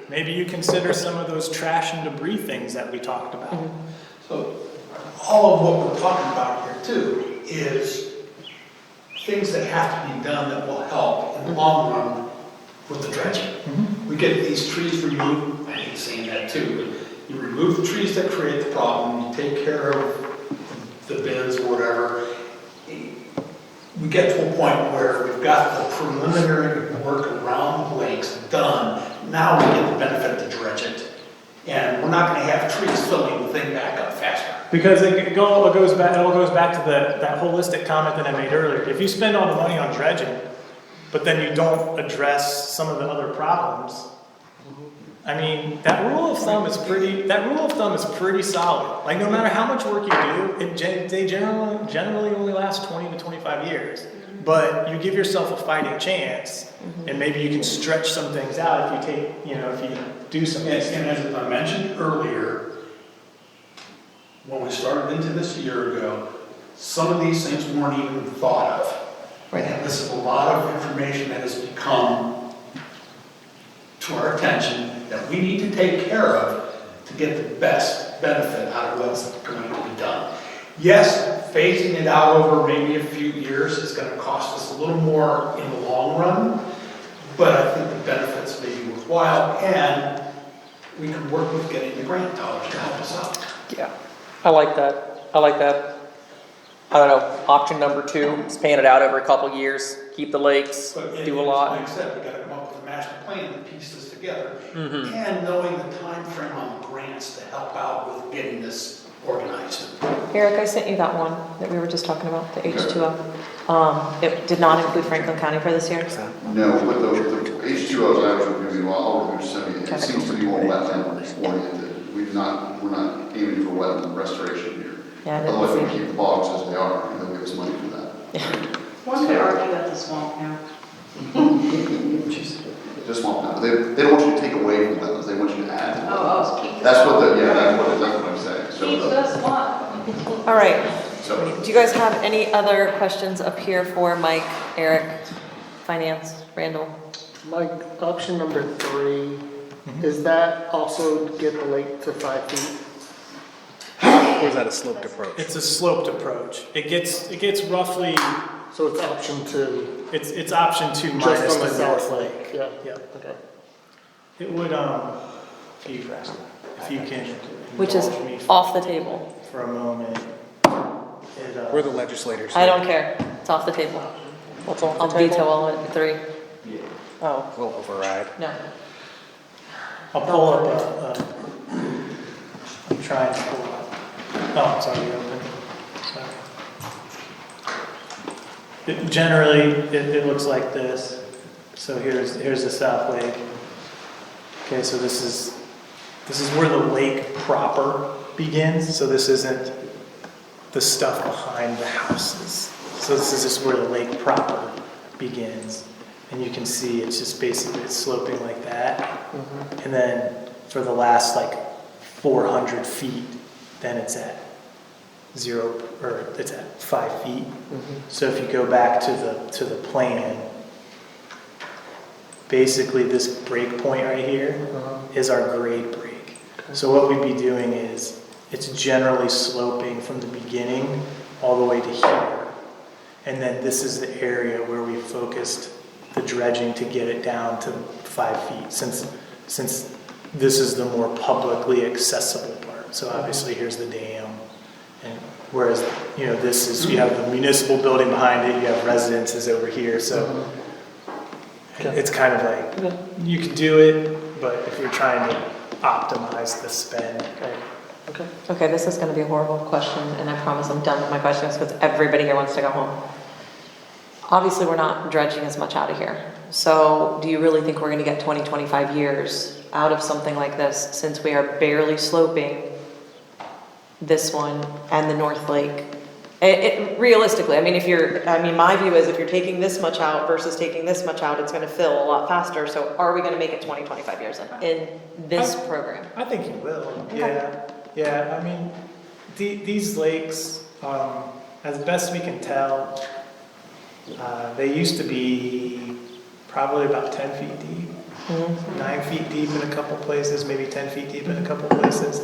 maybe you consider some of those trash and debris things that we talked about. So all of what we're talking about here too is things that have to be done that will help in the long run with the dredging. We get these trees removed, I hate saying that too, but you remove the trees that create the problem, you take care of the bins or whatever. We get to a point where we've got the preliminary work around the lakes done. Now we get the benefit to dredge it. And we're not gonna have trees filling the thing back up faster. Because it all goes back to that holistic comment that I made earlier. If you spend all the money on dredging, but then you don't address some of the other problems, I mean, that rule of thumb is pretty solid. Like, no matter how much work you do, they generally only last 20 to 25 years. But you give yourself a fighting chance, and maybe you can stretch some things out if you do some things. And as I mentioned earlier, when we started into this a year ago, some of these things weren't even thought of. Right. And this is a lot of information that has become to our attention that we need to take care of to get the best benefit out of what's going to be done. Yes, phasing it out over maybe a few years is going to cost us a little more in the long run, but I think the benefits may be worthwhile, and we can work with getting the grant dollars to help us out. Yeah, I like that. I don't know, option number 2, span it out over a couple years, keep the lakes, But do a lot. Like I said, we gotta come up with a master plan that piece this together, and knowing the time frame on grants to help out with getting this organized. Eric, I sent you that one that we were just talking about, the H2O. It did not include Franklin County for this year. No, but the H2Os I was reviewing, I'll review some of it, it seems to be more wetland oriented. We're not aiming for wetland restoration here. Yeah, I didn't Otherwise, see. we keep the bogs as they are, and they'll give us money for that. One could argue at the swamp now. Just want that, they don't want you to take away from the wetlands, they want you to add to the wetlands. Oh, keep the That's what swamp. that's what I'm saying, Keep so, the swamp. All right, so. do you guys have any other questions up here for Mike, Eric, Finance, Randall? Like, option number 3, is that also to get the lake to 5 feet? Or is that a sloped approach? It's a sloped approach. It gets roughly, So it's option 2, it's option 2 minus just on the the south north lake, lake. yeah. Yeah. Okay. It would, if you can Which is indulge me off the table. for a moment. We're the legislators. I don't care, it's off the table. What's on I'll veto all of it, 3. Oh, We'll override. No. I'll pull up I'm trying to pull up. Oh, it's already open. Sorry. Generally, it looks like this. So here's the South Lake. Okay, so this is This is where the lake proper begins, so this isn't the stuff behind the houses. So this is just where the lake proper begins. And you can see it's just basically it's sloping like that. And then for the last like 400 feet, then it's at it's at 5 feet. So if you go back to the plan, basically this break point right here is our grade break. So what we'd be doing is it's generally sloping from the beginning all the way to here. And then this is the area where we focused the dredging to get it down to 5 feet, since this is the more publicly accessible part. So obviously here's the dam, and whereas, you know, this is, you have the municipal building behind it, you have residences over here, so it's kind of like, you can do it, but if you're trying to optimize the spend. Okay, this is gonna be a horrible question, and I promise I'm done with my questions because everybody here wants to go home. Obviously, we're not dredging as much out of here. So do you really think we're gonna get 20, 25 years out of something like this, since we are barely sloping this one and the North Lake? Realistically, I mean, my view is if you're taking this much out versus taking this much out, it's gonna fill a lot faster. So are we gonna make it 20, 25 years in this program? I think you will, yeah. I mean, these lakes, as best we can tell, they used to be probably about 10 feet deep, 9 feet deep in a couple places, maybe 10 feet deep in a couple places.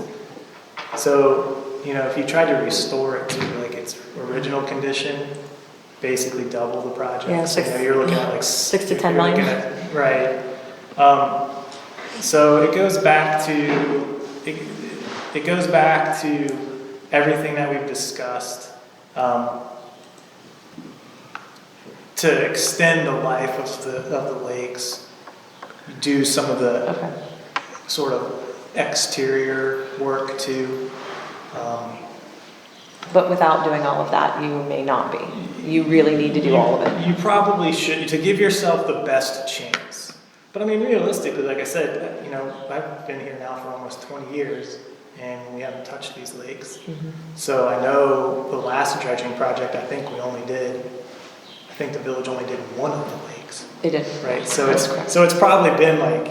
So, you know, if you tried to restore it to like its original condition, basically double the project. Yeah, so, you know, you're looking at like 6 to 10 you're looking million. at- right. So it goes back to it goes back to everything that we've discussed. To extend the life of the lakes, do some of the sort of exterior work too. But without doing all of that, you may not be. You really need to do all of it. You probably should, to give yourself the best chance. But I mean, realistically, like I said, you know, I've been here now for almost 20 years and we haven't touched these lakes. So I know the last dredging project, I think the village only did one of the lakes. They did. Right, so it's probably been like,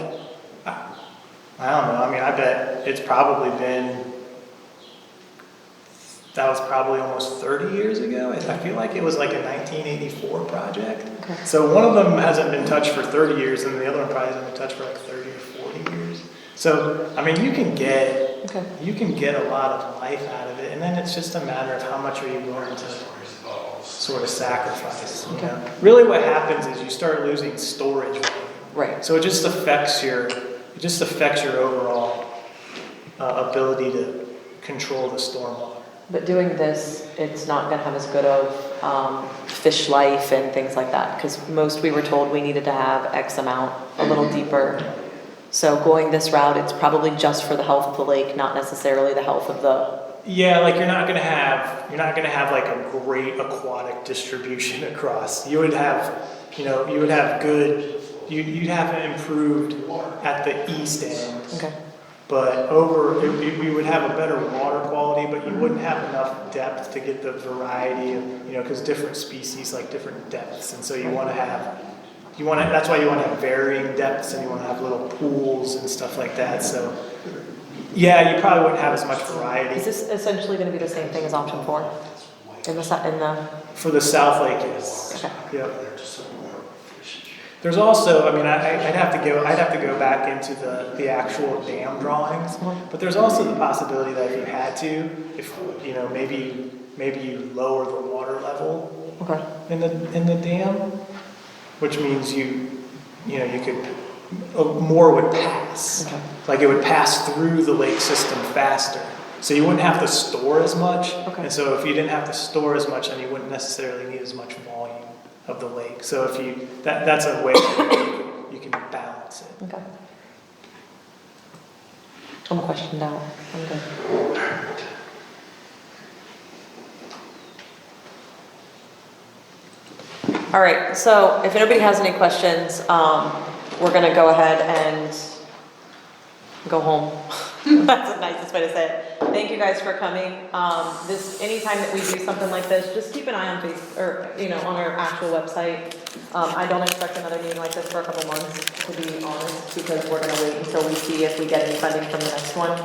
I don't know, I mean, I bet it's probably been, that was probably almost 30 years ago. I feel like it was like a 1984 project. So one of them hasn't been touched for 30 years and the other one probably hasn't been touched for like 30 or 40 years. So, I mean, you can get a lot of life out of it, and then it's just a matter of how much are you willing to sort of sacrifice. You know? Really what happens is you start losing storage value. Right. So it just affects your overall ability to control the stormwater. But doing this, it's not gonna have as good of fish life and things like that, because most we were told we needed to have X amount, a little deeper. So going this route, it's probably just for the health of the lake, not necessarily the health of the. Yeah, like you're not gonna have like a great aquatic distribution across. You would have, you'd have it improved at the east end. Okay. But we would have a better water quality, but you wouldn't have enough depth to get the variety of, because different species like different depths, and so that's why you want to have varying depths, and you want to have little pools and stuff like that. So, yeah, you probably wouldn't have as much variety. Is this essentially gonna be the same thing as option 4? For the South Lake, yes. Okay. Yep. There's also, I mean, I'd have to go back into the actual dam drawings, but there's also the possibility that if you had to, maybe you lower the water level in the dam, which means you could more would pass. Like it would pass through the lake system faster. So you wouldn't have to store as much. And so if you didn't have to store as much, then you wouldn't necessarily need as much volume of the lake. So if that's a way you can balance it. Okay. I'm questioned out. I'm good. All right, so if anybody has any questions, we're gonna go ahead and go home. That's the nicest way to say it. Thank you guys for coming. Anytime that we do something like this, just keep an eye on on our actual website. I don't expect another meeting like this for a couple months, to be honest, because we're gonna wait until we see if we get any funding from the next one.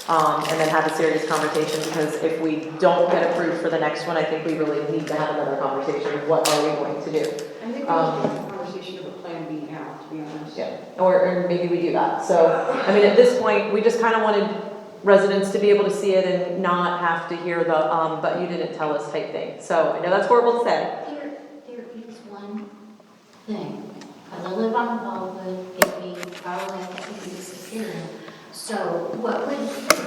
And then have a serious conversation, because if we don't get approved for the next one, I think we really need to have another conversation of what are we going to do. I think we should have a conversation of a plan B now, to be honest. Yeah, or maybe we do that. So, I mean, at this point, we just kind of wanted residents to be able to see it and not have to hear the, but you didn't tell us type thing. So, I know that's horrible to say. There is one thing. Because I live on Wildwood, it'd be probably have to be disappearing. So would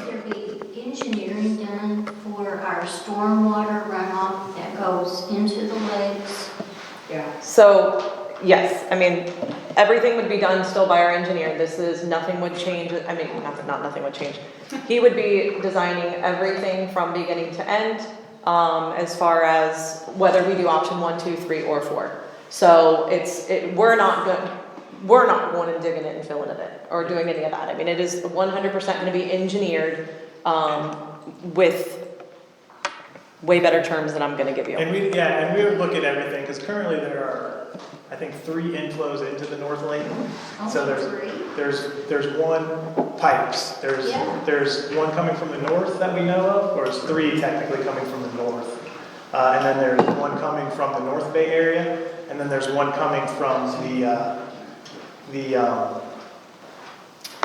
there be engineering done for our stormwater runoff that goes into the lakes? Yeah. So, yes, I mean, everything would be done still by our engineer. Nothing would change. I mean, nothing would change. He would be designing everything from beginning to end, as far as whether we do option 1, 2, 3, or 4. So we're not going and digging it and filling it or doing any of that. I mean, it is 100% going to be engineered with way better terms than I'm going to give you. And we would look at everything, because currently there are, I think, 3 inflows into the North Lake. So there's one pipes, there's one coming from the north that we know of, or there's 3 technically coming from the north. And then there's one coming from the North Bay area, and then there's one coming from the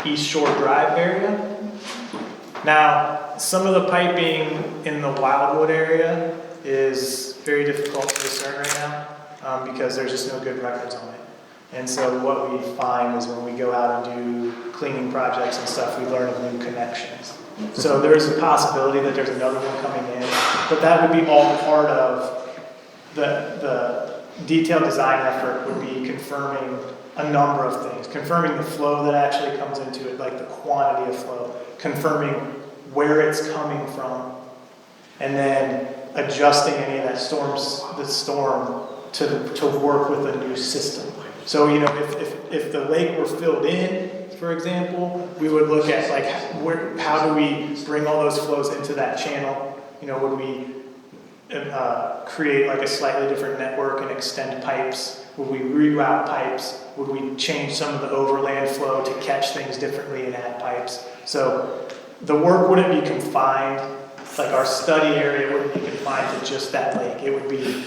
East Shore Drive area. Now, some of the piping in the Wildwood area is very difficult to discern right now, because there's just no good records on it. And so what we find is when we go out and do cleaning projects and stuff, we learn of new connections. So there is a possibility that there's another one coming in, but that would be all part of the detailed design effort. Would be confirming a number of things, confirming the flow that actually comes into it, like the quantity of flow, confirming where it's coming from, and then adjusting any of that storm to work with a new system. So, if the lake were filled in, for example, we would look at how do we bring all those flows into that channel? Would we create like a slightly different network and extend pipes? Would we reroute pipes? Would we change some of the overland flow to catch things differently and add pipes? So the work wouldn't be confined, like our study area wouldn't be confined to just that lake. It would be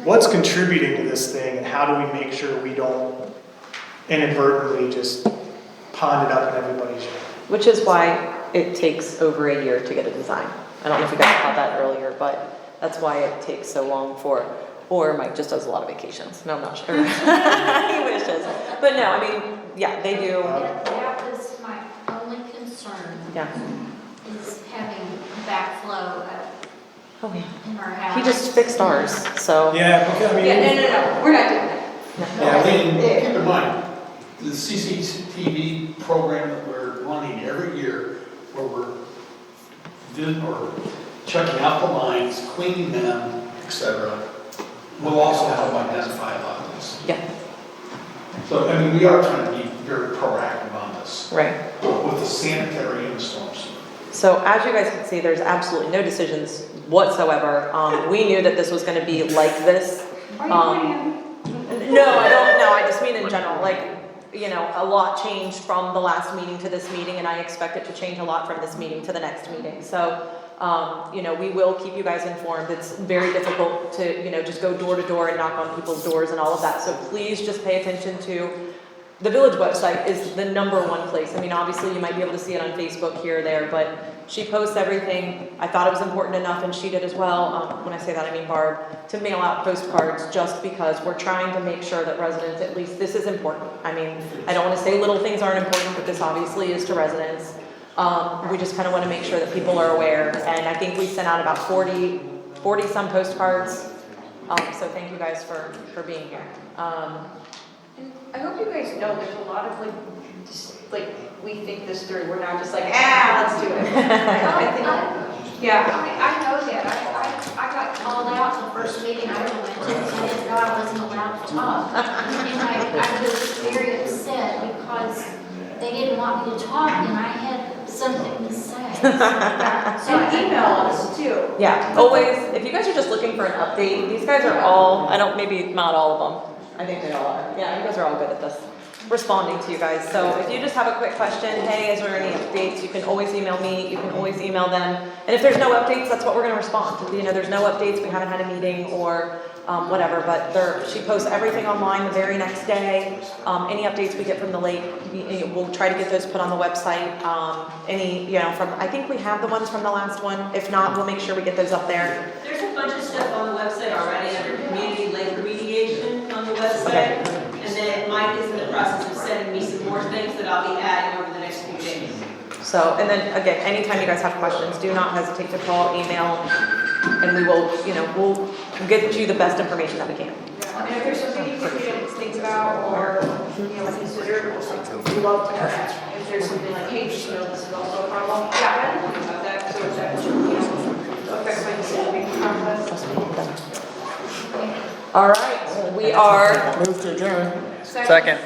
what's contributing to this thing, and how do we make sure we don't inadvertently just pond it up in everybody's yard. Which is why it takes over a year to get a design. I don't know if you guys caught that earlier, but that's why it takes so long or Mike just does a lot of vacations. No, I'm not sure. He wishes. But no, I mean, yeah, they do. That was my only concern. Yeah. Is having backflow Oh, yeah. in our house. He just fixed ours, so. Yeah, because No, we're not doing that. Yeah, keep in mind, the CCTV program that we're running every year, where we're checking out the lines, cleaning them, etc., will also help identify a lot of this. Yeah, So, I mean, we are trying to be very proactive on this, right. with the sanitary and the storm sewer. So as you guys can see, there's absolutely no decisions whatsoever. We knew that this was gonna be like this. Are you pointing No, I don't, no, I just mean in general, a lot changed from the last meeting to this meeting, and I expect it to change a lot from this meeting to the next meeting. So, we will keep you guys informed. It's very difficult to, just go door to door and knock on people's doors and all of that. So please just pay attention to the village website is the #1 place. I mean, obviously you might be able to see it on Facebook here or there, but she posts everything. I thought it was important enough, and she did as well. When I say that, I mean Barb, to mail out postcards, just because we're trying to make sure that residents, at least this is important. I mean, I don't want to say little things aren't important, but this obviously is to residents. We just kind of want to make sure that people are aware, and I think we sent out about 40 some postcards. So thank you guys for being here. And I hope you guys know there's a lot of we think this through. We're not just let's do it. I think, yeah. I know that. I got called out the first meeting I ever went to, because I didn't know I wasn't allowed to talk. And I was very upset because they didn't want me to talk, and I had something to say. So email us too. Yeah, always, if you guys are just looking for an update, these guys are all, I don't, maybe not all of them. I think they all are. Yeah, you guys are all good at this, responding to you guys. So if you just have a quick question, hey, is there any updates? You can always email me, you can always email them. And if there's no updates, that's what we're gonna respond. You know, there's no updates, we haven't had a meeting or whatever, but she posts everything online the very next day. Any updates we get from the lake, we'll try to get those put on the website. Any, you know, I think we have the ones from the last one. If not, we'll make sure we get those up there. There's a bunch of stuff on the website already under community lake remediation on the website. And then Mike is in the process of sending me some more things that I'll be adding over the next few days. So, and then again, anytime you guys have questions, do not hesitate to call, email, and we will, you know, we'll get you the best information that we can. And if there's something you think we didn't think about or, you know, consider, we'd love to know that. If there's something like, hey, just know this is also a problem, yeah, I didn't think about that, so that, you know, affects my decision-making process. All right, we are Move to adjourn. Second.